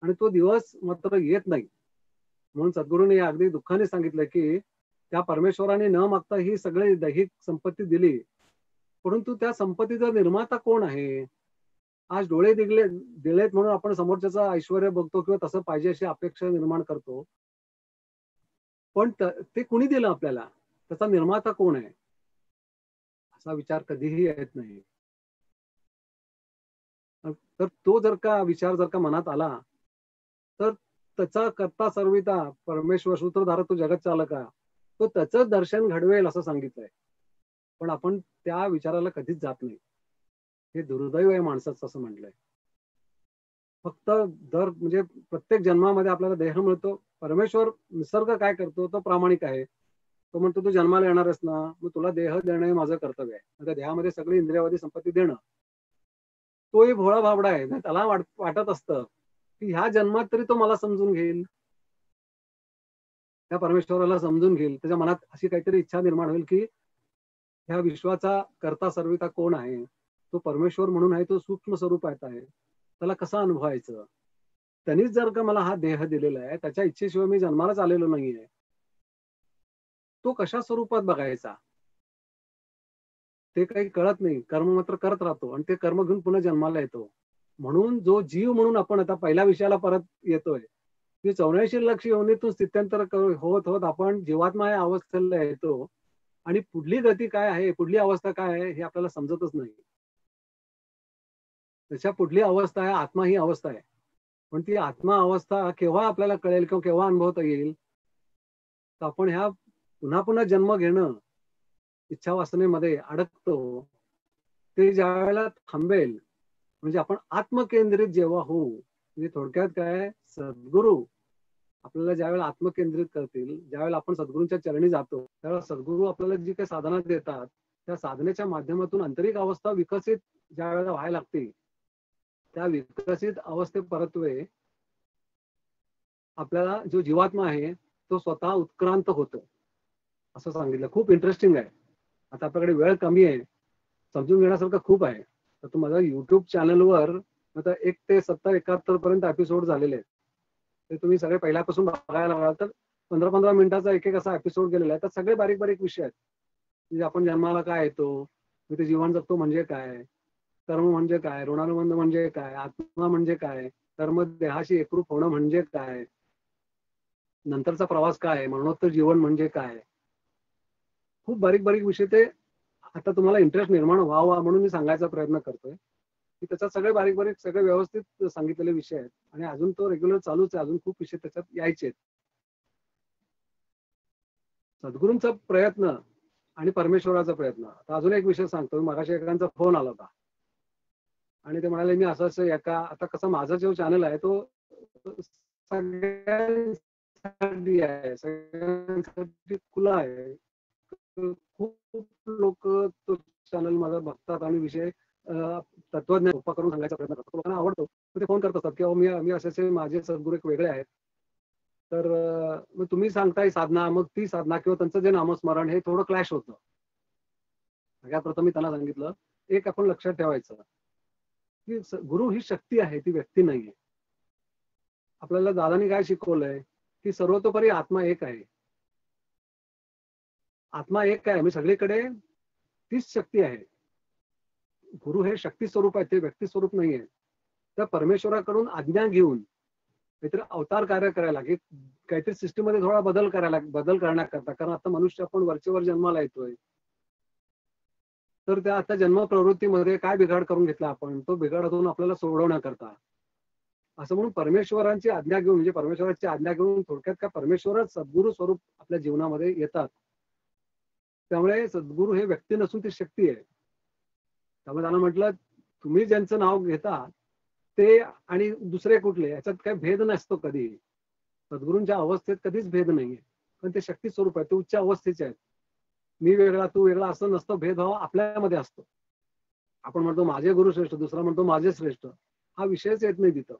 आणि तो दिवस मात्र येत नाही. म्हणून सद्गुरूंनी अगदी दुःखाने सांगितलं, की त्या परमेश्वराने न मागता ही सगळी दैहिक संपत्ती दिली. परंतु त्या संपत्तीचा निर्माता कोण आहे? आज डोळे दिलेत म्हणून आपण समोरच्याचं ऐश्वर्य बघतो किंवा तसं पाहिजे अशी अपेक्षा निर्माण करतो. पण ते कुणी दिलं आपल्याला? त्याचा निर्माता कोण आहे? असा विचार कधीही येत नाही. तर तो विचार जर का मनात आला, तर त्याचा करता सर्विता परमेश्वर सूत्रधार तो जगत चालका, तो त्याचं दर्शन घडवेल असं सांगितलंय. पण आपण त्या विचाराला कधीच जात नाही. हे दुर्दैव आहे माणसाचं असं म्हटलंय. फक्त म्हणजे प्रत्येक जन्मामध्ये आपल्याला देह मिळतो. परमेश्वर निसर्ग काय करतो? तो प्रामाणिक आहे. तो म्हणतो तू जन्माला येणार आहेस ना, मग तुला देह देणं हे माझं कर्तव्य आहे. त्या देहामध्ये सगळी इंद्रियवादी संपत्ती देणं. तोही भोळा भाबडा आहे. त्याला वाटत असतं, की ह्या जन्मात तरी तो मला समजून घेईल. त्या परमेश्वराला समजून घेईल. त्याच्या मनात अशी काहीतरी इच्छा निर्माण होईल, की ह्या विश्वाचा कर्ता सर्विता कोण आहे? तो परमेश्वर म्हणून आहे, तो सूक्ष्म स्वरूपात आहे. त्याला कसं अनुभवायचं? त्यांनीच जर का मला हा देह दिलेला आहे, त्याच्या इच्छेशिवाय मी जन्मालाच आलेलो नाहीये. तो कशा स्वरूपात बघायचा? ते काही कळत नाही. कर्म मात्र करत राहतो आणि ते कर्म घेऊन पुन्हा जन्माला येतो. म्हणून जो जीव म्हणून आपण आता पहिल्या विषयाला परत येतोय, की 84 लक्ष योनीतून स्थित्यंतर होत होत आपण जीवात्मा या अवस्थेला येतो आणि पुढली गती काय आहे, पुढली अवस्था काय आहे हे आपल्याला समजतच नाही. त्याच्या पुढली अवस्था आहे आत्मा ही अवस्था आहे. पण ती आत्मा अवस्था केव्हा आपल्याला कळेल किंवा केव्हा अनुभवता येईल? तर आपण ह्या पुन्हा पुन्हा जन्म घेणं, इच्छा वासनेमध्ये अडकतो. ते ज्यावेळेला थांबेल, म्हणजे आपण आत्मकेंद्रित जेव्हा होऊ, म्हणजे थोडक्यात काय सद्गुरू आपल्याला ज्यावेळेला आत्मकेंद्रित करतील, ज्यावेळेला आपण सद्गुरूंच्या चरणी जातो, त्यावेळेला सद्गुरू आपल्याला जी काही साधना देतात, त्या साधनेच्या माध्यमातून आंतरिक अवस्था विकसित ज्या वेळेला व्हायला लागते, त्या विकसित अवस्थेपरत्वे आपल्याला जो जीवात्मा आहे तो स्वतः उत्क्रांत होतो असं सांगितलं. खूप इंटरेस्टिंग आहे. आता आपल्याकडे वेळ कमी आहे, समजून घेण्यासारखं खूप आहे. तर तुम्हाला युट्यूब चॅनलवर आता 1 ते 70-71 पर्यंत एपिसोड झालेले आहेत. ते तुम्ही सगळे पहिल्यापासून बघायला लागलात तर 15-15 मिनिटाचा एक असा एपिसोड गेलेला आहे. तर सगळे बारीक बारीक विषय आहेत. म्हणजे आपण जन्माला काय येतो, ते जीवन जगतो म्हणजे काय, कर्म म्हणजे काय, ऋणानुबंध म्हणजे काय, आत्मा म्हणजे काय, कर्म देहाशी एकरूप होणं म्हणजे काय, नंतरचा प्रवास काय, मरणोत्तर जीवन म्हणजे काय, खूप बारीक बारीक विषय ते. आता तुम्हाला इंटरेस्ट निर्माण व्हावा म्हणून मी सांगायचा प्रयत्न करतोय की त्याच्यात सगळे बारीक बारीक सगळे व्यवस्थित सांगितलेले विषय आहेत आणि अजून तो रेग्युलर चालूच आहे. अजून खूप विषय त्याच्यात यायचे आहेत. सद्गुरूंचा प्रयत्न आणि परमेश्वराचा प्रयत्न. आता अजून एक विषय सांगतो. मगाशी एकांचा फोन आला होता आणि ते म्हणाले मी असं असं एका, आता कसं माझा जो चॅनल आहे तो सगळ्यांसाठी आहे, सगळ्यांसाठी खुला आहे. खूप लोक तो चॅनल माझा बघतात आणि विषय तत्वज्ञान सोपा करून सांगायचा प्रयत्न करतो. लोकांना आवडतो. ते फोन करत असतात की मी असे माझे सद्गुरू एक वेगळे आहेत. तर मग तुम्ही सांगताय साधना, मग ती साधना किंवा त्यांचं जे नामस्मरण हे थोडं क्लॅश होतं. सगळ्यात प्रथम मी त्यांना सांगितलं, एक आपण लक्षात ठेवायचं की गुरु ही शक्ती आहे, ती व्यक्ती नाहीये. आपल्याला दादांनी काय शिकवलंय की सर्वतोपरी आत्मा एक आहे. आत्मा एक आहे, मी सगळीकडे तीच शक्ती आहे. गुरु हे शक्ती स्वरूप आहे, ते व्यक्ती स्वरूप नाहीये. त्या परमेश्वराकडून आज्ञा घेऊन काहीतरी अवतार कार्य करायला, काहीतरी सिस्टीम मध्ये थोडा बदल करण्याकरता. कारण आता मनुष्य आपण वरचेवर जन्माला येतोय, तर त्या आता जन्म प्रवृत्तीमध्ये काय बिघाड करून घेतला आपण, तो बिघाडातून आपल्याला सोडवण्याकरता असं म्हणून परमेश्वरांची आज्ञा घेऊन, म्हणजे परमेश्वराची आज्ञा घेऊन थोडक्यात काय परमेश्वरच सद्गुरु स्वरूप आपल्या जीवनामध्ये येतात. त्यामुळे सद्गुरु हे व्यक्ती नसून ती शक्ती आहे. त्यामुळे त्यांना म्हटलं तुम्ही ज्यांचं नाव घेता ते आणि दुसरे कुठले, याच्यात काही भेद नसतो कधी. सद्गुरूंच्या अवस्थेत कधीच भेद नाहीये, पण ते शक्ती स्वरूप आहे, ते उच्च अवस्थेचे आहेत. मी वेगळा तू वेगळा असं नसतं, भेदभाव आपल्यामध्ये असतो. आपण म्हणतो माझे गुरु श्रेष्ठ, दुसरा म्हणतो माझे श्रेष्ठ, हा विषयच येत नाही तिथं.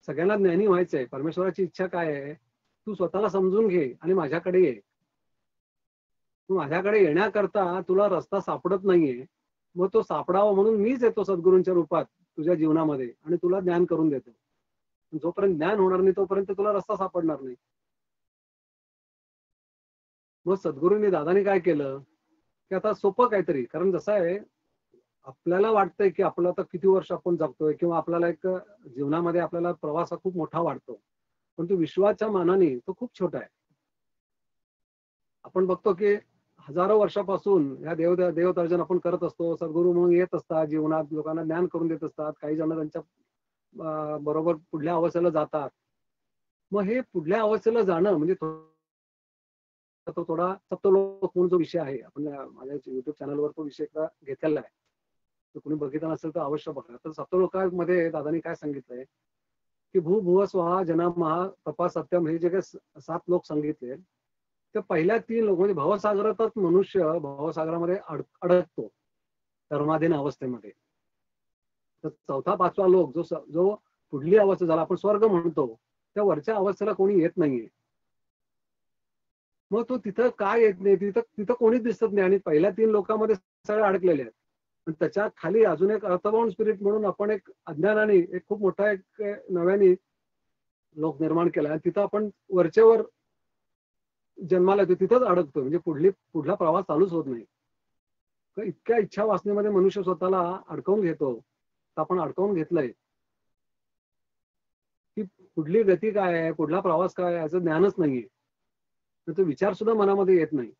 सगळ्यांना ज्ञानी व्हायचंय. परमेश्वराची इच्छा काय आहे, तू स्वतःला समजून घे आणि माझ्याकडे ये. तू माझ्याकडे येण्याकरता तुला रस्ता सापडत नाहीये, मग तो सापडावा म्हणून मीच येतो सद्गुरूंच्या रूपात तुझ्या जीवनामध्ये आणि तुला ज्ञान करून देतो. जोपर्यंत ज्ञान होणार नाही तोपर्यंत तुला रस्ता सापडणार नाही. मग सद्गुरूंनी दादानी काय केलं की आता सोपं काहीतरी, कारण जसं आहे आपल्याला वाटतंय की आपलं आता किती वर्ष आपण जगतोय किंवा आपल्याला एक जीवनामध्ये आपल्याला प्रवास हा खूप मोठा वाटतो, पण तो विश्वाच्या मानाने तो खूप छोटा आहे. आपण बघतो की हजारो वर्षापासून या देवतर्जन आपण करत असतो. सद्गुरू म्हणून येत असतात जीवनात, लोकांना ज्ञान करून देत असतात. काही जण त्यांच्या बरोबर पुढल्या अवस्थेला जातात. मग हे पुढल्या अवस्थेला जाणं म्हणजे तो थोडा सप्तलोक म्हणून जो विषय आहे, आपण माझ्या युट्यूब चॅनलवर तो विषय घेतलेला आहे. तर कोणी बघितला नसेल तर अवश्य बघा. तर सप्तलोकामध्ये दादांनी काय सांगितलंय की भू भुव स्वाहा जना महा तपा सत्यम, हे जे काही 7 लोक सांगितले, तर पहिल्या 3 लोक म्हणजे भवसागरातच मनुष्य भवसागरामध्ये अडकतो कर्माधीन अवस्थेमध्ये. तर चौथा 5वा लोक जो पुढली अवस्था, ज्याला आपण स्वर्ग म्हणतो, त्या वरच्या अवस्थेला कोणी येत नाहीये. मग तो तिथं काय येत नाही, तिथं कोणीच दिसत नाही आणि पहिल्या 3 लोकांमध्ये सगळे अडकलेले आहेत. त्याच्या खाली अजून एक अर्थबाउंड स्पिरिट म्हणून आपण एक अज्ञानाने एक खूप मोठा एक नव्याने लोक निर्माण केला आणि तिथं आपण वरचेवर जन्माला येतो, तिथंच अडकतो. म्हणजे पुढला प्रवास चालूच होत नाही. तर इतक्या इच्छा वासनेमध्ये मनुष्य स्वतःला अडकवून घेतो. तर आपण अडकवून घेतलंय की पुढली गती काय आहे, पुढला प्रवास काय आहे याचं ज्ञानच नाहीये. तर तो विचार सुद्धा मनामध्ये येत नाही.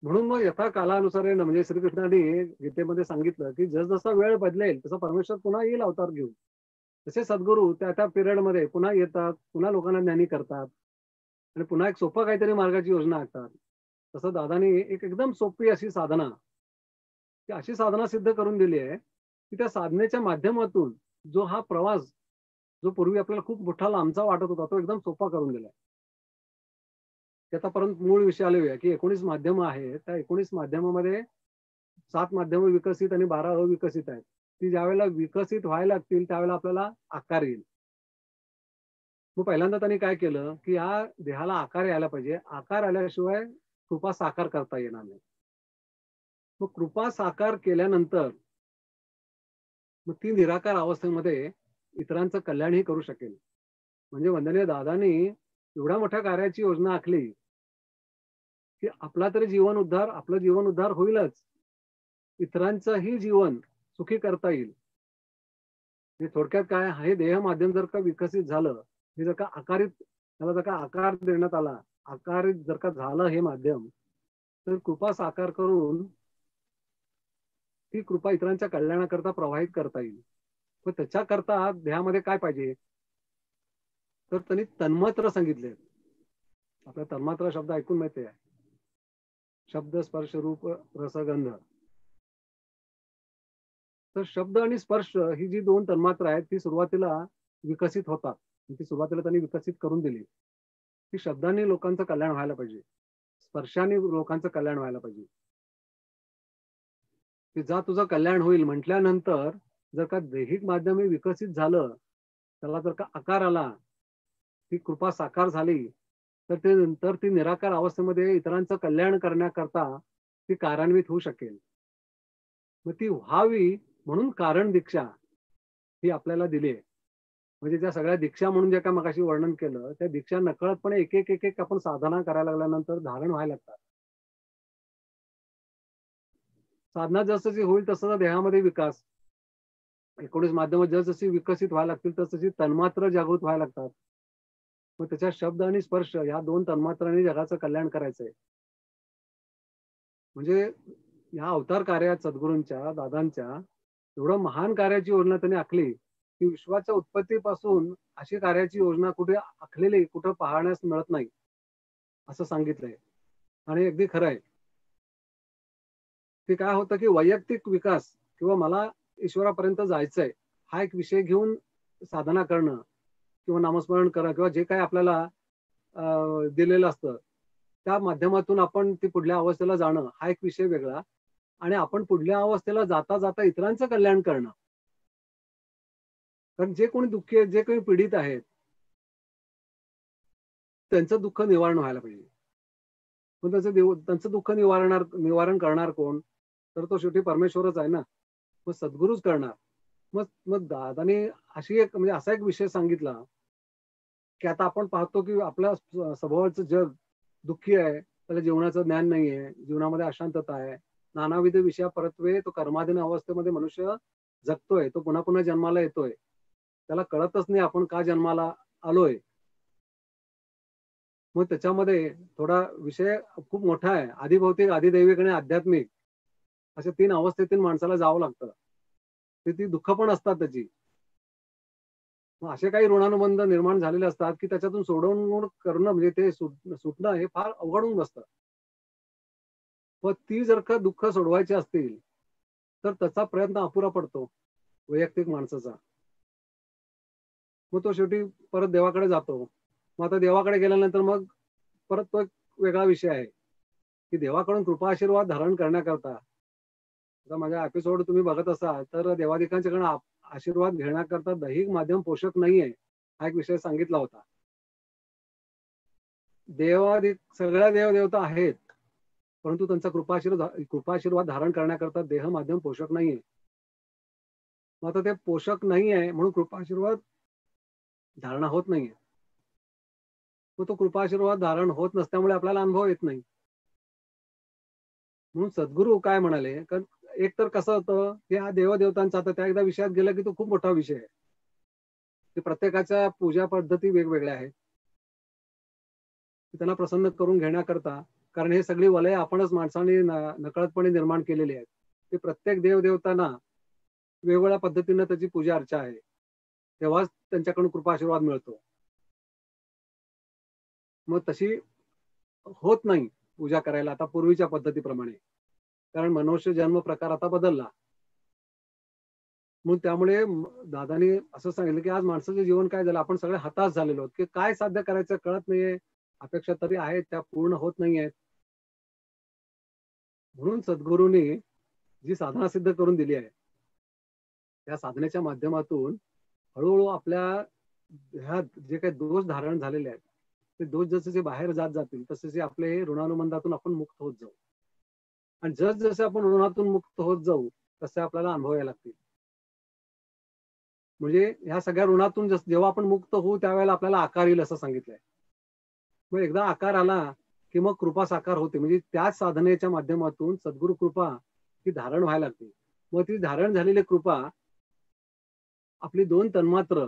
म्हणून मग यथा कालानुसार म्हणजे श्रीकृष्णाने गीतेमध्ये सांगितलं की जसजसा वेळ बदलेल तसा परमेश्वर पुन्हा येईल अवतार घेऊन. तसे सद्गुरू त्या त्या पिरियडमध्ये पुन्हा येतात, पुन्हा लोकांना ज्ञानी करतात आणि पुन्हा एक सोपं काहीतरी मार्गाची योजना आखतात. तसं दादानी एक एकदम सोपी अशी साधना, ती अशी साधना सिद्ध करून दिली आहे की त्या साधनेच्या माध्यमातून जो हा प्रवास, जो पूर्वी आपल्याला खूप मोठा लांबचा वाटत होता, तो एकदम सोपा करून दिलाय. की आता परत मूळ विषय आले की 19 माध्यमं आहेत. त्या 19 माध्यमामध्ये 7 माध्यमं विकसित आणि 12 अविकसित आहेत. ती ज्यावेळेला विकसित व्हायला लागतील त्यावेळेला आपल्याला आकार येईल. मग पहिल्यांदा त्यांनी काय केलं, की या देहाला आकार यायला पाहिजे. आकार आल्याशिवाय कृपा साकार करता येणार नाही. मग कृपा साकार केल्यानंतर मग ती निराकार अवस्थेमध्ये इतरांचं कल्याणही करू शकेल. म्हणजे वंदनीय दादांनी एवढ्या मोठ्या कार्याची योजना आखली, की आपला तरी जीवन उद्धार, आपलं जीवन उद्धार होईलच. इतरांचंही जीवन सुखी करता येईल. म्हणजे थोडक्यात काय, हे देह माध्यम जर का विकसित झालं, हे जर का आकारित, त्याला जर का आकार देण्यात आला, आकारित जर का झालं हे माध्यम, तर कृपा साकार करून ती कृपा इतरांच्या कल्याणाकरता प्रवाहित करता येईल. पण त्याच्याकरता देहामध्ये काय पाहिजे, तर त्यांनी तन्मात्र सांगितले. आपल्या तन्मात्रा शब्द ऐकून माहिती आहे, शब्द स्पर्श रूप रसगंध. तर शब्द आणि स्पर्श ही जी दोन तन्मात्रा आहेत ती सुरुवातीला विकसित होतात. ती सुरुवातीला त्यांनी विकसित करून दिली. की शब्दांनी लोकांचं कल्याण व्हायला पाहिजे, स्पर्शाने लोकांचं कल्याण व्हायला पाहिजे. की जा तुझं कल्याण होईल म्हटल्यानंतर जर का दैहिक माध्यमे विकसित झालं, त्याला जर का आकार आला, ती कृपा साकार झाली, तर ते नंतर ती निराकार अवस्थेमध्ये इतरांचं कल्याण करण्याकरता ती कार्यान्वित होऊ शकेल. मग ती व्हावी म्हणून कारण दीक्षा ही आपल्याला दिली आहे. म्हणजे त्या सगळ्या दीक्षा म्हणून जे काय मगाशी वर्णन केलं, त्या दीक्षा नकळतपणे एक एक एक एक आपण साधना करायला लागल्यानंतर धारण व्हायला लागतात. साधना जसं होईल तसं देहामध्ये विकास, 19 माध्यमं जसजशी विकसित व्हायला लागतील तसतशी तन्मात्र जागृत व्हायला लागतात. मग त्याच्या शब्द आणि स्पर्श या दोन तन्मात्रांनी जगाचं कल्याण करायचंय. म्हणजे या अवतार कार्यात सद्गुरूंच्या दादांच्या एवढं महान कार्याची योजना त्यांनी आखली, की विश्वाच्या उत्पत्तीपासून अशी कार्याची योजना कुठे आखलेली कुठं पाहण्यास मिळत नाही असं सांगितलंय. आणि अगदी खरं आहे. ते काय होतं, की वैयक्तिक विकास किंवा मला ईश्वरापर्यंत जायचंय हा एक विषय घेऊन साधना करणं किंवा नामस्मरण करणं किंवा जे काही आपल्याला दिलेलं असतं त्या माध्यमातून आपण ती पुढल्या अवस्थेला जाणं हा एक विषय वेगळा. आणि आपण पुढल्या अवस्थेला जाता जाता इतरांचं कल्याण करणं, कारण जे कोणी दुःखी आहेत, जे कोणी पीडित आहेत, त्यांचं दुःख निवारण व्हायला पाहिजे. पण त्यांचं दुःख निवारण करणार कोण, तर तो शेवटी परमेश्वरच आहे ना. मग सद्गुरूच करणार. मग मग दादाने अशी एक म्हणजे असा एक विषय सांगितला, की आता आपण पाहतो की आपल्या स्वभावाचं जग दुःखी आहे, त्याला जीवनाचं ज्ञान नाहीये, जीवनामध्ये अशांतता आहे, नानाविध विषया परत्वे तो कर्माधीन अवस्थेमध्ये मनुष्य जगतोय, तो पुन्हा पुन्हा जन्माला येतोय, त्याला कळतच नाही आपण का जन्माला आलोय. मग त्याच्यामध्ये थोडा विषय खूप मोठा आहे, आधिभौतिक, आधिदैविक आणि आध्यात्मिक अशा 3 अवस्थेतून माणसाला जावं लागतं. ती दुःख पण असतात त्याची. मग असे काही ऋणानुबंध निर्माण झालेले असतात, की त्याच्यातून सोडवणूक करणं म्हणजे ते सुटणं हे फार अवघड होऊन बसतं. पण ती जर का दुःख सोडवायची असतील, तर त्याचा प्रयत्न अपुरा पडतो वैयक्तिक माणसाचा. मग तो शेवटी परत देवाकडे जातो. मग आता देवाकडे गेल्यानंतर मग परत तो एक वेगळा विषय आहे, की देवाकडून कृपा आशीर्वाद धारण करण्याकरता आता माझ्या एपिसोड तुम्ही बघत असाल तर देवादिकांच्याकडून आशीर्वाद घेण्याकरता दैहिक माध्यम पोषक नाहीये हा एक विषय सांगितला होता. देवादिक सगळ्या देवदेवता आहेत, परंतु त्यांचा कृपाशीर्वाद धारण करण्याकरता देह माध्यम पोषक नाहीये. मग आता ते पोषक नाही आहे म्हणून कृपाशीर्वाद धारणा होत नाहीये. मग तो कृपाशीर्वाद धारण होत नसल्यामुळे आपल्याला अनुभव येत नाही. म्हणून सद्गुरू काय म्हणाले, कारण एक तर कसं होतं की हा देवदेवतांचा आता त्या एकदा विषयात गेलं की तो खूप मोठा विषय आहे. की प्रत्येकाच्या पूजा पद्धती वेगवेगळ्या आहेत. त्यांना प्रसन्न करून घेण्याकरता, कारण हे सगळी वलय आपणच माणसाने नकळतपणे निर्माण केलेली आहेत. ते प्रत्येक देवदेवतांना वेगवेगळ्या पद्धतीनं त्याची पूजा अर्चा आहे. तेव्हाच त्यांच्याकडून कृपा आशीर्वाद मिळतो. मग तशी होत नाही पूजा करायला आता पूर्वीच्या पद्धतीप्रमाणे, कारण मनुष्य जन्म प्रकार आता बदलला. मग त्यामुळे दादानी असं सांगितलं की आज माणसाचं जीवन काय झालं, आपण सगळे हताश झालेलो आहोत की काय साध्य करायचं कळत नाहीये. अपेक्षा तरी आहेत, त्या पूर्ण होत नाही आहेत. म्हणून सद्गुरूंनी जी साधना सिद्ध करून दिली आहे, त्या साधनेच्या माध्यमातून हळूहळू आपल्या ह्या जे काही दोष धारण झालेले आहेत, ते दोष जसे जे बाहेर जात जातील तसे जे आपले हे ऋणानुबंधातून आपण मुक्त होत जाऊ. आणि जसे आपण ऋणातून मुक्त होत जाऊ तसे आपल्याला अनुभव यायला लागतील. म्हणजे ह्या सगळ्या ऋणातून जेव्हा आपण मुक्त होऊ त्यावेळेला आपल्याला आकार येईल असं सांगितलंय. मग एकदा आकार आला की मग कृपा साकार होते. म्हणजे त्याच साधनेच्या माध्यमातून सद्गुरु कृपा ही धारण व्हायला लागते. मग ती धारण झालेली कृपा आपली दोन तन्मात्र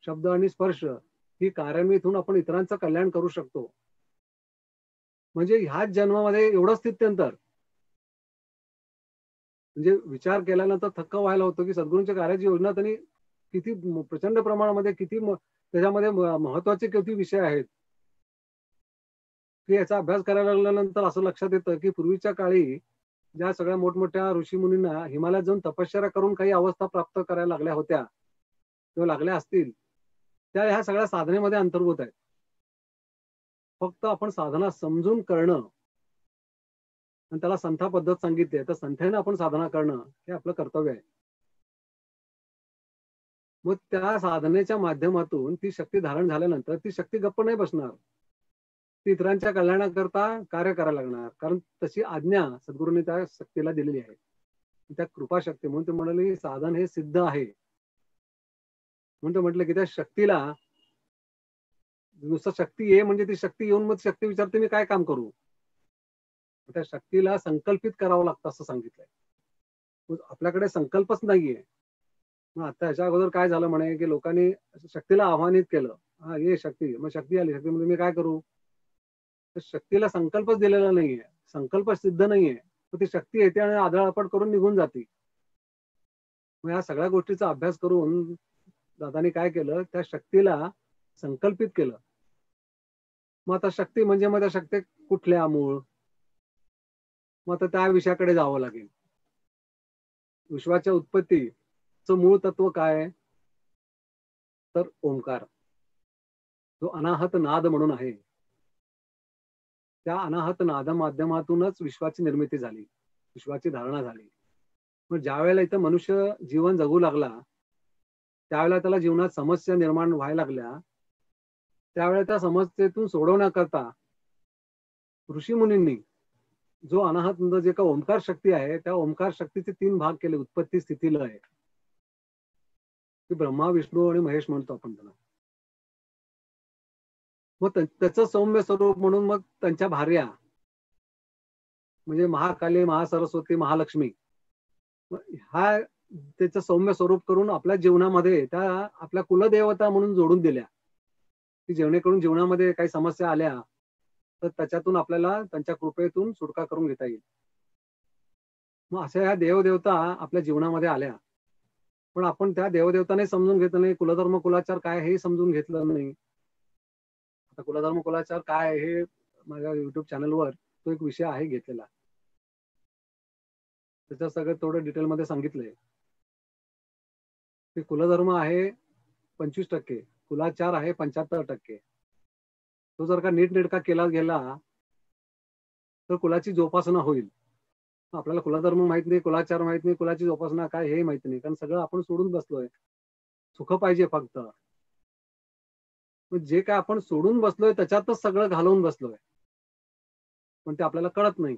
शब्द आणि स्पर्श ही कार्यान्वित होऊन आपण इतरांचं कल्याण करू शकतो. म्हणजे ह्याच जन्मामध्ये एवढं स्थित्यंतर, म्हणजे विचार केल्यानंतर थक्क व्हायला होतं की सद्गुरूंच्या कार्याची योजना त्यांनी किती प्रचंड प्रमाणामध्ये किती त्याच्यामध्ये महत्वाचे किती विषय आहेत की याचा अभ्यास करायला लागल्यानंतर असं लक्षात येतं की पूर्वीच्या काळी ज्या सगळ्या मोठमोठ्या ऋषीमुनींना हिमालयात जाऊन तपश्चर्या करून काही अवस्था प्राप्त करायला लागल्या होत्या किंवा लागल्या असतील, त्या ह्या सगळ्या साधनेमध्ये अंतर्भूत आहेत. फक्त आपण साधना समजून करणं आणि त्याला संथा पद्धत सांगितली आहे, तर संथेनं आपण साधना करणं हे आपलं कर्तव्य आहे. मग त्या साधनेच्या माध्यमातून ती शक्ती धारण झाल्यानंतर ती शक्ती गप्प नाही बसणार. ती इतरांच्या कल्याणाकरता कार्य करायला लागणार, कारण तशी आज्ञा सद्गुरूंनी त्या शक्तीला दिलेली आहे. त्या कृपा शक्ती म्हणून ते म्हणाले साधन हे सिद्ध आहे. म्हणून ते म्हटलं की त्या शक्तीला नुसतं शक्ती आहे म्हणजे ती शक्ती येऊन मग शक्ती विचारते मी काय काम करू. त्या शक्तीला संकल्पित करावं लागतं असं सांगितलंय. आपल्याकडे संकल्पच नाहीये. मग आता ह्याच्या अगोदर काय झालं म्हणे की लोकांनी शक्तीला आव्हानित केलं. हा ये शक्ती, मग शक्ती आली, शक्ती म्हणजे मी काय करू. तर शक्तीला संकल्पच दिलेला नाहीये, संकल्प सिद्ध नाहीये. तर ती शक्ती येते आणि आदळआपट करून निघून जाते. मग या सगळ्या गोष्टीचा अभ्यास करून दादानी काय केलं, त्या शक्तीला संकल्पित केलं. मग आता शक्ती म्हणजे मग त्या शक्ती कुठल्या मूळ, मग आता त्या विषयाकडे जावं लागेल. विश्वाच्या उत्पत्तीचं मूळ तत्व काय, तर ओंकार, जो अनाहत नाद म्हणून आहे. त्या अनाहत नाद माध्यमातूनच विश्वाची निर्मिती झाली, विश्वाची धारणा झाली. मग ज्या वेळेला इथं मनुष्य जीवन जगू लागला, त्यावेळेला त्याला जीवनात समस्या निर्माण व्हायला लागल्या. त्यावेळेला त्या समस्येतून सोडवण्याकरता ऋषीमुनींनी जो अनाहत जे का ओंकार शक्ती आहे, त्या ओंकार शक्तीचे 3 भाग केले. उत्पत्ती, स्थिती, लय. की ब्रह्मा, विष्णू आणि महेश म्हणतो आपण त्याला. मग त्याचं सौम्य स्वरूप म्हणून मग त्यांच्या भार्या म्हणजे महाकाली, महासरस्वती, महालक्ष्मी, हा त्याचं सौम्य स्वरूप करून आपल्या जीवनामध्ये त्या आपल्या कुलदेवता म्हणून जोडून दिल्या, की जेणेकरून जीवनामध्ये काही समस्या आल्या तर त्याच्यातून आपल्याला त्यांच्या कृपेतून सुटका करून घेता येईल. मग अशा ह्या देवदेवता आपल्या जीवनामध्ये आल्या, पण आपण त्या देवदेवताने समजून घेतलं नाही. कुलधर्म कुलाचार काय हे समजून घेतलं नाही. आता कुलधर्म कुलाचार काय हे माझ्या युट्यूब चॅनलवर तो एक विषय आहे घेतलेला, त्याच्यात सगळं थोडं डिटेलमध्ये सांगितलंय की कुलधर्म आहे 25%, कुलाचार आहे 75%. तो जर का नीटनेटका केला गेला तर कुलाची जोपासना होईल. आपल्याला कुलधर्म माहित नाही, कुलाचार माहित नाही, कुलाची जोपासना काय हे माहित नाही, कारण सगळं आपण सोडून बसलोय. सुख पाहिजे फक्त. जे काय आपण सोडून बसलोय त्याच्यातच सगळं घालवून बसलोय, पण ते आपल्याला कळत नाही.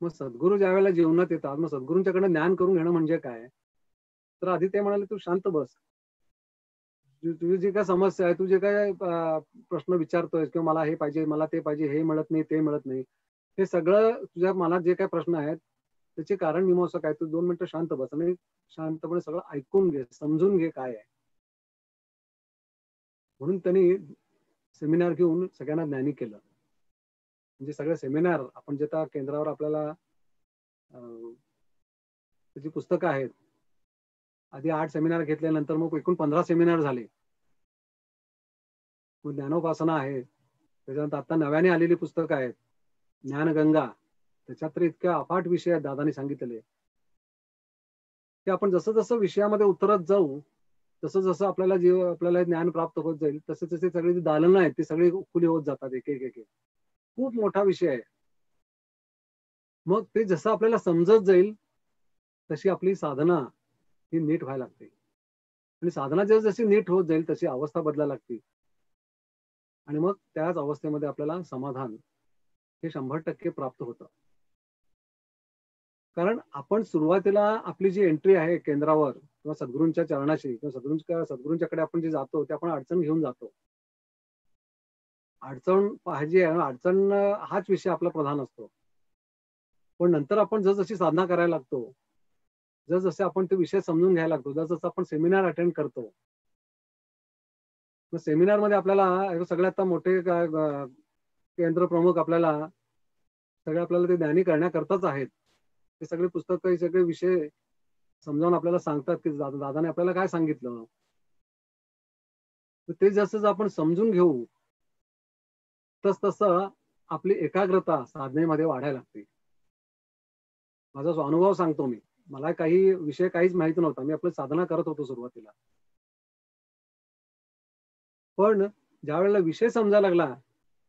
मग सद्गुरू ज्या वेळेला जीवनात येतात, मग सद्गुरूंच्याकडे ज्ञान करून घेणं म्हणजे काय, तर आधी ते म्हणाले तू शांत बस. तुझी जी काय समस्या आहे, तू जे काय प्रश्न विचारतोय किंवा मला हे पाहिजे, मला ते पाहिजे, हे मिळत नाही, ते मिळत नाही, हे सगळं तुझ्या मनात जे काय प्रश्न आहेत त्याचे कारण मीमांसा काय. तू 2 मिनिटं शांत बस आणि शांतपणे सगळं ऐकून घे, समजून घे काय आहे. म्हणून त्यांनी सेमिनार घेऊन सगळ्यांना ज्ञानी केलं. म्हणजे सगळे सेमिनार आपण जे त्या केंद्रावर आपल्याला त्याची पुस्तकं आहेत. आधी 8 सेमिनार घेतल्यानंतर मग एकूण 15 सेमिनार झाले. मग ज्ञानोपासना आहे, त्याच्यानंतर आता नव्याने आलेली पुस्तकं आहेत, ज्ञानगंगा. त्याच्यात तर इतक्या अफाट विषय आहेत दादानी सांगितलेले, की आपण जसं जसं विषयामध्ये उतरत जाऊ तसं जसं आपल्याला ज्ञान प्राप्त होत जाईल तसे तसे सगळी जी दालनं आहेत ती सगळी खुली होत जातात एक एक एक एक. खूप मोठा विषय आहे. मग ते जसं आपल्याला समजत जाईल तशी आपली साधना ही नीट व्हायला लागते आणि साधना जशी नीट होत जाईल तशी अवस्था बदलायला लागते आणि मग त्याच अवस्थेमध्ये आपल्याला समाधान हे 100% प्राप्त होतं. कारण आपण सुरुवातीला आपली जी एंट्री आहे केंद्रावर किंवा सद्गुरूंच्या चरणाशी किंवा सद्गुरूंच्याकडे आपण जे जातो ते आपण अडचण घेऊन जातो. अडचण पाहिजे आणि अडचण हाच विषय आपला प्रधान असतो. पण नंतर आपण जसजशी साधना करायला लागतो, जसजसे आपण ते विषय समजून घ्यायला लागतो, जसजसं आपण सेमिनार अटेंड करतो. मग सेमिनारमध्ये आपल्याला सगळ्यात मोठे केंद्र प्रमुख आपल्याला ते ज्ञानी करण्याकरताच आहेत. ते सगळे पुस्तक हे सगळे विषय समजावून आपल्याला सांगतात की दादाने आपल्याला काय सांगितलं. तर ते जसं आपण समजून घेऊ तसं आपली एकाग्रता साधनेमध्ये वाढायला लागते. माझा जो अनुभव सांगतो मी. मला काही विषय काहीच माहिती नव्हता. मी आपली साधना करत होतो सुरुवातीला. पण ज्यावेळेला विषय समजायला लागला,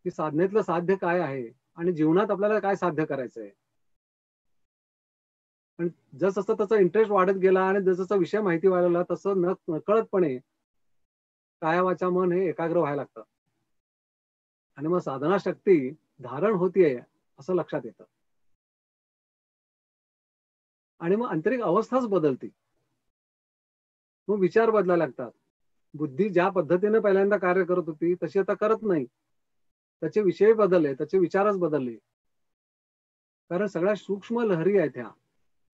की साधनेतलं साध्य काय आहे आणि जीवनात आपल्याला काय साध्य करायचंय. आणि जसं त्याचा इंटरेस्ट वाढत गेला आणि जसं विषय माहिती व्हायला लागला तसं नकळतपणे काया वाचा मन हे एकाग्र व्हायला लागतं. आणि मग साधना शक्ती धारण होतीये असं लक्षात येतं. आणि मग आंतरिक अवस्थाच बदलते. मग विचार बदलायला लागतात. बुद्धी ज्या पद्धतीने पहिल्यांदा कार्य करत होती तशी आता करत नाही. त्याचे विषय बदलले, त्याचे विचारच बदलले. कारण सगळ्या सूक्ष्म लहरी आहेत ह्या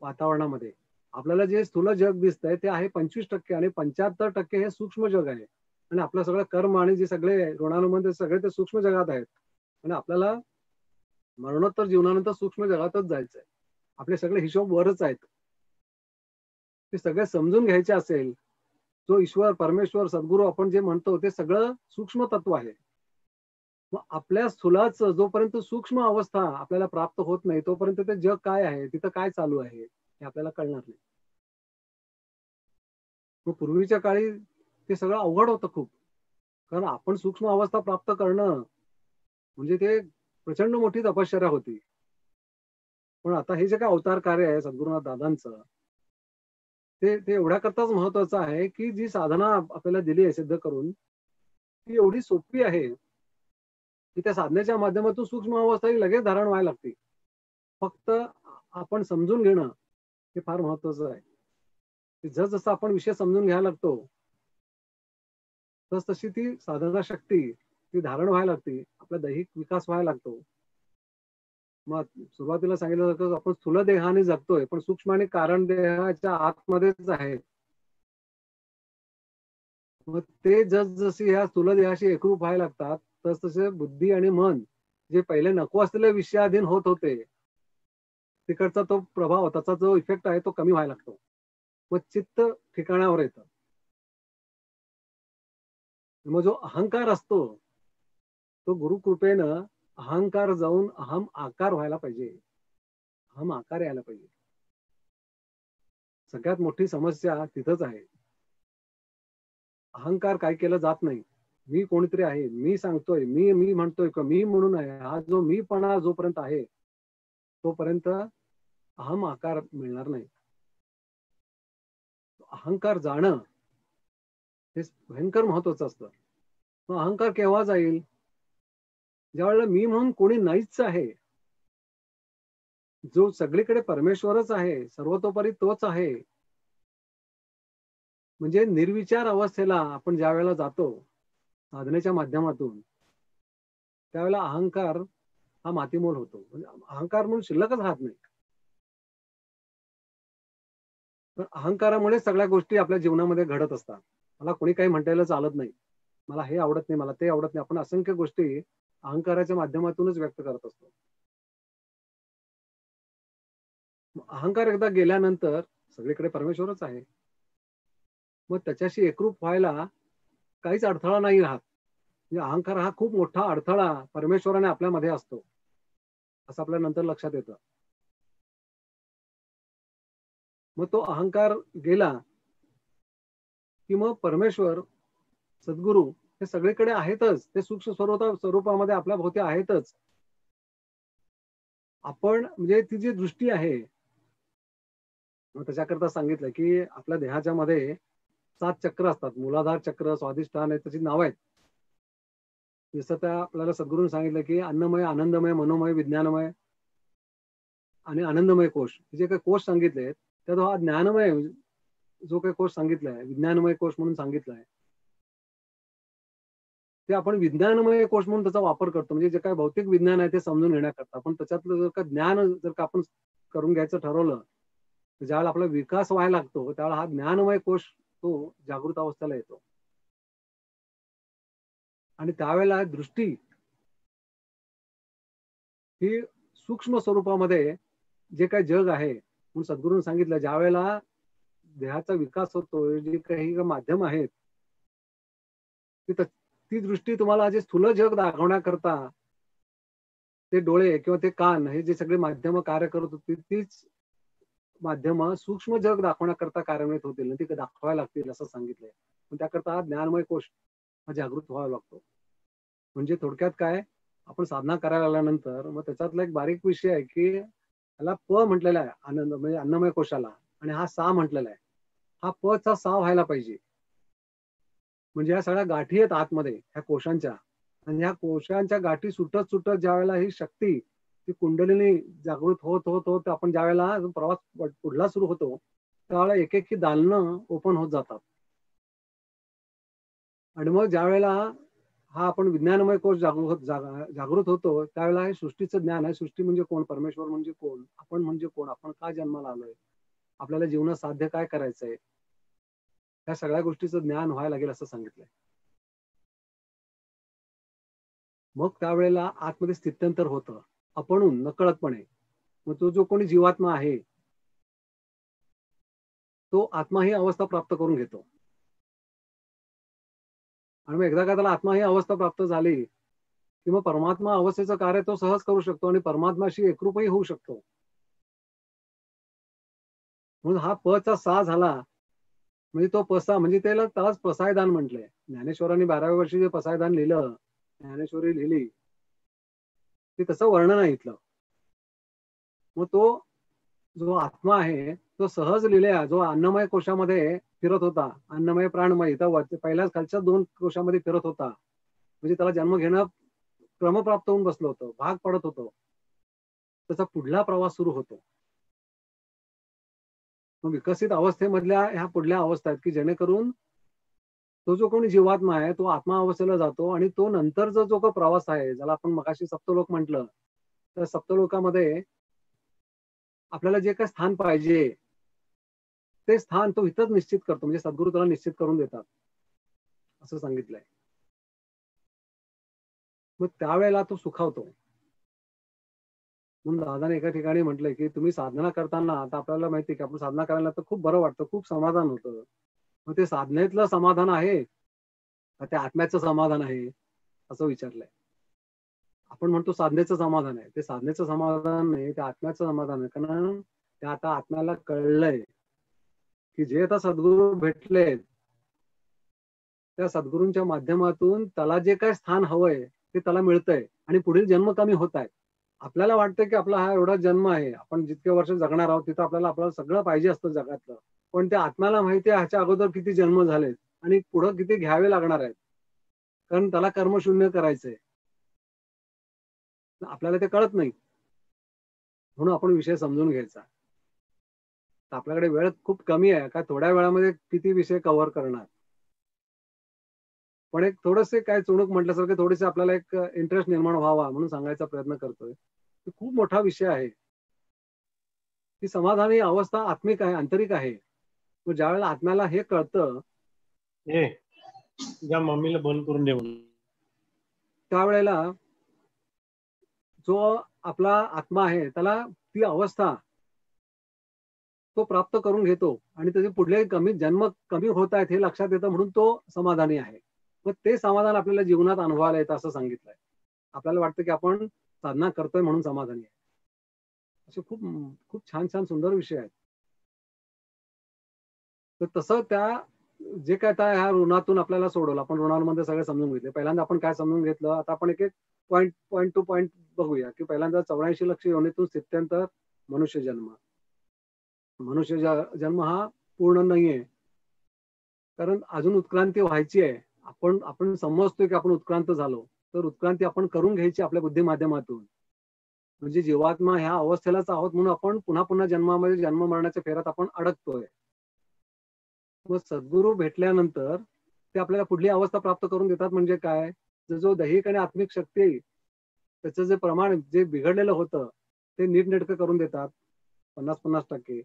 वातावरणामध्ये. आपल्याला जे स्थूल जग दिसतंय ते आहे 25% आणि 75% हे सूक्ष्म जग आहे. आणि आपलं सगळं कर्म आणि जे सगळे ऋणानुबंध सगळे ते सूक्ष्म जगात आहेत. आणि आपल्याला मरणोत्तर जीवनानंतर सूक्ष्म जगातच जायचंय. आपले सगळे हिशोब वरच आहेत. ते सगळे समजून घ्यायचे असेल, जो ईश्वर, परमेश्वर, सद्गुरू आपण जे म्हणतो ते सगळं सूक्ष्म तत्व आहे. मग आपल्या स्थूलाचं जोपर्यंत सूक्ष्म अवस्था आपल्याला प्राप्त होत नाही तोपर्यंत ते जग काय आहे, तिथं काय चालू आहे हे आपल्याला कळणार नाही. मग पूर्वीच्या काळी ते सगळं अवघड होतं खूप. कारण आपण सूक्ष्म अवस्था प्राप्त करणं म्हणजे ते प्रचंड मोठी तपश्चर्या होती. पण आता हे जे काही अवतार कार्य आहे सद्गुरुनाथ दादांचं, ते ते एवढ्याकरताच महत्वाचं आहे, की जी साधना आपल्याला दिली आहे सिद्ध करून, ती एवढी सोपी आहे, की त्या साधनेच्या माध्यमातून सूक्ष्म अवस्था ही लगेच धारण व्हायला लागते. फक्त आपण समजून घेणं हे फार महत्वाचं आहे. की जसं आपण विषय समजून घ्यायला लागतो, तशी ती साधना शक्ती ती धारण व्हायला लागते. आपला दैहिक विकास व्हायला लागतो. मग सुरुवातीला सांगितल्यासारखं आपण स्थूल देहाने जगतोय, पण सूक्ष्म आणि कारण देहाच्या आतमध्येच आहे. मग ते जसजसे ह्या स्थूल देहाशी एकरूप व्हायला लागतात, तसतसे बुद्धी आणि मन जे पहिले नको असलेल्या विषयाधीन होत होते, तिकडचा तो प्रभाव, त्याचा जो इफेक्ट आहे तो कमी व्हायला लागतो. मग चित्त ठिकाणावर येतं. मग जो अहंकार असतो, तो गुरुकृपेनं अहंकार जाऊन अहम आकार व्हायला पाहिजे. अहम आकार यायला पाहिजे. सगळ्यात मोठी समस्या तिथंच आहे. अहंकार काय केलं जात नाही. मी कोणीतरी आहे, मी सांगतोय, मी मी म्हणतोय का मी म्हणून आहे. हा जो मीपणा जोपर्यंत आहे, तोपर्यंत अहम आकार मिळणार नाही. अहंकार जाणं हे भयंकर महत्वाचं असतं. मग अहंकार केव्हा जाईल? ज्यावेळेला मी म्हणून कोणी नाहीच आहे. जो सगळीकडे परमेश्वरच आहे, सर्वतोपरी तोच आहे. म्हणजे निर्विचार अवस्थेला आपण ज्या वेळेला जातो साधनेच्या माध्यमातून, त्यावेळेला अहंकार हा मातीमोल होतो. म्हणजे अहंकार म्हणून शिल्लकच राहत नाही. पण अहंकारामुळे सगळ्या गोष्टी आपल्या जीवनामध्ये घडत असतात. मला कोणी काही म्हणता चालत नाही. मला हे आवडत नाही, मला ते आवडत नाही. आपण असंख्य गोष्टी अहंकाराच्या माध्यमातूनच व्यक्त करत असतो. अहंकार एकदा गेल्यानंतर सगळीकडे परमेश्वरच आहे. मग त्याच्याशी एकरूप व्हायला काहीच अडथळा नाही राहत. म्हणजे अहंकार हा खूप मोठा अडथळा परमेश्वराने आपल्यामध्ये असतो. असं आपल्या नंतर लक्षात येतं. मग तो अहंकार गेला की मग परमेश्वर, सद्गुरू हे सगळीकडे आहेतच, ते सूक्ष्म स्वरूपामध्ये आपल्या भोवती आहेतच. आपण म्हणजे ती जी दृष्टी आहे, मग त्याच्याकरता सांगितलं की आपल्या देहाच्या मध्ये 7 चक्र असतात. मूलाधार चक्र, स्वाधिष्ठान आहे, त्याची नाव आहेत. जसं त्या आपल्याला सद्गुरूंनी सांगितलं की अन्नमय, आनंदमय, मनोमय, विज्ञानमय आणि आनंदमय कोश, जे काही कोश सांगितले त्यात हा ज्ञानमय जो काही कोश सांगितलाय, विज्ञानमय कोश म्हणून सांगितलाय, ते आपण विज्ञानमय कोश म्हणून त्याचा वापर करतो. म्हणजे जे काही भौतिक विज्ञान आहे ते समजून घेण्याकरता. पण त्याच्यातलं जर का ज्ञान जर का आपण करून घ्यायचं ठरवलं, तर ज्यावेळेला आपला विकास व्हायला लागतो त्यावेळेला हा ज्ञानमय कोश तो जागृत अवस्थेला येतो. आणि त्यावेळेला दृष्टी ही सूक्ष्म स्वरूपामध्ये जे काही जग आहे, म्हणून सद्गुरूंनी सांगितलं ज्या वेळेला देहाचा विकास होतो, जे काही माध्यम आहेत ती दृष्टी तुम्हाला जे स्थूल जग दाखवण्याकरता ते डोळे किंवा ते कान हे जे सगळे माध्यम कार्य करत होती, तीच माध्यम सूक्ष्म जग दाखवण्याकरता कार्यान्वित होतील, ती दाखवायला लागतील असं सांगितलंय. पण त्याकरता हा ज्ञानमय कोश हा जागृत व्हावा लागतो. म्हणजे थोडक्यात काय, आपण साधना करायला लागल्यानंतर मग त्याच्यातला एक बारीक विषय आहे की त्याला प म्हटलेला आहे, आनंद म्हणजे अन्नमय कोशाला, आणि हा सा म्हटलेला आहे. हा प चा सा व्हायला पाहिजे. म्हणजे ह्या सगळ्या गाठी आहेत आतमध्ये ह्या कोशांच्या, आणि ह्या कोशांच्या गाठी सुटत सुटत ज्या वेळेला ही शक्ती ती कुंडलिनी जागृत होत होत होत आपण ज्या वेळेला प्रवास पुढला सुरू होतो त्यावेळेला एक एक ही दालनं ओपन होत जातात. आणि मग ज्या वेळेला हा आपण विज्ञानमय कोश जागृत होतो त्यावेळेला हे सृष्टीचं ज्ञान आहे. सृष्टी म्हणजे कोण, परमेश्वर म्हणजे कोण, आपण म्हणजे कोण, आपण का जन्माला आलोय, आपल्याला जीवनात साध्य काय करायचंय, या सगळ्या गोष्टीचं ज्ञान व्हायला लागेल असं सांगितलंय. मग त्यावेळेला आतमध्ये स्थित्यंतर होतं आपणहून नकळतपणे. मग तो जो कोणी जीवात्मा आहे तो आत्मा ही अवस्था प्राप्त करून घेतो. आणि मग एकदा का त्याला आत्मा ही अवस्था प्राप्त झाली की मग परमात्मा अवस्थेचं कार्य तो सहज करू शकतो आणि परमात्माशी एकरूपही होऊ शकतो. म्हणून हा प चा सा झाला म्हणजे तो पसा, म्हणजे त्यालाच पसायदान म्हटलंय. ज्ञानेश्वरांनी 12व्या वर्षी जे पसायदान लिहिलं, ज्ञानेश्वरी लिहिली, ते तसं वर्णन आहे इथलं. मग तो जो आत्मा आहे तो सहज लिहिल्या जो अन्नमय कोशामध्ये फिरत होता, अन्नमय प्राणमय, तर पहिल्याच खालच्या 2 कोशामध्ये फिरत होता, म्हणजे त्याला जन्म घेणं क्रमप्राप्त होऊन बसलं होतं, भाग पडत होतो, त्याचा पुढला प्रवास सुरू होतो. मग विकसित अवस्थेमधल्या ह्या पुढल्या अवस्था आहेत की जेणेकरून तो जो कोणी जीवात्मा आहे तो आत्मा अवस्थेला जातो आणि तो नंतरचा जो काही प्रवास आहे ज्याला आपण मगाशी सप्तलोक म्हटलं, तर सप्तलोकामध्ये आपल्याला जे काही स्थान पाहिजे ते स्थान तो इथंच निश्चित करतो. म्हणजे सद्गुरू त्याला निश्चित करून देतात असं सांगितलंय. मग त्यावेळेला तो सुखावतो. म्हणून दादाने एका ठिकाणी म्हटलंय की तुम्ही साधना करताना, आता आपल्याला माहिती आहे की आपण साधना करायला तर खूप बरं वाटतं, खूप समाधान होतं. मग ते साधनेतलं समाधान आहे का त्या आत्म्याचं समाधान आहे असं विचारलंय. आपण म्हणतो साधनेचं समाधान आहे, ते साधनेचं समाधान नाही, ते आत्म्याचं समाधान आहे. कारण ते आता आत्म्याला कळलंय की जे आता सद्गुरू भेटलेत त्या सद्गुरूंच्या माध्यमातून त्याला जे काय स्थान हवंय ते त्याला मिळतंय आणि पुढील जन्म कमी होत आहेत. आपल्याला वाटतं की आपला हा एवढा जन्म आहे, आपण जितके वर्ष जगणार आहोत तिथं आपल्याला सगळं पाहिजे असतं जगातलं, पण त्या आत्म्याला माहिती आहे ह्याच्या अगोदर किती जन्म झालेत आणि पुढं किती घ्यावे लागणार आहेत, कारण त्याला कर्मशून्य करायचंय. आपल्याला ते कळत नाही, म्हणून आपण विषय समजून घ्यायचा. आपल्याकडे वेळ खूप कमी आहे, का थोड्या वेळामध्ये किती विषय कव्हर करणार. पण एक थोडंसं काय चुणूक म्हटल्यासारखं थोडेसे आपल्याला एक इंटरेस्ट निर्माण व्हावा म्हणून सांगायचा प्रयत्न करतोय. खूप मोठा विषय आहे की समाधान ही अवस्था आत्मिक आहे, आंतरिक आहे. मग ज्या वेळेला आत्म्याला हे कळतं ज्या मम्मीला बंद करून देऊन त्यावेळेला जो आपला आत्मा आहे त्याला ती अवस्था तो प्राप्त करून घेतो आणि त्याचे पुढले जन्म कमी होत आहेत हे लक्षात येतं, म्हणून तो समाधानी आहे. मग ते समाधान आपल्याला जीवनात अनुभवायला येतं असं सांगितलंय. आपल्याला वाटतं की आपण साधना करतोय म्हणून समाधानी आहे. असे खूप खूप छान छान सुंदर विषय आहेत. तर तसं त्या जे काय आता ह्या ऋणातून आपल्याला सोडवलं, आपण ऋणांमध्ये सगळे समजून घेतले. पहिल्यांदा आपण काय समजून घेतलं, आता आपण एक एक पॉईंट टू पॉईंट बघूया. की पहिल्यांदा 84 लक्ष योनीतून स्थित्यंतर मनुष्य जन्म. मनुष्य जन्म हा पूर्ण नाहीये, कारण अजून उत्क्रांती व्हायची आहे. आपण समजतोय की आपण उत्क्रांत झालो, तर उत्क्रांती आपण करून घ्यायची आपल्या बुद्धी माध्यमातून. म्हणजे जीवात्मा ह्या अवस्थेलाच आहोत म्हणून आपण पुन्हा पुन्हा जन्मामध्ये जन्म मरणाच्या फेऱ्यात आपण अडकतोय. मग सद्गुरू भेटल्यानंतर ते आपल्याला पुढली अवस्था प्राप्त करून देतात. म्हणजे काय, जो दैहिक आणि आत्मिक शक्ती आहे, त्याचं जे प्रमाण जे बिघडलेलं होतं ते नीटनेटकं करून देतात 50-50%.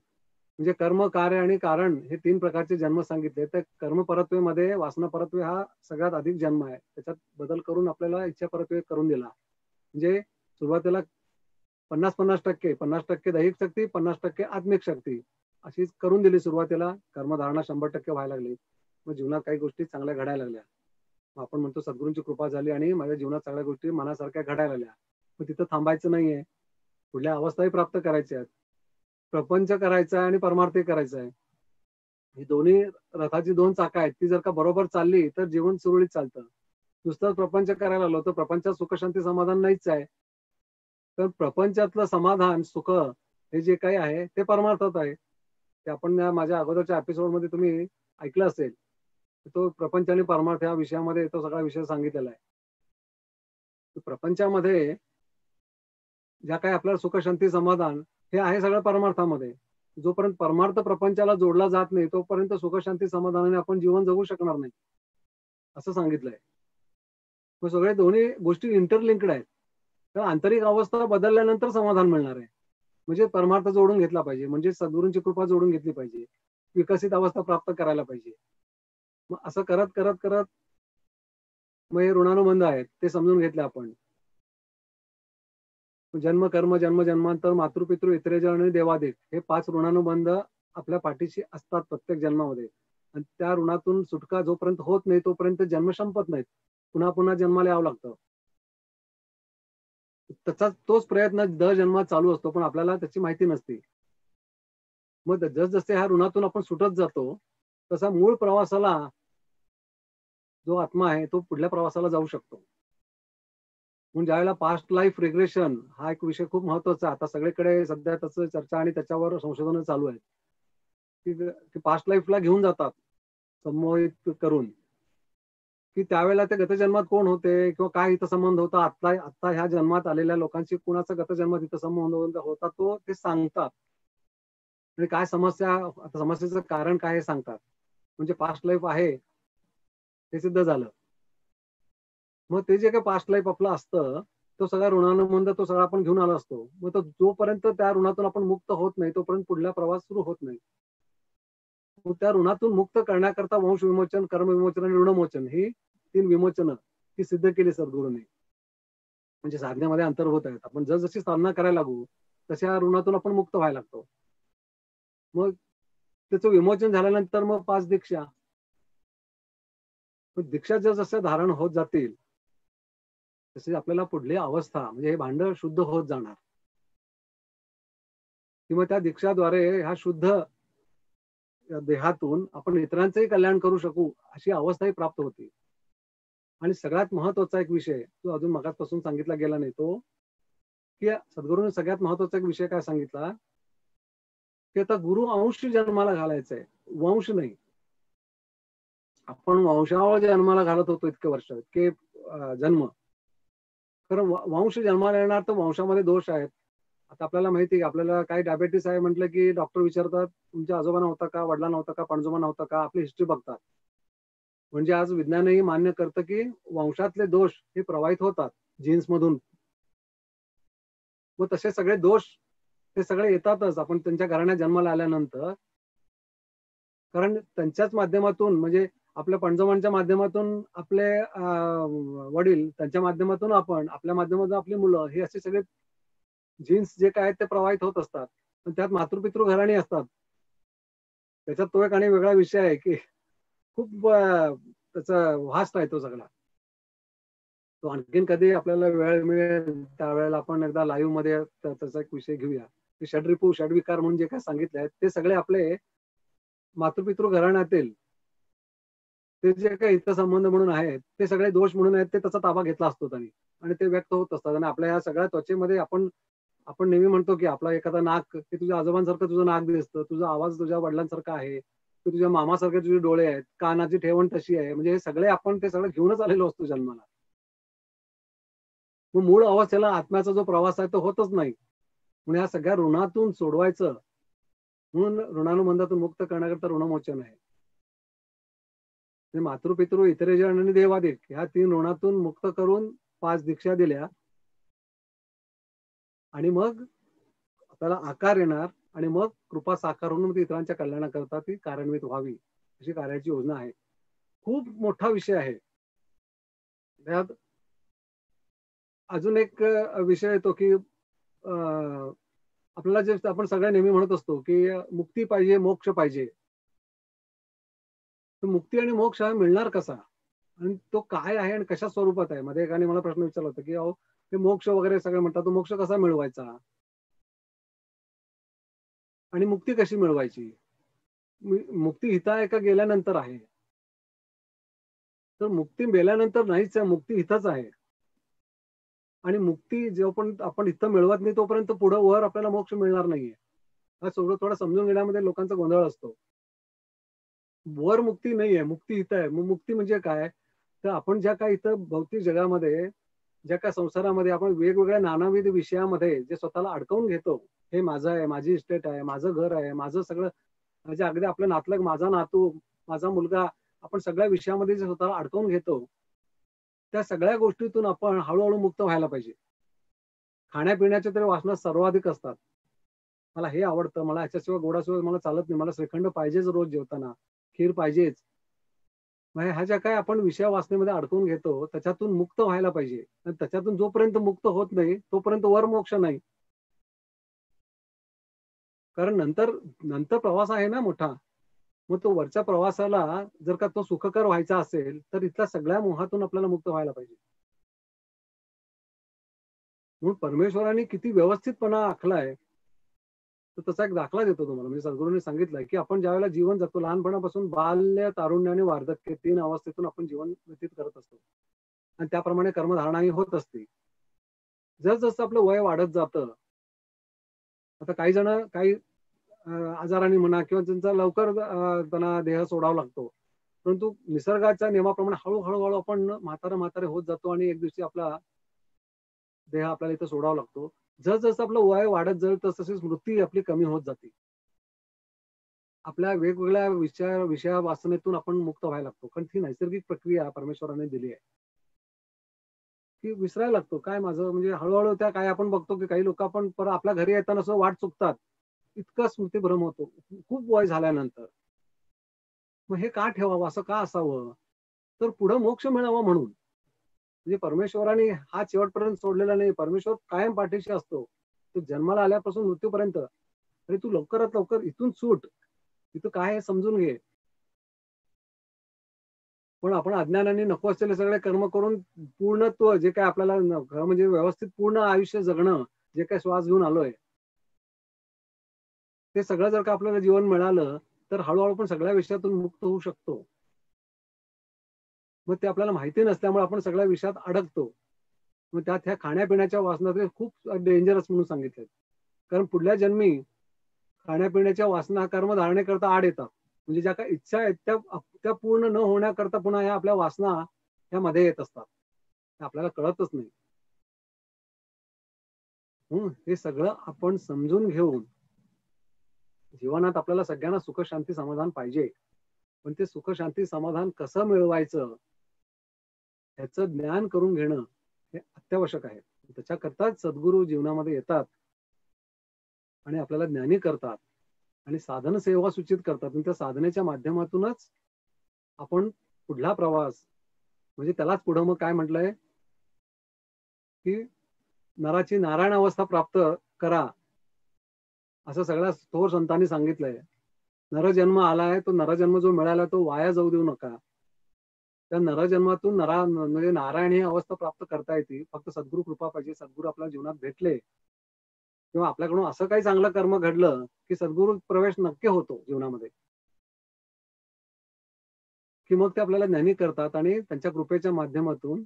म्हणजे कर्म, कार्य आणि कारण हे 3 प्रकारचे जन्म सांगितले. तर कर्म परत्वेमध्ये वासना परत्वे हा सगळ्यात अधिक जन्म आहे. त्याच्यात बदल करून आपल्याला इच्छा परत्वे करून दिला. म्हणजे सुरुवातीला 50-50%, 50% दैहिक शक्ती, 50% आत्मिक शक्ती अशी करून दिली सुरुवातीला. कर्मधारणा 100% व्हायला लागली. मग जीवनात काही गोष्टी चांगल्या घडायला लागल्या. मग आपण म्हणतो सद्गुरूंची कृपा झाली आणि माझ्या जीवनात सगळ्या गोष्टी मनासारख्या घडायला लागल्या. मग तिथं थांबायचं नाहीये, पुढल्या अवस्थाही प्राप्त करायच्या आहेत. प्रपंच करायचा आहे आणि परमार्थही करायचा आहे. ही दोन्ही रथाची 2 चाकं आहेत. ती जर का बरोबर चालली तर जीवन सुरळीत चालतं. नुसतं प्रपंच करायला लागलो तर प्रपंचात सुख शांती समाधान नाहीच आहे. तर प्रपंचातलं समाधान सुख हे जे काही आहे ते परमार्थात आहे. ते आपण माझ्या अगोदरच्या एपिसोडमध्ये तुम्ही ऐकलं असेल. तो प्रपंच आणि परमार्थ या विषयामध्ये तो सगळा विषय सांगितलेला आहे. प्रपंचामध्ये ज्या काही आपल्याला सुख शांती समाधान हे आहे सगळं परमार्थामध्ये. जोपर्यंत परमार्थ प्रपंचाला जोडला जात नाही तोपर्यंत सुख शांती समाधानाने आपण जीवन जगू शकणार नाही, असं सांगितलंय. मग सगळे दोन्ही गोष्टी इंटरलिंक्ड आहेत. तर आंतरिक अवस्था बदलल्यानंतर समाधान मिळणार आहे. म्हणजे परमार्थ जोडून घेतला पाहिजे, म्हणजे सद्गुरूंची कृपा जोडून घेतली पाहिजे, विकसित अवस्था प्राप्त करायला पाहिजे. मग असं करत करत करत मग हे ऋणानुबंध आहेत ते समजून घेतले आपण. जन्म कर्म जन्म जन्मांतर मातृपितृ इतरेजन आणि देवादेव हे 5 ऋणानुबंध आपल्या पाठीशी असतात प्रत्येक जन्मामध्ये. आणि त्या ऋणातून सुटका जोपर्यंत होत नाही तोपर्यंत जन्म संपत नाहीत. पुन्हा पुन्हा जन्माला यावं लागतं. त्याचा तोच प्रयत्न दर जन्मात चालू असतो, पण आपल्याला त्याची माहिती नसते. मग जसजसे ह्या ऋणातून आपण सुटत जातो तसा मूळ प्रवासाला जो आत्मा आहे तो पुढल्या प्रवासाला जाऊ शकतो. म्हणून ज्यावेळेला पास्ट लाईफ रिग्रेशन हा एक विषय खूप महत्वाचा आहे. आता सगळीकडे सध्या त्याचं चर्चा आणि त्याच्यावर संशोधन चालू आहे. की पास्ट लाईफला घेऊन जातात संमोहित करून, की त्यावेळेला ते गतजन्मात कोण होते किंवा काय हितसंबंध होता, आता ह्या जन्मात आलेल्या लोकांशी कुणाचा गतजन्मात हितसंबंध होता तो ते सांगतात. आणि काय समस्या, आता समस्येचं कारण काय हे सांगतात. म्हणजे पास्ट लाईफ आहे हे सिद्ध झालं. मग ते जे काही पास्ट लाईफ आपलं असतं तो सगळा ऋणानुबंध तो सगळा आपण घेऊन आलो असतो. मग तो जोपर्यंत त्या ऋणातून आपण मुक्त होत नाही तोपर्यंत पुढला प्रवास सुरू होत नाही. मग त्या ऋणातून मुक्त करण्याकरता वंश विमोचन, कर्म विमोचन आणि ऋणमोचन ही 3 विमोचन ही सिद्ध केली सद्गुरूंनी. म्हणजे साधनेमध्ये अंतर्भूत आहेत. आपण जसजशी साधना करायला लागू तशा ऋणातून आपण मुक्त व्हायला लागतो. मग त्याचं विमोचन झाल्यानंतर मग 5 दीक्षा. दीक्षा जसं धारण होत जातील तसे आपल्याला पुढली अवस्था म्हणजे हे भांड शुद्ध होत जाणार. किंवा त्या दीक्षाद्वारे ह्या शुद्ध देहातून आपण इतरांचंही कल्याण करू शकू अशी अवस्थाही प्राप्त होती. आणि सगळ्यात महत्वाचा एक विषय जो अजून मगाचपासून सांगितला गेला नाही तो, की सद्गुरूंनी सगळ्यात महत्वाचा एक विषय काय सांगितला, की आता गुरु अंश जन्माला घालायचा आहे, वंश नाही. आपण वंशावळ जन्माला घालत होतो इतके वर्ष, इतके जन्म. कारण वंश जन्माला येणार तर वंशामध्ये दोष आहेत. आता आपल्याला माहिती आहे, आपल्याला काही डायबेटीस आहे म्हटलं की डॉक्टर विचारतात तुमच्या आजोबा नव्हता का, वडिला नव्हता का, पणजोबा नव्हता का, आपली हिस्ट्री बघतात. म्हणजे आज विज्ञानही मान्य करतं की वंशातले दोष हे प्रवाहित होतात जीन्स मधून. मग तसे सगळे दोष ते सगळे येतातच आपण त्यांच्या घराण्यात जन्माला आल्यानंतर. कारण त्यांच्याच माध्यमातून म्हणजे आपल्या पणजोबांच्या माध्यमातून आपले वडील, त्यांच्या माध्यमातून आपण, आपल्या माध्यमातून आपली मुलं, हे असे सगळे जीन्स जे काय ते प्रवाहित होत असतात. पण त्यात मातृपितृ घराणी असतात. त्याच्यात तो एक आणि वेगळा विषय आहे की खूप त्याचा व्हास्ट आहे तो सगळा. तो आणखीन कधी आपल्याला वेळ मिळेल त्यावेळेला आपण एकदा लाईव्ह मध्ये त्याचा एक विषय घेऊया. षडरिपू षडविकार म्हणून जे काय सांगितले आहेत ते सगळे आपले मातृपितृ घराण्यातील ते जे काही हितसंबंध म्हणून आहेत ते सगळे दोष म्हणून आहेत, ते त्याचा ताबा घेतला असतो त्यांनी आणि ते व्यक्त होत असतात. आणि आपल्या ह्या सगळ्या त्वचेमध्ये आपण आपण नेहमी म्हणतो की आपला एखादा नाक, की तुझ्या आजोबांसारखं तुझं नाक दिसतं, तुझा आवाज तुझ्या वडिलांसारखा आहे, की तुझ्या मामासारखे तुझे डोळे आहेत, कानाची ठेवण तशी आहे. म्हणजे हे सगळे आपण ते सगळं घेऊनच आलेलो असतो जन्माला. मग मूळ अवस्थेला आत्म्याचा जो प्रवास आहे तो होतच नाही. म्हणून या सगळ्या ऋणातून सोडवायचं, म्हणून ऋणानुबंधातून मुक्त करण्याकरता ऋणमोचन आहे. मातृपितृ इतरेजन आणि देवादिक ह्या 3 ऋणातून मुक्त करून 5 दीक्षा दिल्या आणि मग त्याला आकार येणार आणि मग कृपा साकार होऊन ती इतरांच्या कल्याणाकरता ती कार्यान्वित व्हावी, अशी कार्याची योजना आहे. खूप मोठा विषय आहे. त्यात अजून एक विषय येतो की आपल्याला जे आपण सगळ्या नेहमी म्हणत असतो की मुक्ती पाहिजे, मोक्ष पाहिजे. तर मुक्ती आणि मोक्ष हा मिळणार कसा आणि तो काय आहे आणि कशा स्वरूपात आहे. मध्ये एकाने मला प्रश्न विचारला होता की अहो ते मोक्ष वगैरे सगळे म्हणतात, तो मोक्ष कसा मिळवायचा आणि मुक्ती कशी मिळवायची. मुक्ती इथं आहे का गेल्यानंतर आहे. तर मुक्ती मेल्यानंतर नाहीच आहे, मुक्ती इथंच आहे. आणि मुक्ती जेव्हा पण आपण इथं मिळवत नाही तोपर्यंत पुढे वर आपल्याला मोक्ष मिळणार नाहीये. हा सगळं थोडं समजून घेण्यामध्ये लोकांचा गोंधळ असतो. वर मुक्ती नाहीये, मुक्ती इथं आहे. मग मुक्ती म्हणजे काय, तर आपण ज्या काही इथं भौतिक जगामध्ये, ज्या काही संसारामध्ये आपण वेगवेगळ्या नानाविध विषयामध्ये जे स्वतःला अडकवून घेतो, हे माझं आहे, माझी इस्टेट आहे, माझं घर आहे, माझं सगळं, म्हणजे अगदी आपलं नातलग, माझा नातू, माझा मुलगा, आपण सगळ्या विषयामध्ये जे स्वतःला अडकवून घेतो, त्या सगळ्या गोष्टीतून आपण हळूहळू मुक्त व्हायला पाहिजे. खाण्यापिण्याच्या तरी वासना सर्वाधिक असतात. मला हे आवडतं, मला ह्याच्याशिवाय गोडाशिवाय मला चालत नाही, मला श्रीखंड पाहिजेच रोज जेवताना, खीर पाहिजेच. म्हणजे ह्या ज्या काय आपण विषय वासनेमध्ये अडकून घेतो त्याच्यातून मुक्त व्हायला पाहिजे. आणि त्याच्यातून जोपर्यंत मुक्त होत नाही तोपर्यंत वर मोक्ष नाही. कारण नंतर नंतर प्रवास आहे ना मोठा. मग तो वरच्या प्रवासाला जर का तो सुखकर व्हायचा असेल तर इथल्या सगळ्या मोहातून आपल्याला मुक्त व्हायला पाहिजे. म्हणून परमेश्वराने किती व्यवस्थितपणा आखलाय, तर तसा एक दाखला देतो तुम्हाला. म्हणजे सद्गुरूंनी सांगितलंय की आपण ज्यावेळेला जीवन जगतो, लहानपणापासून बाल्य, तारुण्य आणि वार्धक्य 3 अवस्थेतून आपण जीवन व्यतीत करत असतो आणि त्याप्रमाणे कर्मधारणाही होत असते. जसं आपलं वय वाढत जातं, आता काही जण काही आजाराने म्हणा किंवा त्यांचा लवकर त्यांना देह सोडावा लागतो, परंतु निसर्गाच्या नियमाप्रमाणे हळूहळू आपण म्हातारे होत जातो आणि एक दिवशी आपला देह आपल्याला इथं सोडावा लागतो. जसं आपलं वय वाढत जाईल तसं स्मृती आपली कमी होत जाते. आपल्या वेगवेगळ्या विषया वासनेतून आपण मुक्त व्हायला लागतो. कारण ती नैसर्गिक प्रक्रिया परमेश्वराने दिली आहे. की विसरायला लागतो. काय माझं म्हणजे हळूहळू त्या काय आपण बघतो की काही लोक आपण परत आपल्या घरी येताना असं वाट चुकतात. इतका स्मृतीभ्रम होतो. खूप वय झाल्यानंतर. मग हे का ठेवावं? असं का असावं? तर पुढे मोक्ष मिळावा म्हणून. म्हणजे परमेश्वराने हा शेवटपर्यंत सोडलेला नाही. परमेश्वर कायम पाठीशी असतो. तो जन्माला आल्यापासून मृत्यूपर्यंत. आणि तू लवकरात लवकर इथून सुट. इथं काय आहे समजून घे. पण आपण अज्ञानाने नको असलेले सगळे कर्म करून पूर्णत्व जे काय आपल्याला खरं म्हणजे व्यवस्थित पूर्ण आयुष्य जगणं, जे काय श्वास घेऊन आलोय, ते सगळं जर का आपल्याला जीवन मिळालं तर हळूहळू पण सगळ्या विषयातून मुक्त होऊ शकतो. मग ते आपल्याला माहिती नसल्यामुळे आपण सगळ्या विषयात अडकतो. मग त्यात ह्या खाण्यापिण्याच्या वासना खूप डेंजरस म्हणून सांगितले. कारण पुढल्या जन्मी खाण्यापिण्याच्या वासना कर्म धारणेकरता आड येतात. म्हणजे ज्या काही इच्छा आहेत त्या पूर्ण न होण्याकरता पुन्हा ह्या आपल्या वासना ह्या मध्ये येत असतात. आपल्याला कळतच नाही. हे सगळं आपण समजून घेऊन जीवनात आपल्याला सगळ्यांना सुख शांती समाधान पाहिजे. पण ते सुख शांती समाधान कसं मिळवायचं ह्याचं ज्ञान करून घेणं हे अत्यावश्यक आहे. त्याच्याकरताच सद्गुरू जीवनामध्ये येतात आणि आपल्याला ज्ञानी करतात आणि साधन सेवा सूचित करतात. आणि त्या साधनेच्या माध्यमातूनच आपण पुढला प्रवास, म्हणजे त्यालाच पुढं मग काय म्हटलंय की नराची नारायण अवस्था प्राप्त करा, असं सगळ्या थोर संतांनी सांगितलंय. नरजन्म आलाय, तो नरजन्म जो मिळाला तो वाया जाऊ देऊ नका. त्या नरजन्मातून म्हणजे नारायण ही अवस्था प्राप्त करता येते. फक्त सद्गुरू कृपा पाहिजे. सद्गुरू आपल्या जीवनात भेटले किंवा आपल्याकडून असं काही चांगलं कर्म घडलं की सद्गुरू प्रवेश नक्की होतो जीवनामध्ये. की मग ते आपल्याला ज्ञानी करतात आणि त्यांच्या कृपेच्या माध्यमातून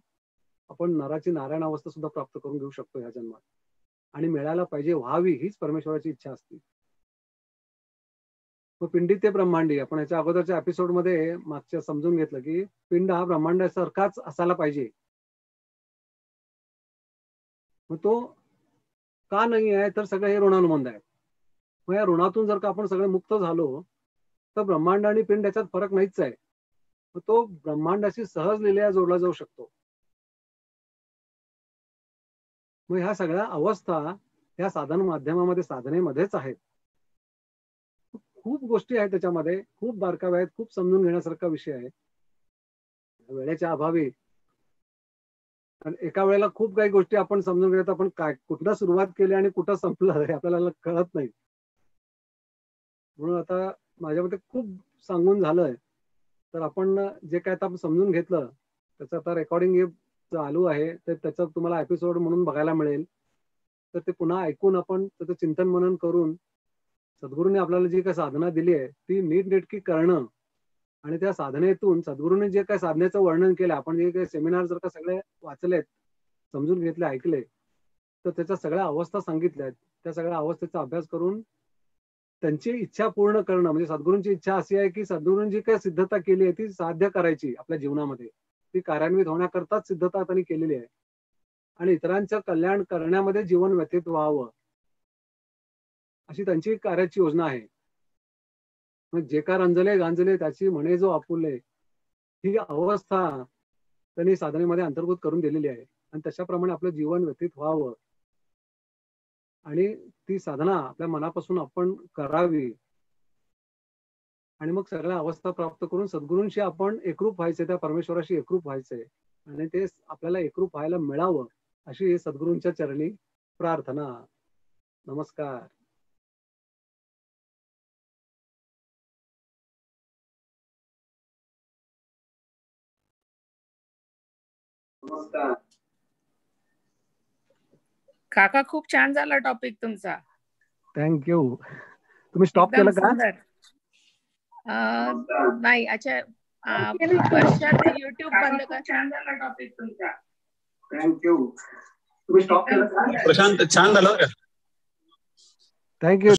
आपण नराची नारायण अवस्था सुद्धा प्राप्त करून घेऊ शकतो ह्या जन्मात. आणि मिळायला पाहिजे, व्हावी, हीच परमेश्वराची इच्छा असते. मग पिंडी ते ब्रह्मांडी, आपण याच्या अगोदरच्या एपिसोडमध्ये मागच्या समजून घेतलं की पिंड हा ब्रह्मांडासारखाच असायला पाहिजे. मग तो का नाही आहे, तर सगळं हे ऋणानुबंध आहे. मग या ऋणातून जर का आपण सगळे मुक्त झालो तर ब्रह्मांड आणि पिंड याच्यात फरक नाहीच आहे. मग तो ब्रह्मांडाशी सहज लिहिल्या जोडला जाऊ शकतो. मग ह्या सगळ्या अवस्था ह्या साधन माध्यमामध्ये, साधनेमध्येच आहेत. खूप गोष्टी आहेत त्याच्यामध्ये, खूप बारकावे आहेत, खूप समजून घेण्यासारखा विषय आहे. वेळेच्या अभावी एका वेळेला खूप काही गोष्टी आपण समजून घेत, आपण काय कुठं सुरुवात केली आणि कुठं संपलं हे आपल्याला कळत नाही. म्हणून आता माझ्या मते खूप सांगून झालंय, तर आपण जे काय आता समजून घेतलं त्याचं आता रेकॉर्डिंग चालू आहे, तर त्याचं तुम्हाला एपिसोड म्हणून बघायला मिळेल. तर ते पुन्हा ऐकून आपण त्याचं चिंतन मनन करून सद्गुरूंनी आपल्याला जी काही साधना दिली आहे ती नीटनेटकी करणं, आणि त्या साधनेतून सद्गुरूंनी जे काही साधनेचं वर्णन केलं, आपण जे काही सेमिनार जर का सगळे वाचलेत, समजून घेतले, ऐकले, तर त्याच्या सगळ्या अवस्था सांगितल्या आहेत. त्या सगळ्या अवस्थेचा अभ्यास करून त्यांची इच्छा पूर्ण करणं, म्हणजे सद्गुरूंची इच्छा अशी आहे की सद्गुरूंची काही सिद्धता केली आहे ती साध्य करायची आपल्या जीवनामध्ये, ती कार्यान्वित होण्याकरताच सिद्धता त्यांनी केलेली आहे. आणि इतरांचं कल्याण करण्यामध्ये जीवन व्यतीत व्हावं अशी त्यांची कार्याची योजना आहे. मग जे का रंजले गांजले त्याची म्हणे जो आपुले, ही अवस्था त्यांनी साधनेमध्ये अंतर्भूत करून दिलेली आहे. आणि तशाप्रमाणे आपलं जीवन व्यतीत व्हावं आणि ती साधना आपल्या मनापासून आपण करावी, आणि मग सगळ्या अवस्था प्राप्त करून सद्गुरूंशी आपण एकरूप व्हायचे, त्या परमेश्वराशी एकरूप व्हायचंय, आणि ते आपल्याला एकरूप व्हायला मिळावं अशी सद्गुरूंच्या चरणी प्रार्थना. नमस्कार. नमस्कार काका, खूप छान झाला टॉपिक तुमचा. थँक्यू. तुम्ही स्टॉप एकदम केलं का? सुंदर. नाही, अच्छा, वर्षात युट्यूब बंद कर. छान झाला टॉपिक तुमचा. थँक्यू. तुम्ही स्टॉप केलं का? प्रशांत, छान झालं का? थँक्यू.